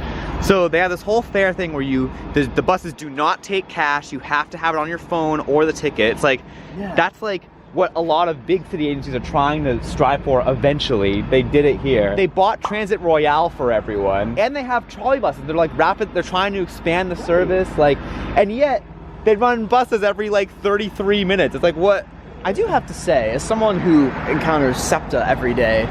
So they have this whole fare thing where the buses do not take cash. You have to have it on your phone or the ticket. It's like, that's like what a lot of big city agencies are trying to strive for eventually. They did it here. They bought Transit Royale for everyone. And they have trolley buses. They're like they're trying to expand the service, like, and yet they run buses every like 33 minutes. It's like, what? I do have to say, as someone who encounters SEPTA every day,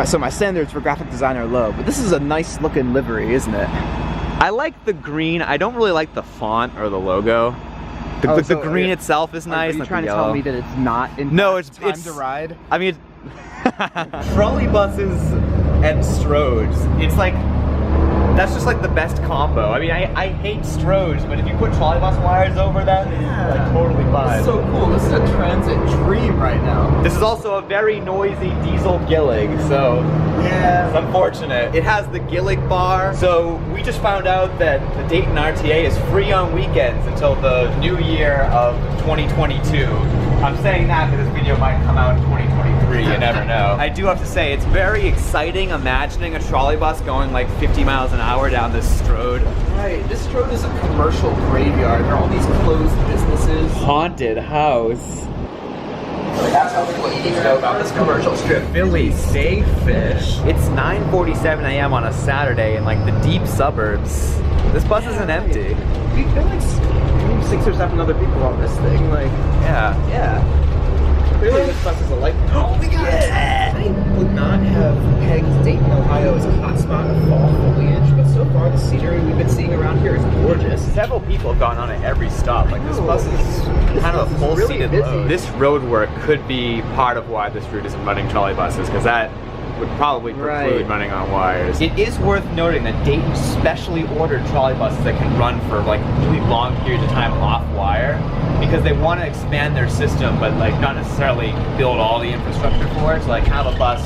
so my standards for graphic design are low, but this is a nice looking livery, isn't it? I like the green. I don't really like the font or the logo. The green itself is nice. Are you trying to tell me that it's not in time to ride? I mean, trolley buses and stroads. It's like, that's just like the best combo. I mean, I hate stroads, but if you put trolley bus wires over them, it's like totally fine. It's so cool. This is a transit dream right now. This is also a very noisy diesel Gillig, so yeah, it's unfortunate. It has the Gillig bar, so we just found out that the Dayton RTA is free on weekends until the new year of 2022. I'm saying that because this video might come out in 2023, you never know. I do have to say, it's very exciting imagining a trolley bus going like 50 miles an hour down this strode. Right, this strode is a commercial graveyard. There are all these closed businesses. Haunted house. That's what you need to know about this commercial strip. Philly steak fish. It's 9:47 a.m. on a Saturday in like the deep suburbs. This bus isn't empty. We've been like 6 or 7 other people on this thing. Like, yeah. Clearly this bus is a light. Oh my god! I would not have pegged Dayton, Ohio as a hotspot of fall foliage, but so far the scenery we've been seeing around here is gorgeous. Several people have gone on at every stop. Like, this bus is kind of a full-seated load. This road work could be part of why this route isn't running trolley buses, because that would probably preclude running on wires. It is worth noting that Dayton specially ordered trolley buses that can run for like really long periods of time off wire, because they want to expand their system, but like not necessarily build all the infrastructure for it. So like have a bus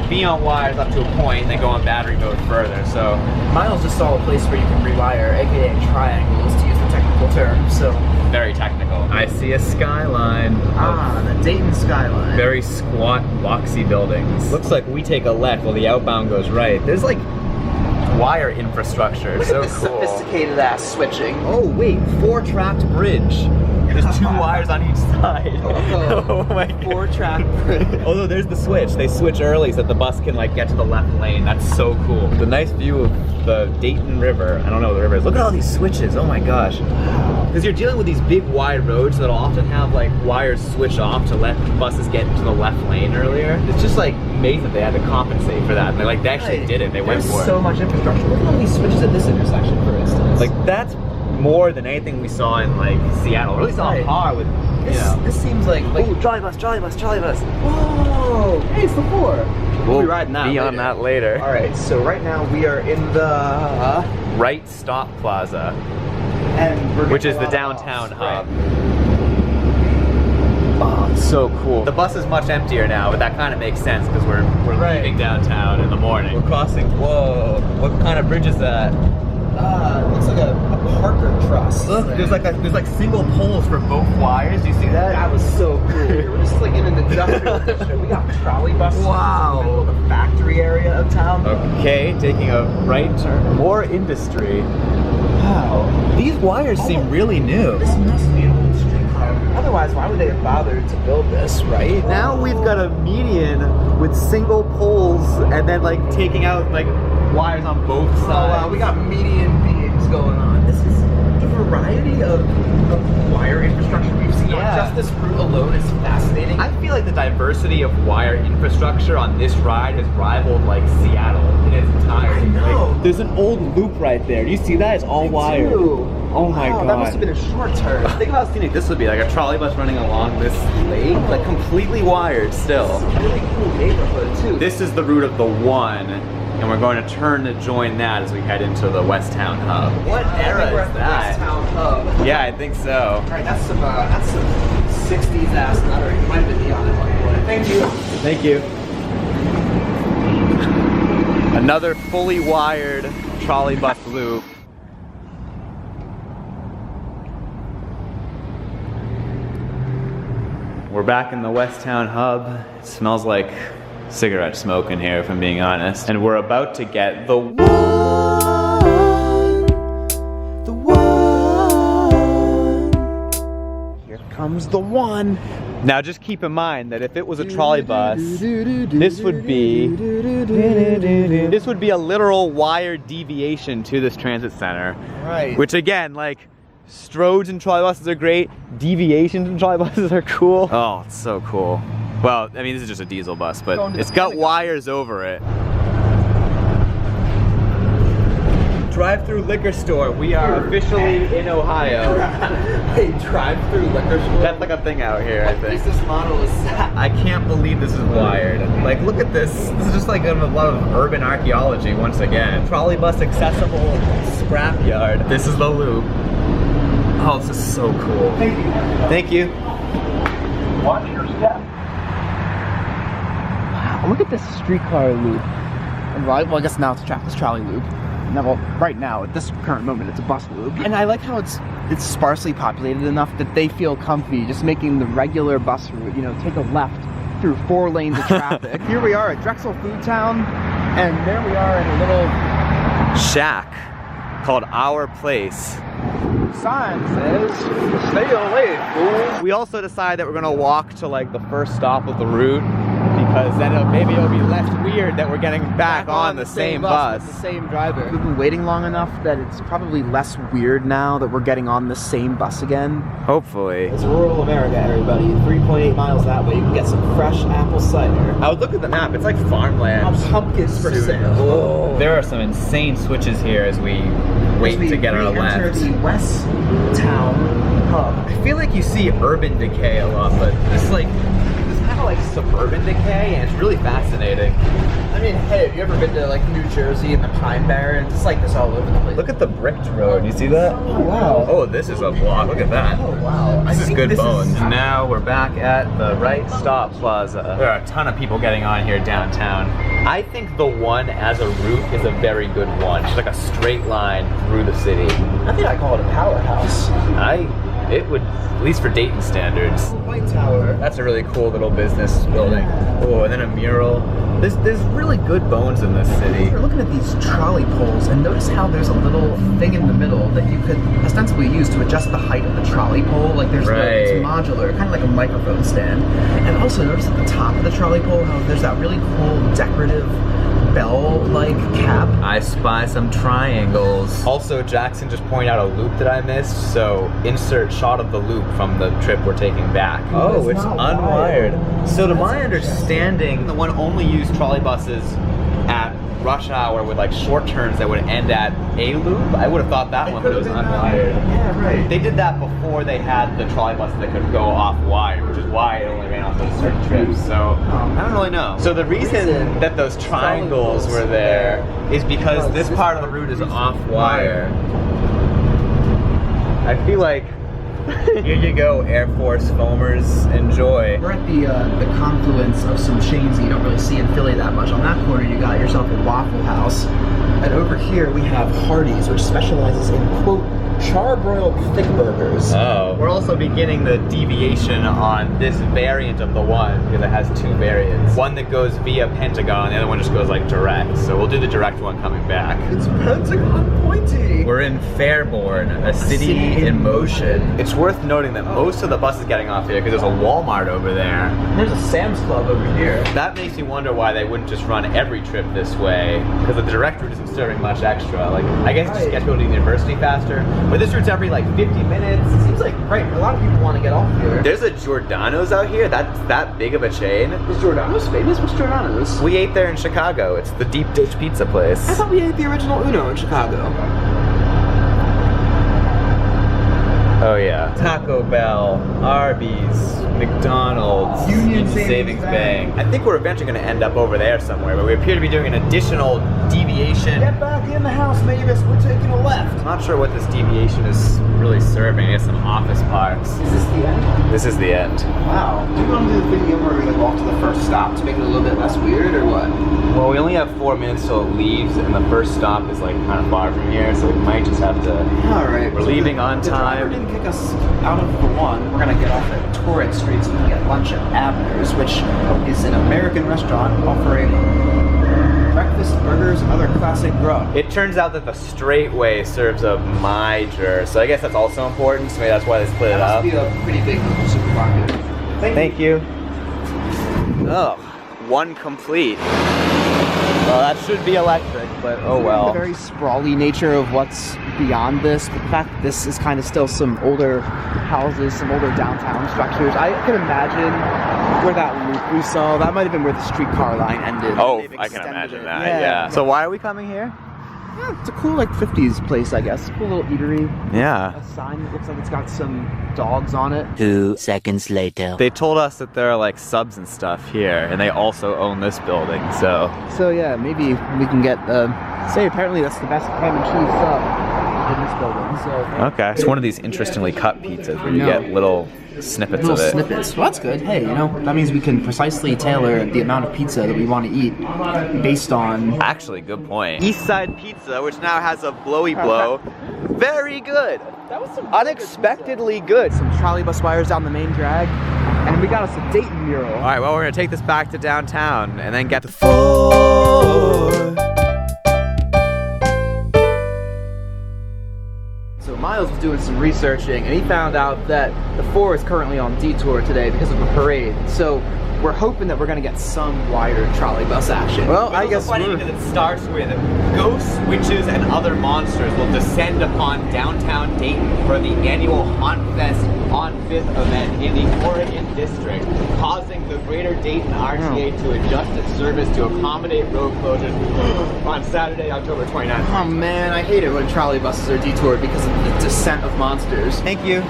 be on wires up to a point, and then go on battery mode further. So Miles just saw a place where you can rewire, aka triangles, to use the technical term. So very technical. I see a skyline. The Dayton skyline. Very squat, boxy buildings. Looks like we take a left while the outbound goes right. There's like wire infrastructure. Look so at this cool. Sophisticated ass switching. Oh wait, 4-tracked bridge. There's 2 wires on each side. Oh my god. 4-track bridge. Although there's the switch. They switch early so that the bus can like get to the left lane. That's so cool. The nice view of the Dayton River. I don't know what the river is. Look at all these switches. Oh my gosh. Because you're dealing with these big wide roads that'll often have like wires switch off to let buses get into the left lane earlier. It's just like amazing that they had to compensate for that. And they actually did it. They went for it. There's so much infrastructure. Look at all these switches at this intersection, for instance. Like that's more than anything we saw in like Seattle. Or at least on par with, this seems like ooh, trolley bus. Whoa! Hey, it's the 4. We'll be riding that on that later. All right, so right now we are in the Right Stop Plaza, and which is the downtown hub. Oh, it's so cool. The bus is much emptier now, but that kind of makes sense because we're leaving downtown in the morning. We're crossing. Whoa! What kind of bridge is that? It looks like a Parker truss. Look, there's like single poles for both wires. Do you see that? That was so cool. We're just like in an industrial district. We got trolley buses in the middle of the factory area of town. Okay, taking a right turn. More industry. Wow. These wires seem really new. This must be an old streetcar. Otherwise, why would they have bothered to build this, right? Now we've got a median with single poles and then like taking out like wires on both sides. Oh wow, we got median beams going on. This is the variety of wire infrastructure we've seen on just this route alone is fascinating. I feel like the diversity of wire infrastructure on this ride has rivaled like Seattle in its entirety. I know. Like, there's an old loop right there. Do you see that? It's all wire. Oh my god. That must have been a short turn. Think of how scenic this would be, like a trolley bus running along this lake, like completely wired still. This is a really cool neighborhood too. This is the route of the 1. And we're going to turn to join that as we head into the West Town Hub. What era is that? West Town Hub. Yeah, I think so. All right, that's some 60s ass lettering. Might have been neon at one point. Thank you. Thank you. Another fully wired trolley bus loop. We're back in the West Town Hub. It smells like cigarette smoke in here, if I'm being honest. And we're about to get the one. Here comes the 1. Now just keep in mind that if it was a trolley bus, this would be a literal wired deviation to this transit center. Right. Which again, like, stroads in trolley buses are great, deviations in trolley buses are cool. Oh, it's so cool. Well, I mean, this is just a diesel bus, but it's got wires over it. Drive-through liquor store. We are officially in Ohio. Hey, drive-through liquor store? That's like a thing out here, I think. What business model is that? I can't believe this is wired. Like, look at this. This is just like a lot of urban archaeology once again. Trolley bus accessible scrapyard. This is the loop. Oh, this is so cool. Thank you. Thank you. Watch your step. Wow, look at this streetcar loop. Well, I guess now it's a trackless trolley loop. Now, well, right now, at this current moment, it's a bus loop. And I like how it's sparsely populated enough that they feel comfy just making the regular bus route, you know, take a left through 4 lanes of traffic. Here we are at Drexel Food Town, and there we are in a little shack called Our Place. Sign says, stay away, fool. We also decided that we're gonna walk to like the first stop of the route because then maybe it'll be less weird that we're getting back on the same bus. With the same driver. We've been waiting long enough that it's probably less weird now that we're getting on the same bus again. Hopefully. It's rural America, everybody. 3.8 miles that way. You can get some fresh apple cider. I would look at the map. It's like farmland. Pumpkins for sale. Oh. There are some insane switches here as we wait to get our left. Enter the West Town Hub. I feel like you see urban decay a lot, but it's like like suburban decay, and it's really fascinating. I mean, hey, have you ever been to like New Jersey and the Pine Barrens? It's like this all over the place. Look at the bricked road. You see that? Oh, wow. Oh, this is a block. Look at that. Oh, wow. This is good bones. Now we're back at the Right Stop Plaza. There are a ton of people getting on here downtown. I think the 1 as a route is a very good one. It's like a straight line through the city. I think I call it a powerhouse. It would, at least for Dayton standards. White Tower. That's a really cool little business building. Oh, and then a mural. There's really good bones in this city. We're looking at these trolley poles, and notice how there's a little thing in the middle that you could ostensibly use to adjust the height of the trolley pole. Like there's it's modular, kind of like a microphone stand. And also notice at the top of the trolley pole how there's that really cool decorative bell-like cap. I spy some triangles. Also, Jackson just pointed out a loop that I missed, so insert shot of the loop from the trip we're taking back. Oh, it's unwired. So to my understanding, the 1 only used trolley buses at rush hour with like short turns that would end at a loop. I would have thought that one was unwired. Yeah, right. They did that before they had the trolley buses that could go off wire, which is why it only ran on those certain trips. So I don't really know. So the reason that those triangles were there is because this part of the route is off wire. I feel like Here you go, Air Force foamers. Enjoy. We're at the confluence of some chains that you don't really see in Philly that much. On that corner, you got yourself a Waffle House. And over here, we have Hardee's, which specializes in, quote, charbroiled thick burgers. Oh. We're also beginning the deviation on this variant of the one, because it has two variants. One that goes via Pentagon, the other one just goes like direct. So we'll do the direct one coming back. It's Pentagon pointy. We're in Fairborn, a city in motion. It's worth noting that most of the buses getting off here, because there's a Walmart over there. There's a Sam's Club over here. That makes me wonder why they wouldn't just run every trip this way, because the direct route isn't serving much extra. Like, I guess it just gets people to the university faster. But this route's every like 50 minutes. It seems like, right, a lot of people want to get off here. There's a Giordano's out here. That's that big of a chain. Is Giordano's famous? What's Giordano's? We ate there in Chicago. It's the deep dish pizza place. I thought we ate the original Uno in Chicago. Oh yeah. Taco Bell, Arby's, McDonald's, Union Savings Bank. I think we're eventually going to end up over there somewhere, but we appear to be doing an additional deviation. Get back in the house, Mavis. We're taking a left. I'm not sure what this deviation is really serving. I guess some office parks. Is this the end? This is the end. Wow. Do you want to do the video where we like walk to the first stop to make it a little bit less weird, or what? Well, we only have 4 minutes till it leaves, and the first stop is like kind of far from here, so we might just have to. All right. We're leaving on time. The driver didn't kick us out of the one. We're gonna get off at Torrent Street so we can get lunch at Abner's, which is an American restaurant offering breakfast, burgers, and other classic grub. It turns out that the straight way serves a Mijer, so I guess that's also important, so maybe that's why they split it up. That must be a pretty big supermarket. Thank you. Oh, one complete. Well, that should be electric, but oh well. The very sprawly nature of what's beyond this, the fact that this is kind of still some older houses, some older downtown structures. I can imagine where that loop we saw, that might have been where the streetcar line ended. Oh, I can imagine that, yeah. So why are we coming here? Yeah, it's a cool like 50s place, I guess. Cool little eatery. Yeah. A sign that looks like it's got some dogs on it. 2 seconds later. They told us that there are like subs and stuff here, and they also own this building, so. So yeah, maybe we can get, say apparently that's the best ham and cheese sub in this building, so. Okay. It's one of these interestingly cut pizzas where you get little snippets of it. Snippets. Well, that's good. Hey, you know, that means we can precisely tailor the amount of pizza that we want to eat based on... Actually, good point. East Side Pizza, which now has a blowy blow. Very good. That was some unexpectedly good. Some trolleybus wires down the main drag, and we got us a Dayton mural. All right, well, we're gonna take this back to downtown and then get the 4. So Miles was doing some researching, and he found out that the 4 is currently on detour today because of a parade. So we're hoping that we're going to get some wider trolleybus action. Well, I guess funny because it starts with ghosts, witches, and other monsters will descend upon downtown Dayton for the annual Haunt Fest on 5th event in the Oregon District, causing the Greater Dayton RTA to adjust its service to accommodate road closures on Saturday, October 29th. Oh man, I hate it when trolleybuses are detoured because of the descent of monsters. Thank you.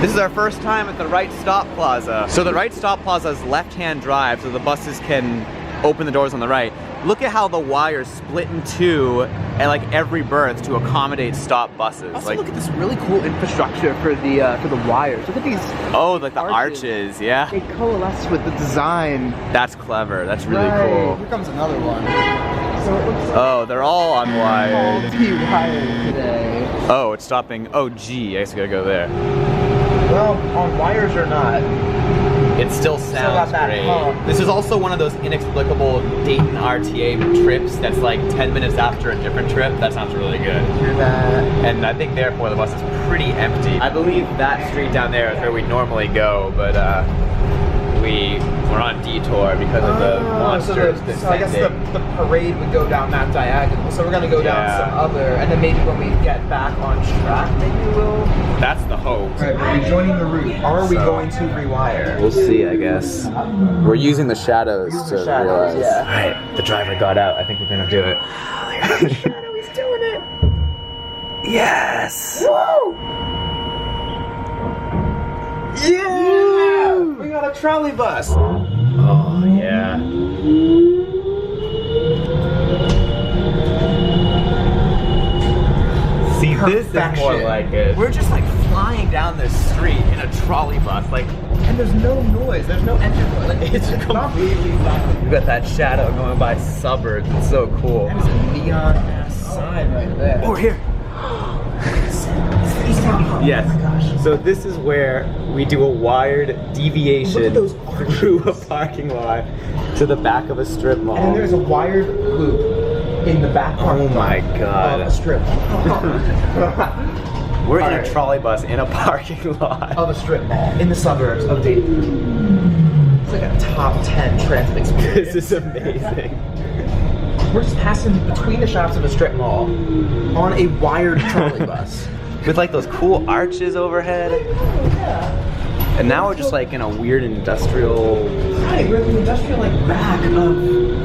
This is our first time at the Right Stop Plaza. So the Right Stop Plaza is left-hand drive, so the buses can open the doors on the right. Look at how the wires split in two at like every berth to accommodate stop buses. Also, like, look at this really cool infrastructure for the wires. Look at these. Oh, like the arches, yeah. They coalesce with the design. That's clever. That's really cool. Here comes another one. So it looks like oh, they're all unwired. all dewired today. Oh, it's stopping. Oh, gee, I guess I gotta go there. Well, on wires or not. It still sounds great. This is also one of those inexplicable Dayton RTA trips that's like 10 minutes after a different trip. That sounds really good. Hear that. And I think therefore the bus is pretty empty. I believe that street down there is where we normally go, but we're on detour because of the monsters. So I guess the parade would go down that diagonal. So we're gonna go down some other, and then maybe when we get back on track, maybe we'll. That's the hope. Right, we're rejoining the route. Are we going to rewire? We'll see, I guess. We're using the shadows to realize. Yeah. All right, the driver got out. I think we're gonna do it. The shadow, he's doing it. Yes. Whoa! Yeah! We got a trolley bus. Oh yeah. See, this is more like it. We're just like flying flying down this street in a trolley bus, like, and there's no noise. There's no engine noise. Like, it's completely silent. You got that shadow going by suburbs. It's so cool. There's a neon ass sign right there. Oh, here. Yes. Oh my gosh. So this is where we do a wired deviation through a parking lot to the back of a strip mall. And then there's a wired loop in the back parking lot. Oh my god. Of a strip mall. We're in a trolley bus in a parking lot of a strip mall in the suburbs of Dayton. It's like a top 10 transit experience. This is amazing. We're just passing between the shops of a strip mall on a wired trolley bus. With like those cool arches overhead. And now we're just like in a weird industrial... Right, we're in the industrial like back of...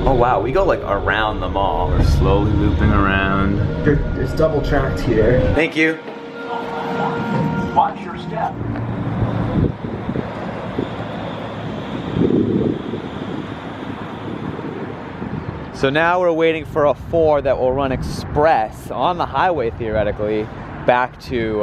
Oh wow, we go like around the mall. We're slowly looping around. There's double tracked here. Thank you. Watch your step. So now we're waiting for a 4 that will run express on the highway, theoretically, back to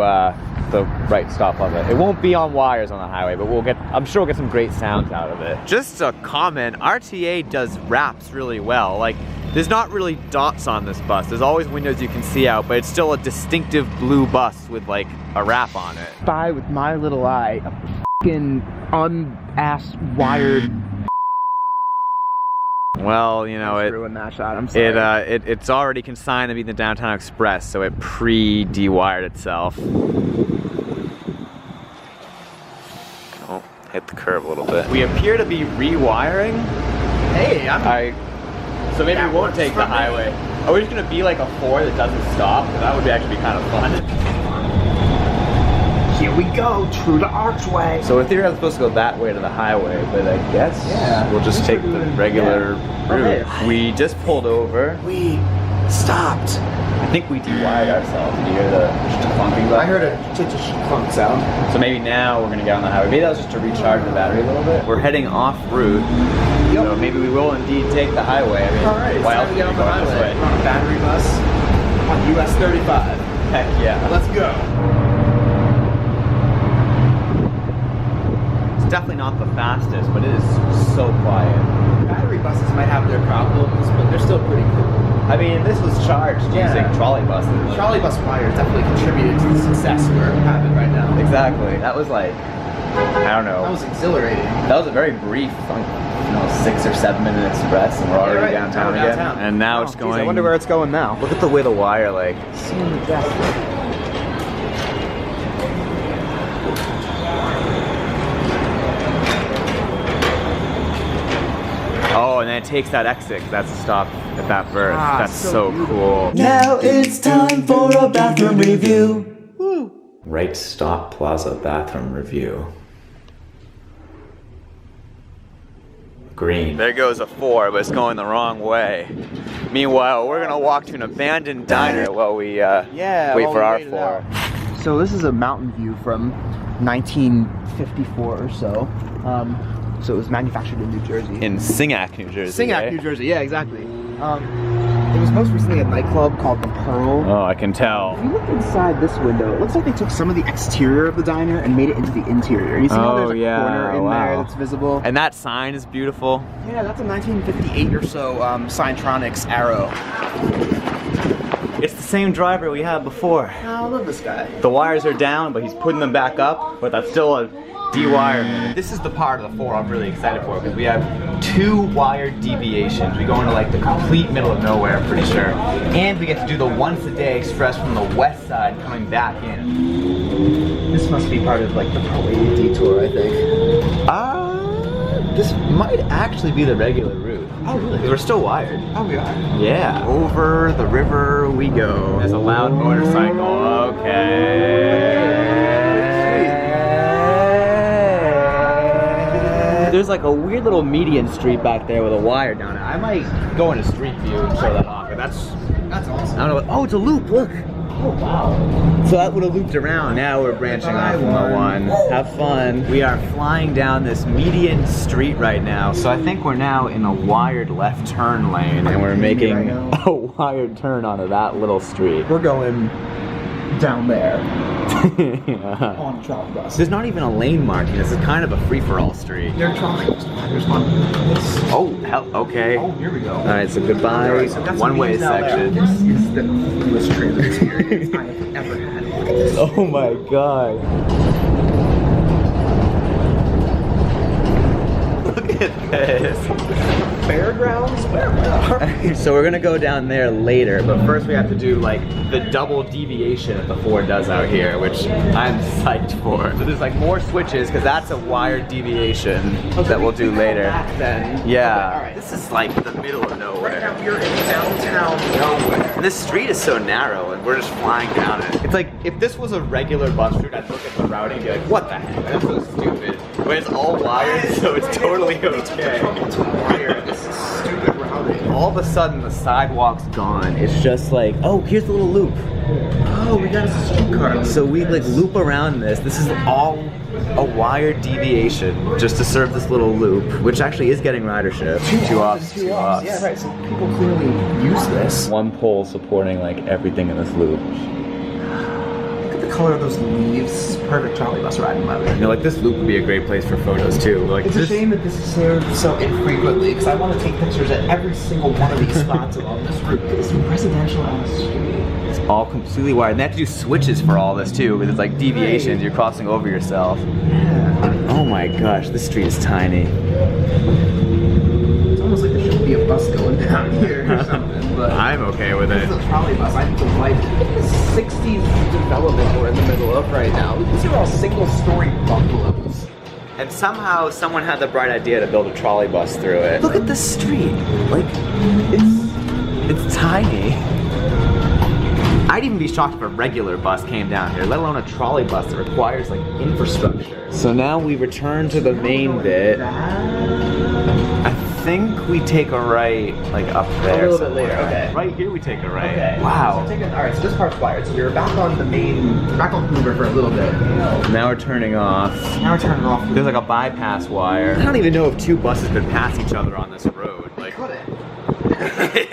the right stop of it. It won't be on wires on the highway, but I'm sure we'll get some great sounds out of it. Just a comment, RTA does wraps really well. Like, there's not really dots on this bus. There's always windows you can see out, but it's still a distinctive blue bus with like a wrap on it. By with my little eye, a fucking un-ass wired. Well, you know, ruined that shot. I'm sorry. It's already consigned to be the Downtown Express, so it pre-dewired itself. Oh, hit the curb a little bit. We appear to be rewiring. Hey, so maybe we won't take the highway. Are we just gonna be like a 4 that doesn't stop? That would actually be kind of fun. Here we go, through the archway. So in theory, I'm supposed to go that way to the highway, but I guess we'll just take the regular route. Okay. We just pulled over. We stopped. I think we dewired ourselves. Did you hear the clunking? I heard a clunk sound. So maybe now we're gonna get on the highway. Maybe that was just to recharge the battery a little bit. We're heading off route. Yep. So maybe we will indeed take the highway. I mean, all right, why else would we get on the highway? We're on a battery bus on US 35. Heck yeah. Let's go. Definitely not the fastest, but it is so quiet. Battery buses might have their problems, but they're still pretty cool. I mean, this was charged using trolley buses. Trolley bus wires definitely contributed to the success we're having right now. Exactly. That was like, I don't know. That was exhilarating. That was a very brief, like, 6 or 7 minute express, and we're already downtown again. And now it's going. I wonder where it's going now. Look at the way the wire, like. So majestic. Oh, and then it takes that exit, 'cause that's a stop at that berth. That's so cool. Now it's time for a bathroom review. Woo. Right Stop Plaza bathroom review. Green. There goes a 4, but it's going the wrong way. Meanwhile, we're gonna walk to an abandoned diner while we wait for our 4. So this is a mountain view from 1954 or so. So it was manufactured in New Jersey. In Singac, New Jersey. Singac, right? New Jersey, yeah, exactly. It was most recently a nightclub called The Pearl. Oh, I can tell. If you look inside this window, it looks like they took some of the exterior of the diner and made it into the interior. You see how there's a corner in there that's visible? And that sign is beautiful. Yeah, that's a 1958 or so Signtronics Arrow. It's the same driver we had before. Oh, I love this guy. The wires are down, but he's putting them back up, but that's still a de-wire. This is the part of the 4 I'm really excited for, because we have 2 wired deviations. We go into like the complete middle of nowhere, I'm pretty sure. And we get to do the once a day express from the west side coming back in. This must be part of like the Parade detour, I think. This might actually be the regular route. Oh, really? Because we're still wired. Oh, we are? Yeah. Over the river we go. There's a loud motorcycle. Okay. There's like a weird little median street back there with a wire down it. I might go into street view and show that off, but that's awesome. I don't know. Oh, it's a loop. Look. Oh wow. So that would have looped around. Now we're branching off from the one. Have fun. We are flying down this median street right now. So I think we're now in a wired left turn lane, and we're making a wired turn onto that little street. We're going down there Yeah. on a trolley bus. There's not even a lane marking. This is kind of a free-for-all street. There's trolley bus. There's one. Oh, hell, okay. Oh, here we go. All right, so goodbye. Alright, so that's One-way means now that section. This is the coolest transit experience I have ever had. Look at this. Oh my god. Look at this. Fairgrounds? Where are So we're gonna go down there later, but first we have to do like the double deviation that the Ford does out here, which I'm psyched for. So there's like more switches because that's a wired deviation that we'll do later. then. Yeah. Okay, all right. This is like the middle of nowhere. Right now we're in downtown nowhere. And this street is so narrow and we're just flying down it. It's like, if this was a regular bus route, I'd look at the routing and be like, what the heck? That's so stupid. But it's all wired, so it's totally okay. This is stupid routing. All of a sudden, the sidewalk's gone. It's just like, oh, here's the little loop. Oh, we got a streetcar. So we like loop around this. This is all a wired deviation just to serve this little loop, which actually is getting ridership. Two offs, two offs. Yeah, right. So people clearly use this. One pole supporting like everything in this loop. Look at the color of those leaves. Perfect trolley bus riding weather. You know, like this loop would be a great place for photos too. Like It's a shame that this is served so infrequently because I want to take pictures at every single one of these spots along this route. It's residential on the street. It's all completely wired. And they have to do switches for all this too, because it's like deviations. Right. You're crossing over yourself. Yeah. Oh my gosh, this street is tiny. It's almost like there shouldn't be a bus going down here or something. But I'm okay with it. This is a trolley bus. I'm delighted. Look at this 60s development we're in the middle of right now. These are all single-story bungalows. And somehow someone had the bright idea to build a trolley bus through it. Look at this street. Like, it's tiny. I'd even be shocked if a regular bus came down here, let alone a trolley bus that requires like infrastructure. So now we return to the main bit. I think we take a right, like up there. A little bit later, okay. Right here we take a right. Okay. Wow. So alright, so this part's wired. So we were back on the main, back on Uber for a little bit. Now we're turning off. Now we're turning off. There's like a bypass wire. I don't even know if two buses could pass each other on this road. Like,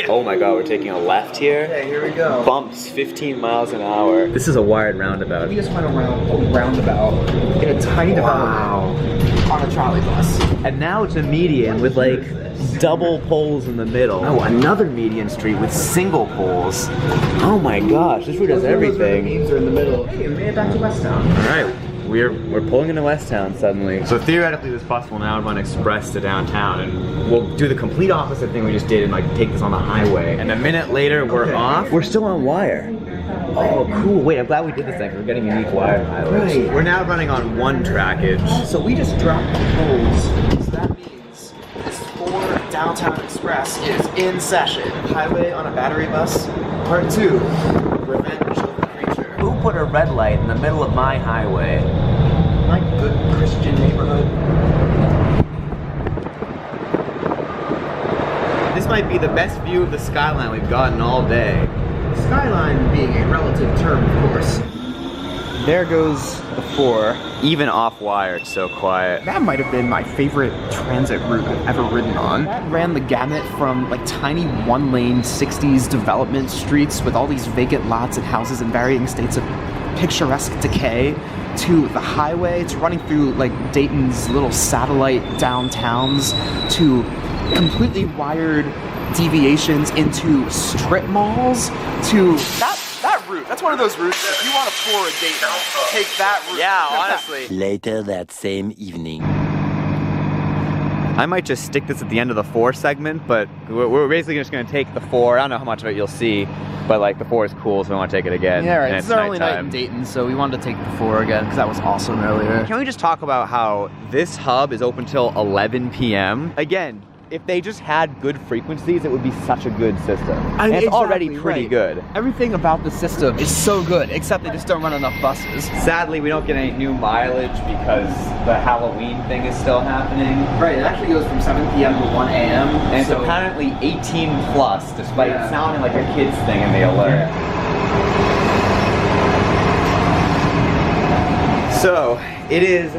oh my god, we're taking a left here. Okay, here we go. Bumps 15 miles an hour. This is a wired roundabout. We just went around a roundabout in a tiny development on a trolley bus. And now it's a median with like double poles in the middle. Oh, another median street with single poles. Oh my gosh, this route does everything. Those are in the middle. Hey, we made it back to Westtown. Alright. We're pulling into Westtown suddenly. So theoretically this bus will now run express to downtown and we'll do the complete opposite thing we just did and like take this on the highway. And a minute later we're off. We're still on wire. Oh cool, wait, I'm glad we did this thing because we're getting unique wire mileage. Right. We're now running on one trackage. So we just dropped the poles. So that means this Ford Downtown Express is in session. Highway on a battery bus, part 2. Revenge of the Creature. Who put a red light in the middle of my highway? My good Christian neighborhood. This might be the best view of the skyline we've gotten all day. Skyline being a relative term, of course. There goes the 4. Even off wire, it's so quiet. That might have been my favorite transit route I've ever ridden on. That ran the gamut from like tiny one-lane 60s development streets with all these vacant lots and houses in varying states of picturesque decay to the highway, to running through like Dayton's little satellite downtowns, to completely wired deviations into strip malls, to that route. That's one of those routes that if you want to tour a Dayton, take that route. Yeah, honestly. Later that same evening. I might just stick this at the end of the 4 segment, but we're basically just going to take the 4. I don't know how much of it you'll see, but like the 4 is cool, so we want to take it again. Yeah, right. It's our only night in Dayton, so we wanted to take the 4 again because that was awesome earlier. Can we just talk about how this hub is open till 11 p.m.? Again, if they just had good frequencies, it would be such a good system. And it's already pretty good. Everything about the system is so good, except they just don't run enough buses. Sadly, we don't get any new mileage because the Halloween thing is still happening. Right, it actually goes from 7 p.m. to 1 a.m. And it's apparently 18 plus, despite it sounding like a kid's thing in the alert. So, it is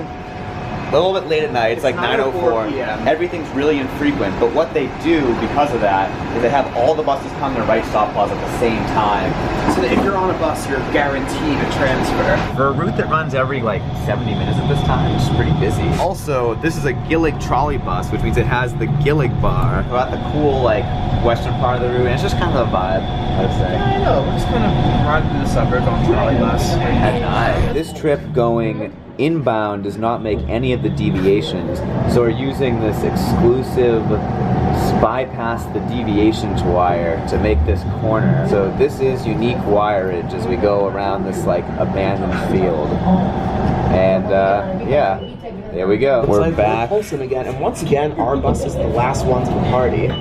a little bit late at night. It's like 9:04 p.m. Everything's really infrequent, but what they do because of that is they have all the buses come to the right stop plaza at the same time. So that if you're on a bus, you're guaranteed a transfer. For a route that runs every like 70 minutes at this time, it's pretty busy. Also, this is a Gillig trolley bus, which means it has the Gillig bar. We're at the cool like western part of the route, and it's just kind of a vibe, I would say. I know, we're just kind of riding through the suburbs on Trolleybus. At night. This trip going inbound does not make any of the deviations, so we're using this exclusive bypass the deviations wire to make this corner. So this is unique wireage as we go around this like abandoned field. And yeah, there we go. We're back. Wholesome again, and once again, our bus is the last one to party.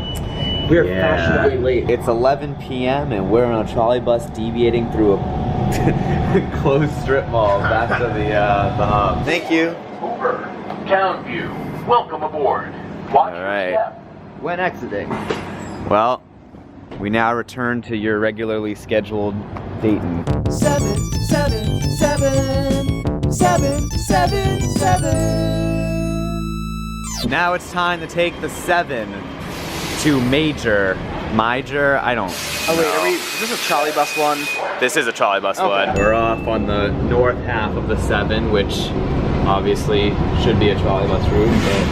We are fashionably late. It's 11 p.m. and we're on a trolley bus deviating through a closed strip mall back to the hub. Thank you. Over. Town View. Welcome aboard. Watch your step. When exiting? Well, we now return to your regularly scheduled Dayton. 7777777. Now it's time to take the 7 to Major. I don't. Oh wait, is this a Trolleybus one? This is a Trolleybus one. We're off on the north half of the 7, which obviously should be a Trolleybus route, but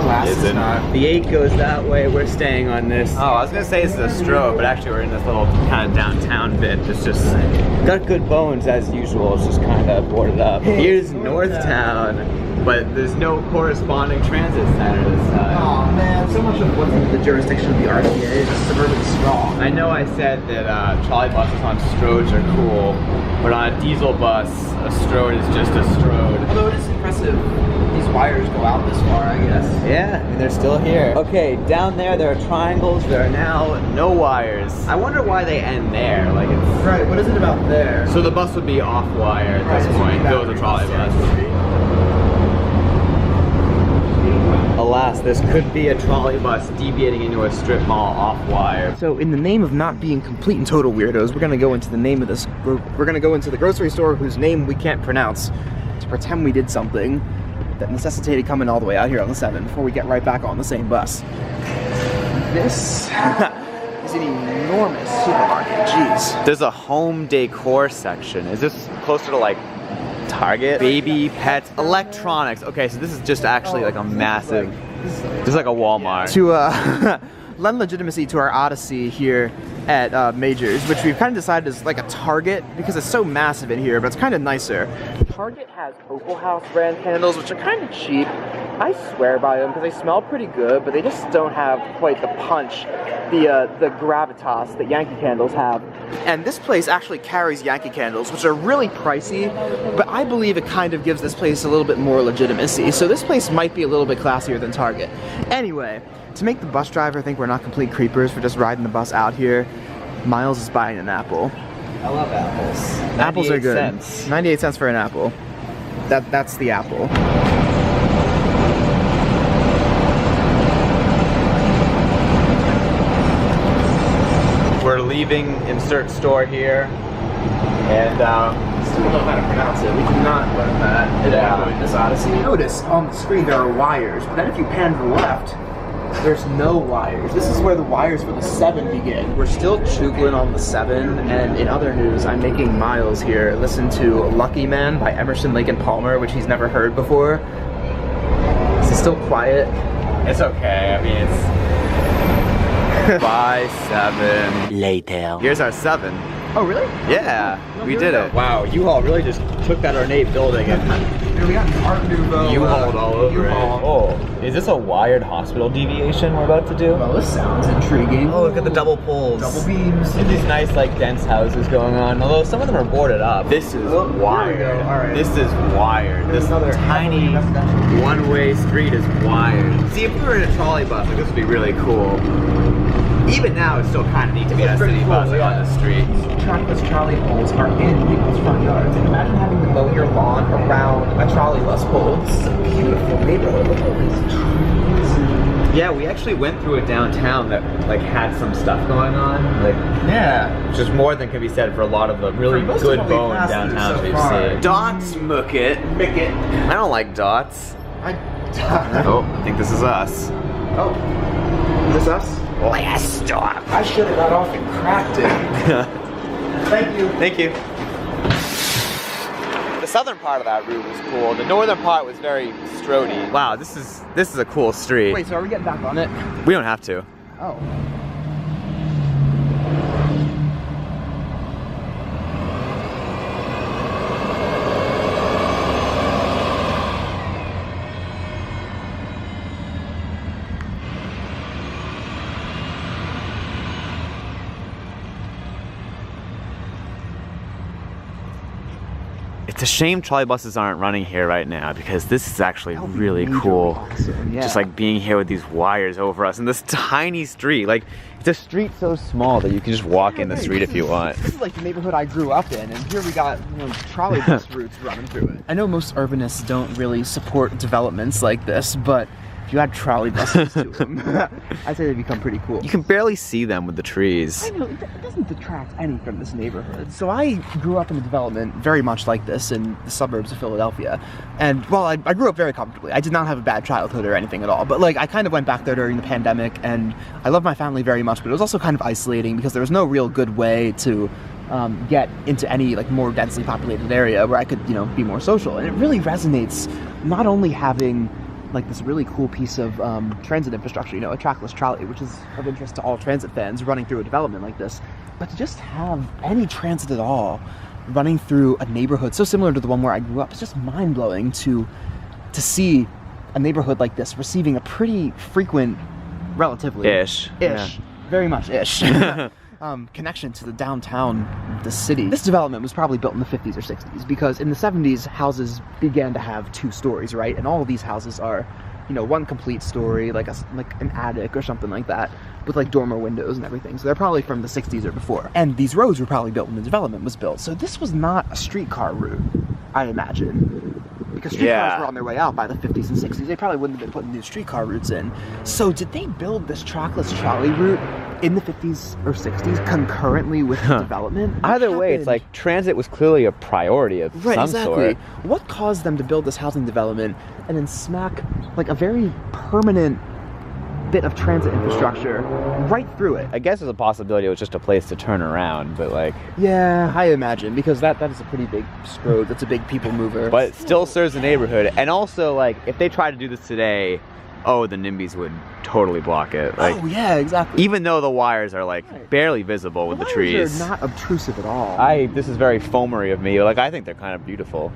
alas, it's not. The 8 goes that way. We're staying on this. Oh, I was gonna say it's the Stroh, but actually we're in this little kind of downtown bit. It's just got good bones as usual. It's just kind of boarded up. Here's Northtown, but there's no corresponding transit center this time. Oh man, so much of what's in the jurisdiction of the RTA is just suburban sprawl. I know I said that trolley buses on Strohs are cool, but on a diesel bus, a Stroh is just a Stroh. Although it is impressive, these wires go out this far, I guess. Yeah, and they're still here. Okay, down there are triangles. There are now no wires. I wonder why they end there. Like it's right. What is it about there? So the bus would be off wire at this point. Go with a trolley bus. Alas, this could be a trolley bus deviating into a strip mall off wire. So, in the name of not being complete and total weirdos, we're gonna go into the name of this. We're gonna go into the grocery store whose name we can't pronounce to pretend we did something that necessitated coming all the way out here on the 7 before we get right back on the same bus. This is an enormous supermarket. Jeez. There's a home decor section. Is this closer to like Target? Baby, pets, electronics. Okay, so this is just actually like a massive, just like a Walmart. To lend legitimacy to our odyssey here at Majors, which we've kind of decided is like a Target because it's so massive in here, but it's kind of nicer. Target has Opal House brand candles, which are kind of cheap. I swear by them because they smell pretty good, but they just don't have quite the punch, the gravitas that Yankee candles have. And this place actually carries Yankee candles, which are really pricey, but I believe it kind of gives this place a little bit more legitimacy. So this place might be a little bit classier than Target. Anyway, to make the bus driver think we're not complete creepers for just riding the bus out here, Miles is buying an apple. I love apples. Apples are good. 98 cents. 98 cents for an apple. That's the apple. We're leaving insert store here, and still don't know how to pronounce it. We did not learn that in this odyssey. Notice on the screen there are wires, but then if you pan to the left, there's no wires. This is where the wires for the 7 begin. We're still choogling on the 7, and in other news, I'm making Miles here listen to Lucky Man by Emerson, Lake and Palmer, which he's never heard before. Is it still quiet? it's okay. I mean, it's by 7. Later. Here's our 7. Oh, really? Yeah, we did it. Wow, you all really just took that ornate building and we got an Art Nouveau. you hauled all over it. Oh, is this a wired hospital deviation we're about to do? Well, this sounds intriguing. Oh, look at the double poles. Double beams. And these nice, like, dense houses going on. Although some of them are boarded up. This is wired. All right. This is wired. This tiny one-way street is wired. See, if we were in a trolley bus, like, this would be really cool. Even now, it's still kind of neat to be on a city bus like, on the street. Trackless trolley poles are in people's front yards. And imagine having to mow your lawn around a trolley bus pole. This is a beautiful neighborhood. Look at all these trees. Yeah, we actually went through a downtown that like had some stuff going on. Like, yeah, just more than can be said for a lot of the really good bone downtowns we've seen. Dots, Mookit. Mickit. I don't like dots. Oh, I think this is us. Oh, is this us? Last stop. I should have got off and cracked it. Thank you. Thank you. The southern part of that route was cool. The northern part was very strody. Wow, this is a cool street. Wait, so are we getting back on it? We don't have to. Oh. It's a shame trolley buses aren't running here right now because this is actually really cool. Awesome, yeah. Just like being here with these wires over us in this tiny street. Like, it's a street so small that you can just walk in the street if you want. This is like the neighborhood I grew up in, and here we got trolley bus routes running through it. I know most urbanists don't really support developments like this, but if you add trolley buses to them, I'd say they become pretty cool. You can barely see them with the trees. I know, it doesn't detract any from this neighborhood. So I grew up in a development very much like this in the suburbs of Philadelphia. And while I grew up very comfortably, I did not have a bad childhood or anything at all. But like, I kind of went back there during the pandemic, and I love my family very much, but it was also kind of isolating because there was no real good way to get into any like more densely populated area where I could, be more social. And it really resonates not only having like this really cool piece of transit infrastructure, a trackless trolley, which is of interest to all transit fans running through a development like this, but to just have any transit at all running through a neighborhood so similar to the one where I grew up, it's just mind-blowing to see a neighborhood like this receiving a pretty frequent, relatively Ish. Very much ish. Connection to the downtown of the city. This development was probably built in the 50s or 60s because in the 70s, houses began to have 2 stories, right? And all of these houses are, one complete story, like an attic or something like that, with like dormer windows and everything. So they're probably from the 60s or before. And these roads were probably built when the development was built. So this was not a streetcar route, I imagine. Because streetcars were on their way out by the 50s and 60s. They probably wouldn't have been putting new streetcar routes in. So did they build this trackless trolley route in the 50s or 60s concurrently with the development? Either way, it's like transit was clearly a priority of some sort. What caused them to build this housing development and then smack like a very permanent bit of transit infrastructure right through it? I guess there's a possibility it was just a place to turn around, but like... Yeah, I imagine, because that is a pretty big road. That's a big people mover. But it still serves the neighborhood. And also, like, if they tried to do this today, the NIMBYs would totally block it. Like, oh, yeah, exactly. Even though the wires are, like, barely visible with the trees. They're not obtrusive at all. This is very foamery of me. Like, I think they're kind of beautiful.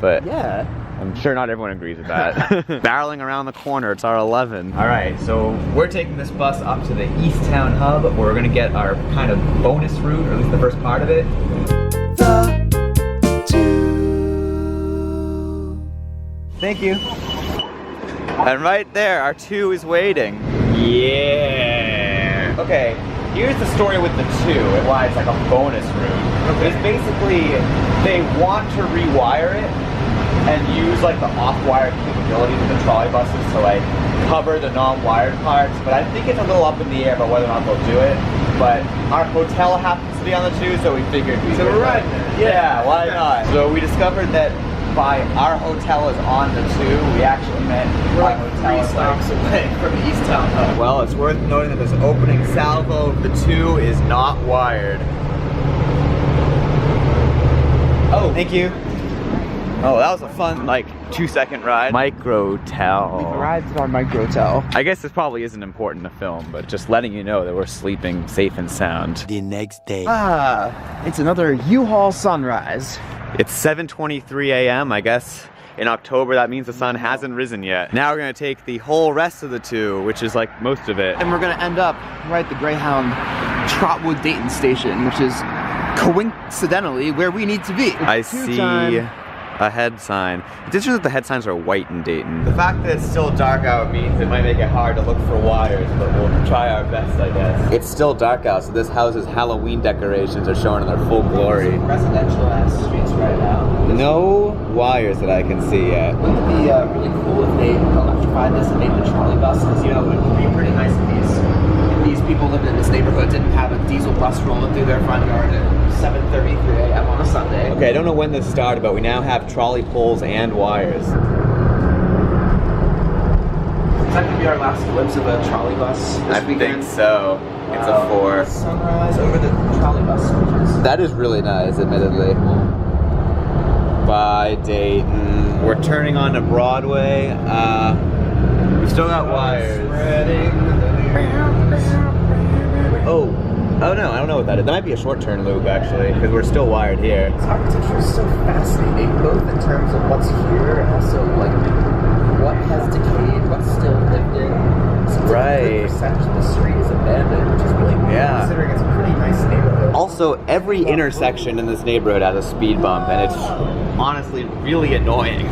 But yeah, I'm sure not everyone agrees with that. Barreling around the corner, it's our 11. All right, so we're taking this bus up to the East Town Hub, where we're gonna get our kind of bonus route, or at least the first part of it. Thank you. And right there, our 2 is waiting. Yeah. Okay, here's the story with the 2 and why it's like a bonus route. It's basically, they want to rewire it and use like the off-wire capabilities of the trolley buses to like cover the non-wired parts, but I think it's a little up in the air about whether or not they'll do it. But our hotel happens to be on the 2, so we figured we we're riding it. Yeah, why not? So we discovered that by our hotel is on the 2, we actually meant our hotel 3 stops away from the East Town Hub. Well, it's worth noting that this opening salvo of the 2 is not wired. Oh, thank you. Oh, that was a fun, like, 2-second ride. Microtel. Rides on Microtel. I guess this probably isn't important to film, but just letting you know that we're sleeping safe and sound. The next day. It's another U-Haul sunrise. It's 7:23 a.m., I guess. In October, that means the sun hasn't risen yet. Now we're gonna take the whole rest of the 2, which is like most of it. And we're gonna end up right at the Greyhound Trotwood Dayton station, which is coincidentally where we need to be. I see a head sign. It's interesting that the head signs are white in Dayton. The fact that it's still dark out means it might make it hard to look for wires, but we'll try our best, I guess. It's still dark out, so this house's Halloween decorations are showing in their full glory. Residential ass streets right now. No wires that I can see yet. Wouldn't it be really cool if they electrified this and made the trolley buses? It would be pretty nice if these people living in this neighborhood didn't have a diesel bus rolling through their front yard at 7:33 a.m. on a Sunday. Okay, I don't know when this started, but we now have trolley poles and wires. that going to be our last glimpse of a trolley bus this weekend? think so. It's a 4. Sunrise over the trolley bus switches. That is really nice, admittedly. Bye, Dayton. We're turning onto Broadway. We've still got wires. Oh no, I don't know what that is. That might be a short turn loop, actually, because we're still wired here. This architecture is so fascinating, both in terms of what's here and also like what has decayed, what's still lived in. Seems like a good percentage of the street is abandoned, which is really cool considering it's a pretty nice neighborhood. Also, every intersection in this neighborhood has a speed bump, and it's honestly really annoying.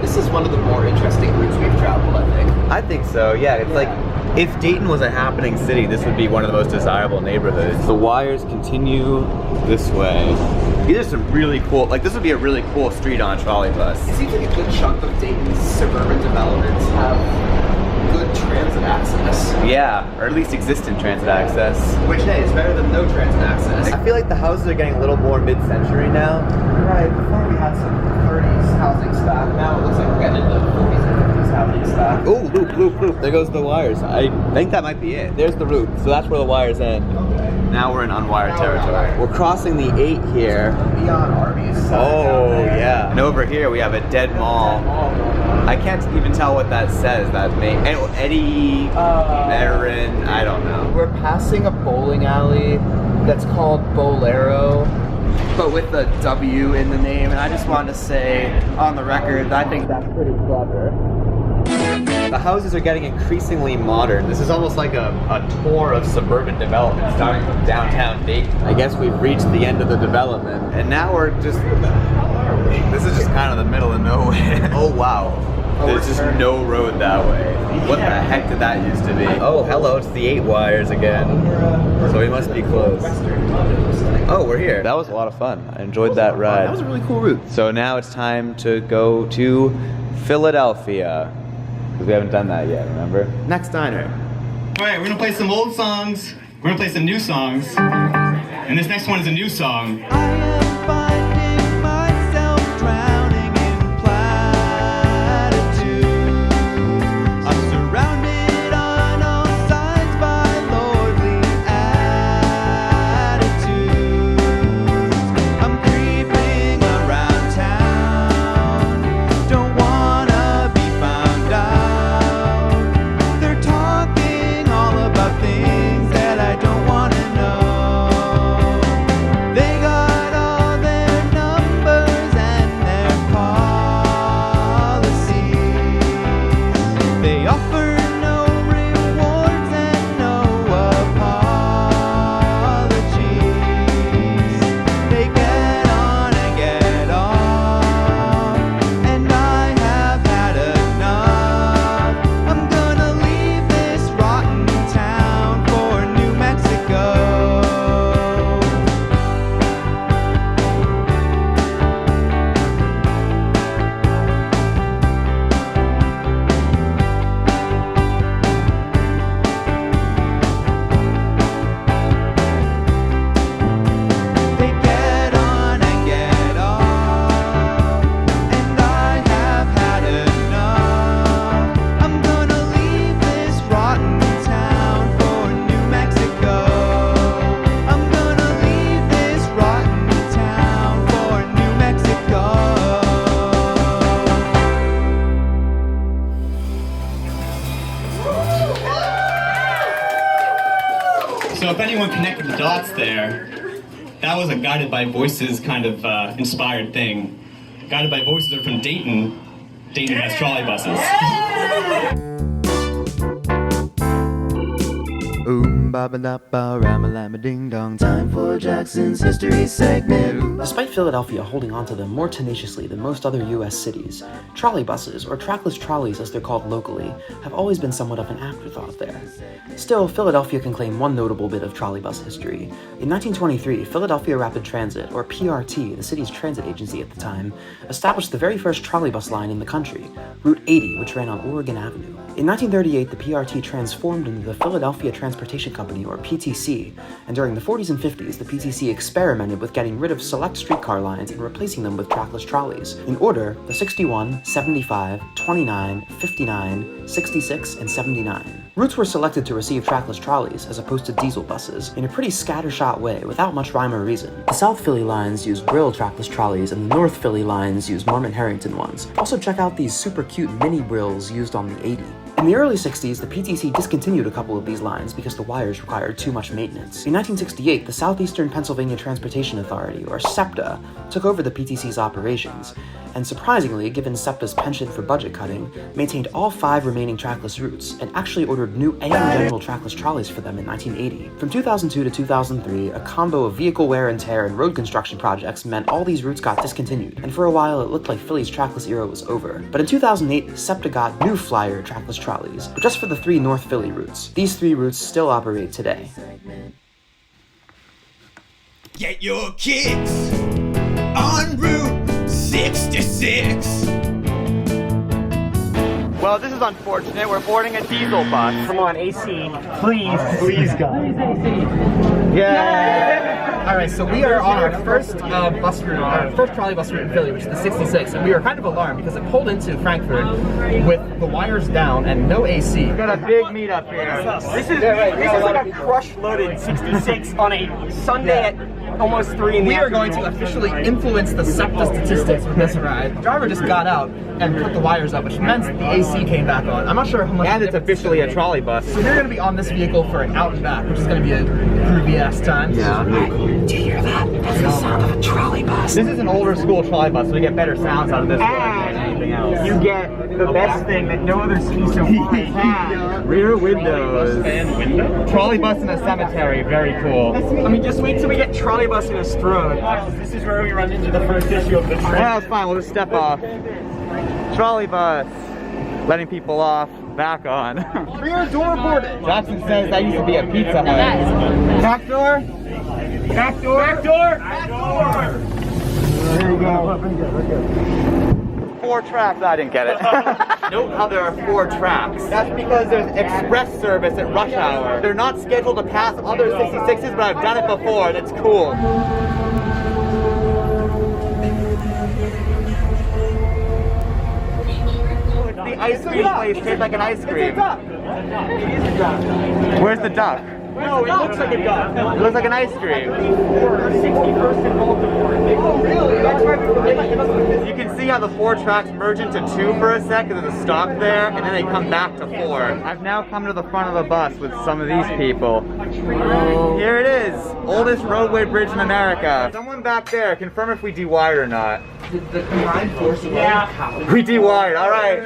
This is one of the more interesting routes we've traveled, I think. I think so, yeah. It's like, if Dayton was a happening city, this would be one of the most desirable neighborhoods. The wires continue this way. These are some really cool, like this would be a really cool street on a trolley bus. It seems like a good chunk of Dayton's suburban developments have good transit access. Yeah, or at least existent transit access. Which, hey, is better than no transit access. I feel like the houses are getting a little more mid-century now. Right, before we had some 30s housing stock, now it looks like we're getting into 40s and 50s housing stock. Oh, loop. There goes the wires. I think that might be it. There's the route, so that's where the wires end. Okay. Now we're in unwired territory. We're crossing the 8 here. Beyond Arby's. Oh, yeah. And over here we have a dead mall. I can't even tell what that says. That may Eddie Marin. I don't know. We're passing a bowling alley that's called Bolero, but with the W in the name, and I just wanted to say on the record that I think that's pretty clever. The houses are getting increasingly modern. This is almost like a tour of suburban development starting from downtown Dayton. I guess we've reached the end of the development, and now we're just, this is just kind of the middle of nowhere. Oh wow, there's just no road that way. What the heck did that used to be? Oh hello, it's the 8 wires again. So we must be close. Oh, we're here. That was a lot of fun. I enjoyed that ride. That was a really cool route. So now it's time to go to Philadelphia. Because we haven't done that yet, remember? Next diner. Alright, we're gonna play some old songs, we're gonna play some new songs, and this next one is a new song. So if anyone connected the dots there, that was a Guided by Voices kind of inspired thing. Guided by Voices are from Dayton. Dayton has trolley buses. Ding dong. Time for Jackson's history segment. Despite Philadelphia holding onto them more tenaciously than most other U.S. cities, trolleybuses, or trackless trolleys as they're called locally, have always been somewhat of an afterthought there. Still, Philadelphia can claim one notable bit of trolleybus history. In 1923, Philadelphia Rapid Transit, or PRT, the city's transit agency at the time, established the very first trolleybus line in the country, Route 80, which ran on Oregon Avenue. In 1938, the PRT transformed into the Philadelphia Transportation Company, or PTC, and during the 40s and 50s, the PTC experimented with getting rid of select streetcar lines and replacing them with trackless trolleys. In order, the 61, 75, 29, 59, 66, and 79. Routes were selected to receive trackless trolleys, as opposed to diesel buses, in a pretty scattershot way, without much rhyme or reason. The South Philly lines used Brill trackless trolleys, and the North Philly lines used Marmot-Harrington ones. Also check out these super cute mini Brills used on the 80. In the early 60s, the PTC discontinued a couple of these lines because the wires required too much maintenance. In 1968, the Southeastern Pennsylvania Transportation Authority, or SEPTA, took over the PTC's operations, and surprisingly, given SEPTA's penchant for budget cutting, maintained all 5 remaining trackless routes, and actually ordered new AM General trackless trolleys for them in 1980. From 2002 to 2003, a combo of vehicle wear and tear and road construction projects meant all these routes got discontinued, and for a while it looked like Philly's trackless era was over. But in 2008, SEPTA got new Flyer trackless trolleys, but just for the 3 North Philly routes. These 3 routes still operate today. Get your kicks on Route 66. Well, this is unfortunate. We're boarding a diesel bus. Come on, AC, please. Please, guys. Yeah. All right, so we are on our first bus route, our first trolley bus route in Philly, which is the 66, and we were kind of alarmed because it pulled into Frankfurt with the wires down and no AC. We've got a big meetup here. This is like a crush-loaded 66 on a Sunday at almost 3 in the We are afternoon. going to officially influence the SEPTA statistics with this ride. The driver just got out and put the wires up, which meant the AC came back on. I'm not sure how much. And it's officially a trolley bus. So we're going to be on this vehicle for an out and back, which is going to be a groovy ass time. Yeah. Do you hear that? That's the sound of a trolley bus. This is an older school trolley bus, so we get better sounds out of this than anything else. You get the best thing that no other ski so far has. Rear windows. Trolley bus in a cemetery, very cool. I mean, just wait till we get trolley bus in a Strode. This is where we run into the first issue of the trip. Yeah, that's fine. We'll just step off. Trolley bus. Letting people off. Back on. Rear door boarded. Jackson says that used to be a Pizza Hut. Back door. Back door. Back door. Back door. There you go. 4 tracks. I didn't get it. Note how there are 4 tracks. That's because there's express service at rush hour. They're not scheduled to pass other 66s, but I've done it before and it's cool. The ice cream place tastes like an ice cream. It is a duck. Where's the duck? No, it looks like a duck. It looks like an ice cream. 61st in Baltimore. Oh, really? That's right. You can see how the 4 tracks merge into 2 for a sec, because there's a stop there, and then they come back to 4. I've now come to the front of the bus with some of these people. Here it is, oldest roadway bridge in America. Someone back there, confirm if we de-wired or not. The combined force of We de-wired, all right.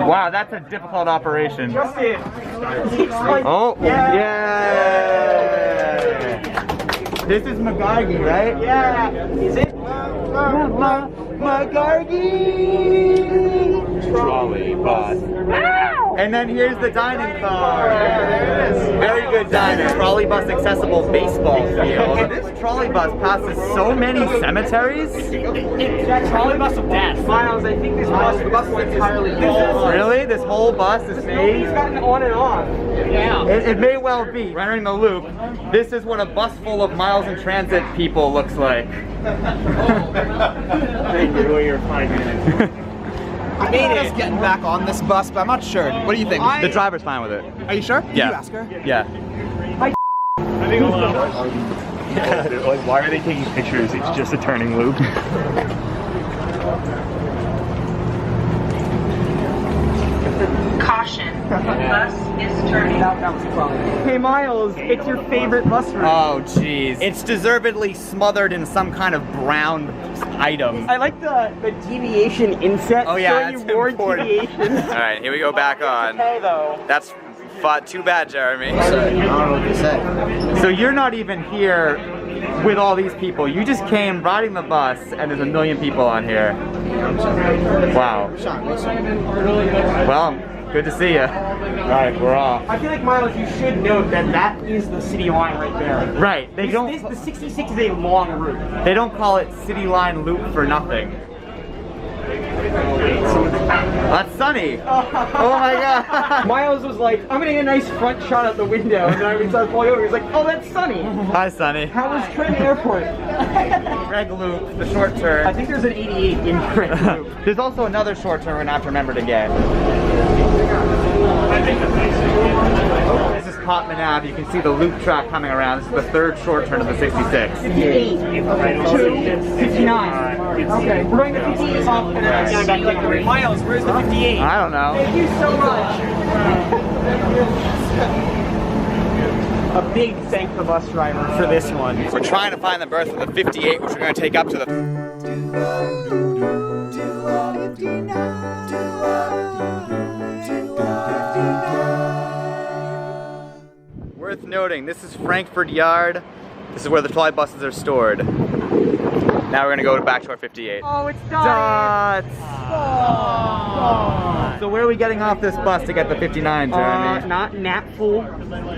Wow, that's a difficult operation. Oh, yeah! This is McGargy, right? Yeah. Is it? McGargy! Trolley bus. And then here's the dining car. There it is. Very good dining. Trolley bus accessible baseball field. This trolley bus passes so many cemeteries. It's that trolley bus of death. Miles, I think this bus is entirely Really? This whole bus is made? He's got an on and off. Yeah. It may well be. We're entering the loop. This is what a bus full of Miles in Transit people looks like. Thank you. You're 5 minutes. I made us getting back on this bus, but I'm not sure. What do you think? The driver's fine with it. Are you sure? Yeah. Did you ask her? Yeah. I think like, why are they taking pictures? It's just a turning loop. Caution. Bus is turning. Hey Miles, it's your favorite bus route. Oh jeez. It's deservedly smothered in some kind of brown item. I like the deviation inset. Oh yeah, showing that's you warrant important. deviation. Alright, here we go back on. Okay though. That's too bad, Jeremy. I don't know what to say. So you're not even here with all these people. You just came riding the bus and there's a million people on here. Wow. Well, good to see you. Alright, we're off. I feel like, Miles, you should note that is the city line right there. Right. The 66 is a long route. They don't call it City Line Loop for nothing. That's sunny. Oh my god. Miles was like, I'm gonna get a nice front shot out the window, and then I started pulling over. He was like, oh, that's Sunny. Hi, Sunny. How was Trenton Airport? Greg Loop, the short turn. I think there's an 88 in Greg Loop. There's also another short turn we're gonna have to remember to get. This is Cotman Ave. You can see the loop track coming around. This is the third short turn of the 66. 58. 59. Okay, we're going to 58 off and then I'm back to the Miles, where's the 58? I don't know. Thank you so much. A big thank the bus driver for this one. We're trying to find the berth of the 58, which we're going to take up to the... Worth noting, this is Frankfurt Yard. This is where the trolley buses are stored. Now we're going to go back to our 58. Oh, it's Dots! Oh. So where are we getting off this bus to get the 59, Jeremy? Not Napful.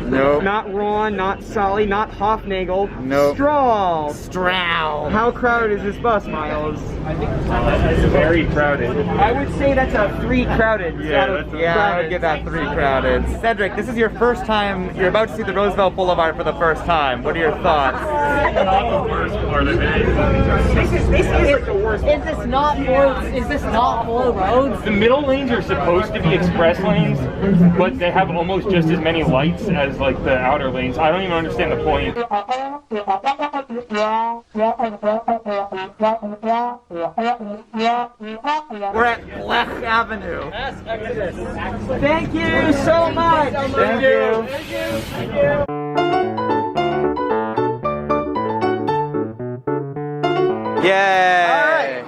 Nope. Not Ron, not Solly, not Hofnagel. Nope. Stroll. Stroll. How crowded is this bus, Miles? I think it's very crowded. I would say that's a 3 crowded. Yeah, I would give that 3 crowded. Cedric, this is your first time, you're about to see the Roosevelt Boulevard for the first time. What are your thoughts? Not the worst part of it. This is like the worst. Is this not full roads? The middle lanes are supposed to be express lanes, but they have almost just as many lights as like the outer lanes. I don't even understand the point. We're at Blech Avenue. Thank you so much. Thank you. Yay! Alright.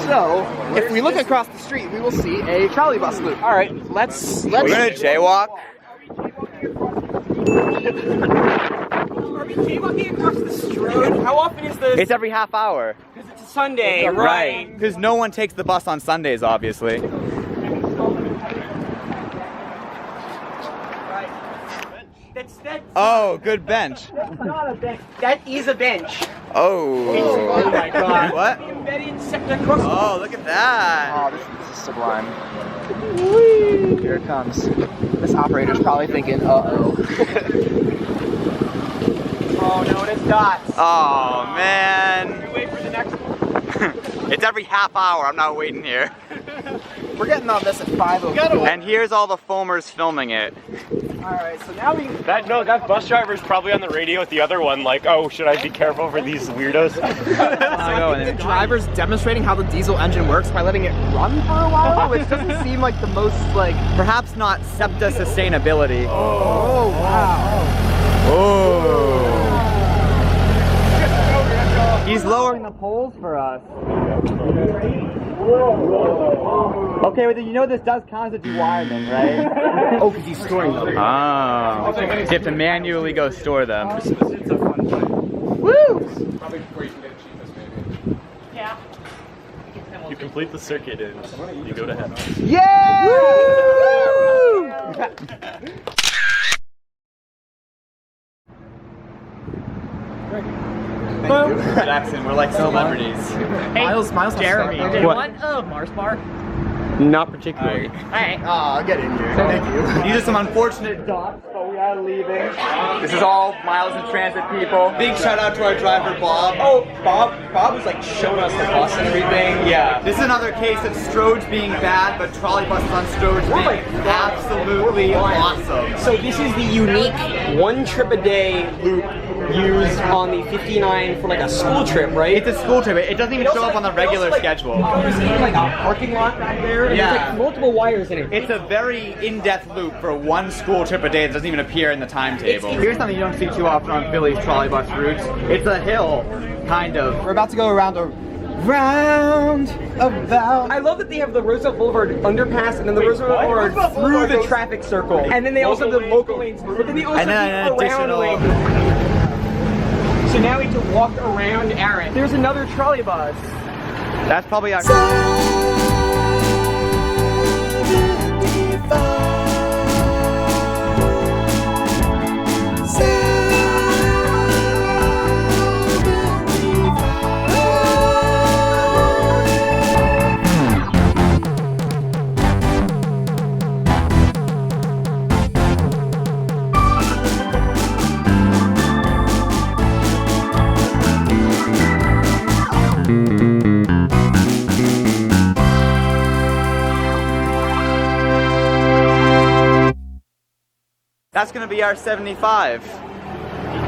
So, if we look across the street, we will see a trolley bus loop. Alright, let's We're gonna jaywalk. Are we jaywalking across the street? How often is this? It's every half hour. Because it's a Sunday, Right. Because no one takes the bus on Sundays, obviously. Oh, good bench. That's not a bench. That is a bench. Oh. Oh my god. What? Oh, look at that. Oh, this is sublime. Whee! Here it comes. This operator's probably thinking, uh-oh. Oh no, it's Dots. Oh, man. Can we wait for the next one? It's every half hour. I'm not waiting here. We're getting on this at 5:04. And here's all the foamers filming it. Alright, so now we... That bus driver's probably on the radio with the other one, like, oh, should I be careful for these weirdos? The driver's demonstrating how the diesel engine works by letting it run for a while, which doesn't seem like the most, like... Perhaps not SEPTA sustainability. Oh, wow. Oh. He's lowering the poles for us. Okay, well, you know this does count as a dewirement, right? Oh, because he's storing them. Oh. So you have to manually go store them. It's a fun time. Woo! Probably before you can get it cheapest, maybe. Yeah. You complete the circuit and you go to heaven. Yeah! Woo! Jackson, we're like celebrities. Hey, Miles Jeremy, do you want a Mars bar? Not particularly. Alright. Aw, get in here. Thank you. These are some unfortunate Dots, but we are leaving. This is all Miles in Transit people. Big shout out to our driver Bob. Oh, Bob was like showing us the bus and everything. Yeah. This is another case of Stroge being bad, but trolley buses on Stroge being absolutely awesome. So this is the unique 1 trip a day loop used on the 59 for like a school trip, right? It's a school trip. It doesn't even show up on the regular schedule. There's even like a parking lot back there. And Yeah. There's like multiple wires in it. It's a very in-depth loop for 1 school trip a day that doesn't even appear in the timetable. Here's something you don't see too often on Philly's trolley bus routes. It's a hill, kind of. We're about to go around a roundabout. I love that they have the Roosevelt Boulevard underpass and then the Roosevelt Boulevard through the traffic circle. And then they also have the local lanes. But then they also And then an do around additional- lane. So now we have to walk around Aaron. There's another trolley bus. That's probably our... That's gonna be our 75.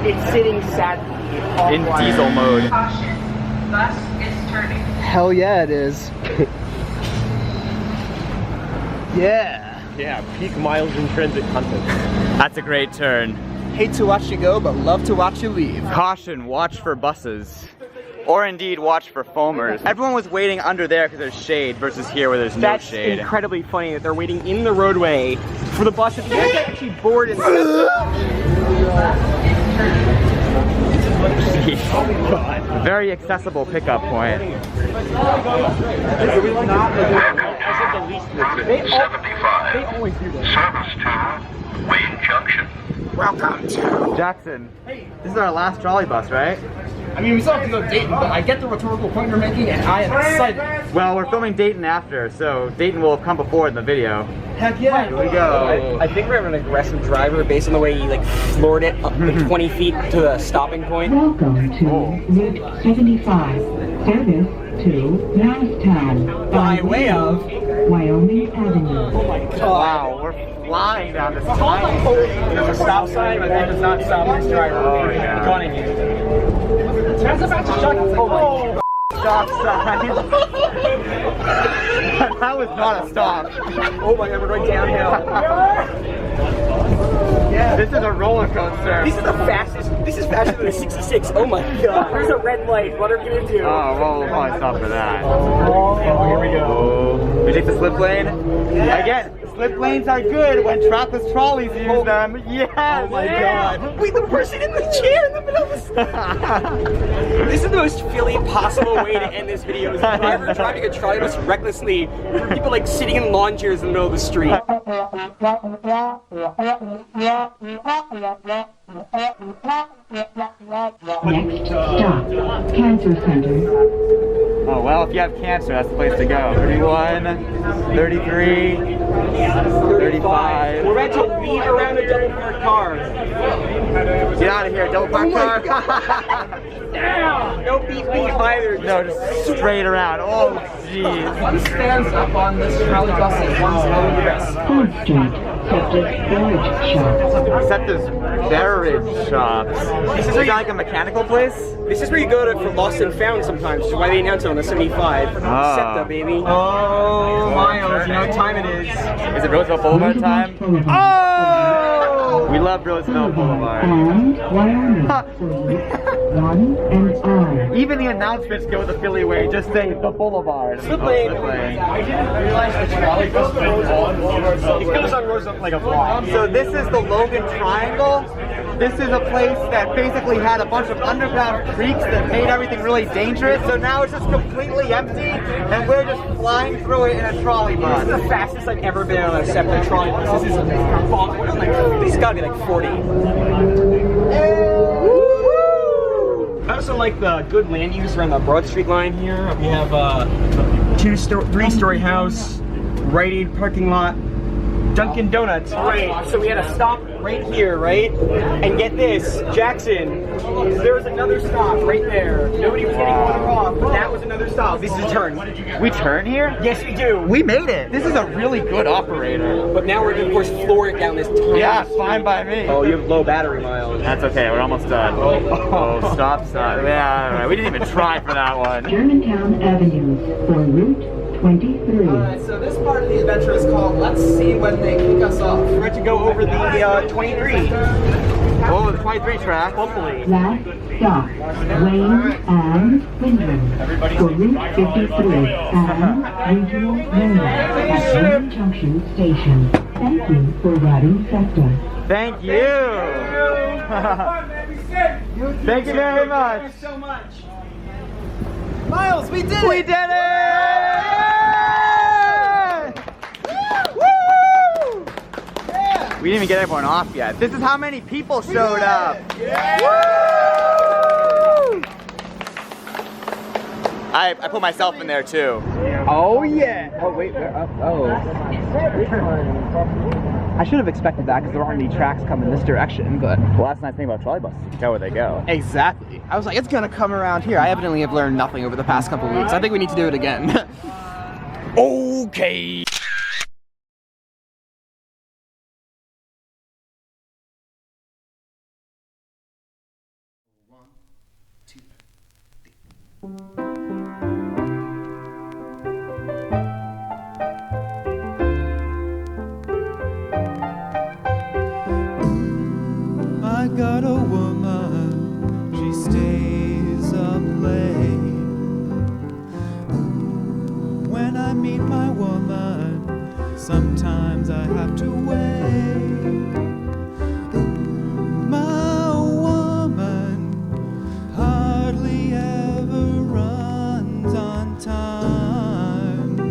It's sitting sadly in diesel mode. Caution, bus is turning. Hell yeah, it is. Yeah, peak miles in transit content. That's a great turn. Hate to watch you go, but love to watch you leave. Caution, watch for buses. Or indeed, watch for foamers. Everyone was waiting under there because there's shade versus here where there's no shade. That's incredibly funny that they're waiting in the roadway for the bus that they're actually bored in Very accessible pickup point. 75. Service to Wayne Junction. Welcome to Jackson. This is our last trolley bus, right? I mean, we still have to go to Dayton, but I get the rhetorical point you're making, and I am excited. Well, we're filming Dayton after, so Dayton will have come before in the video. Heck yeah! Here we go. I think we have an aggressive driver based on the way he like floored it up like 20 feet to the stopping point. Welcome to Route 75, service to Norristown, by way of Wyoming Avenue. Oh my god! Wow, we're flying down this tiny. There's a stop sign, but that does not stop this driver. Oh yeah. Gunning you. That's about to shut. Oh my. Stop sign. That was not a stop. Oh my god, we're going downhill. Yeah. This is a roller coaster. This is the fastest. This is faster than a 66. Oh my god. There's a red light. What are we gonna do? Oh, well, we'll probably stop for that. Oh, here we go. We take the slip lane. Yeah. Again, slip lanes are good when trackless trolleys use them. Yes. Oh my god. Wait, the person in the chair in the middle of the This is the most Philly possible way to end this video. Is the driver driving a trolleybus recklessly. People like sitting in lawn chairs in the middle of the street. Next stop, Cancer Center. Oh, well, if you have cancer, that's the place to go. 31, 33, 35. We're about to weave around a double parked car. Get out of here, double parked car. No beep beep either. No, just straight around. Oh, jeez. One stands up on this trolley bus and one's low dress. 3rd Street, Septa's Beverage Shop. Septa's Beverage Shops. This is like a mechanical place? This is where you go to for Lost and Found sometimes, which is why they announce it on the 75. Septa, baby. Oh, Miles, you know what time it is. Is it Roosevelt Boulevard time? Oh! We love Roosevelt Boulevard. And Wyoming, 1 and I. Even the announcements go the Philly way, just say the boulevard. Slip lane. I didn't realize the trolley bus goes on Roosevelt. It goes on Roosevelt like a block. So this is the Logan Triangle. This is a place that basically had a bunch of underground creeks that made everything really dangerous. So now it's just completely empty, and we're just flying through it in a trolley bus. This is the fastest I've ever been on a separate trolley bus. This is this has got to be like 40. I also like the good land use around the Broad Street line here. We have a 3-story house, Rite Aid parking lot, Dunkin' Donuts. Right, so we had a stop right here, right? And get this, Jackson, there was another stop right there. Nobody was getting one off, but that was another stop. This is a turn. We turn here? Yes, we do. We made it. This is a really good operator. But now we're going to, of course, floor it down this tunnel. Yeah, fine by me. Oh, you have low battery miles. That's okay, we're almost done. Oh, stop sign. Yeah, all right. We didn't even try for that one. Germantown Avenues for Route 23. Alright, so this part of the adventure is called Let's See When They Kick Us Off. We're going to go over the 23. Oh, the 23 track. Hopefully. Last stop, Wayne and Windham for Route 53 and Regional Railroad at Wayne Junction Station. Thank you for riding SEPTA. Thank you. Thank you very much. Thank you so much. Miles, we did it! We did it! Woo! Yeah. We didn't even get everyone off yet. This is how many people showed up. Yeah. Woo! I put myself in there too. Oh yeah! Oh wait, oh. I should have expected that because there aren't any tracks coming this direction, but... Well, that's the nice thing about trolleybuses. You can tell where they go. Exactly. I was like, it's gonna come around here. I evidently have learned nothing over the past couple weeks. I think we need to do it again. Okay. sometimes I have to wait. My woman hardly ever runs on time.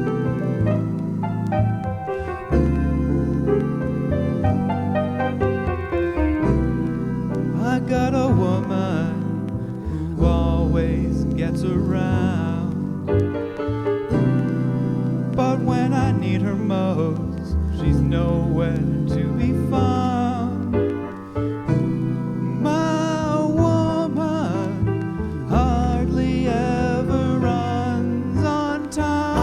I got a woman who always gets around, but when I need her most, she's nowhere to be found. My woman hardly ever runs on time.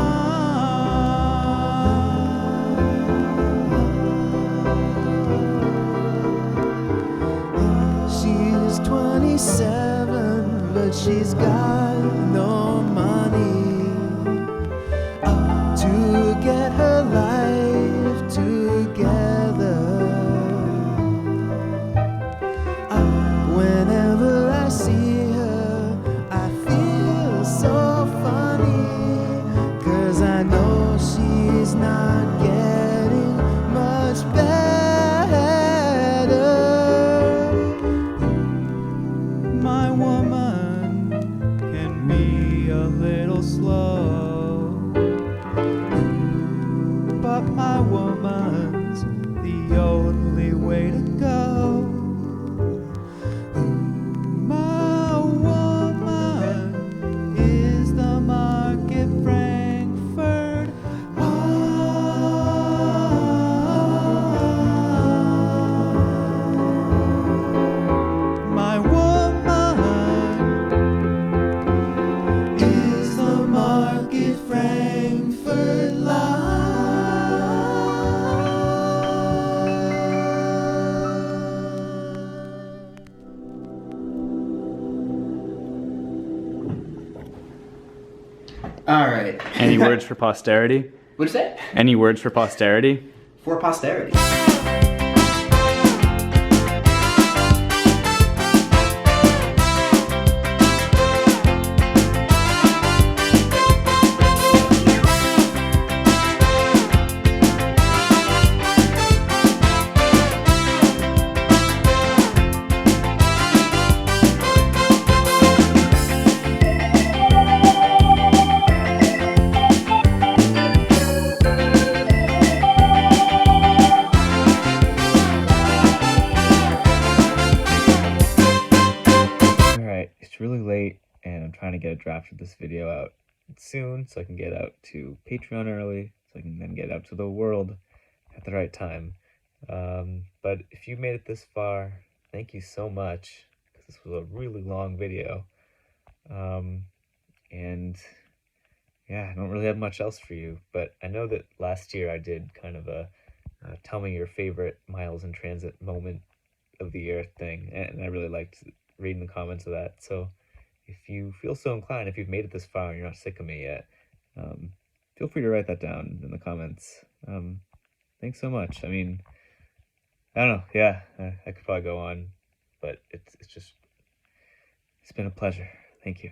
She's 27, but she's got no money to get her life together. Whenever I see her, I feel so funny, 'cause I know she's not getting much better. My woman can be a little slow, but my woman's the only way to go. My woman is the Market Frankfurt. My woman is the Market Frankfurt line. All right. Any words for posterity? What'd you say? Any words for posterity? For posterity. It's really late and I'm trying to get a draft of this video out soon so I can get out to Patreon early, so I can then get out to the world at the right time. But if you made it this far, thank you so much, because this was a really long video. And yeah, I don't really have much else for you, but I know that last year I did kind of a tell me your favorite miles in transit moment of the year thing, and I really liked reading the comments of that. So if you feel so inclined, if you've made it this far and you're not sick of me yet, feel free to write that down in the comments. Thanks so much. I mean, I don't know, yeah, I could probably go on, but it's been a pleasure. Thank you.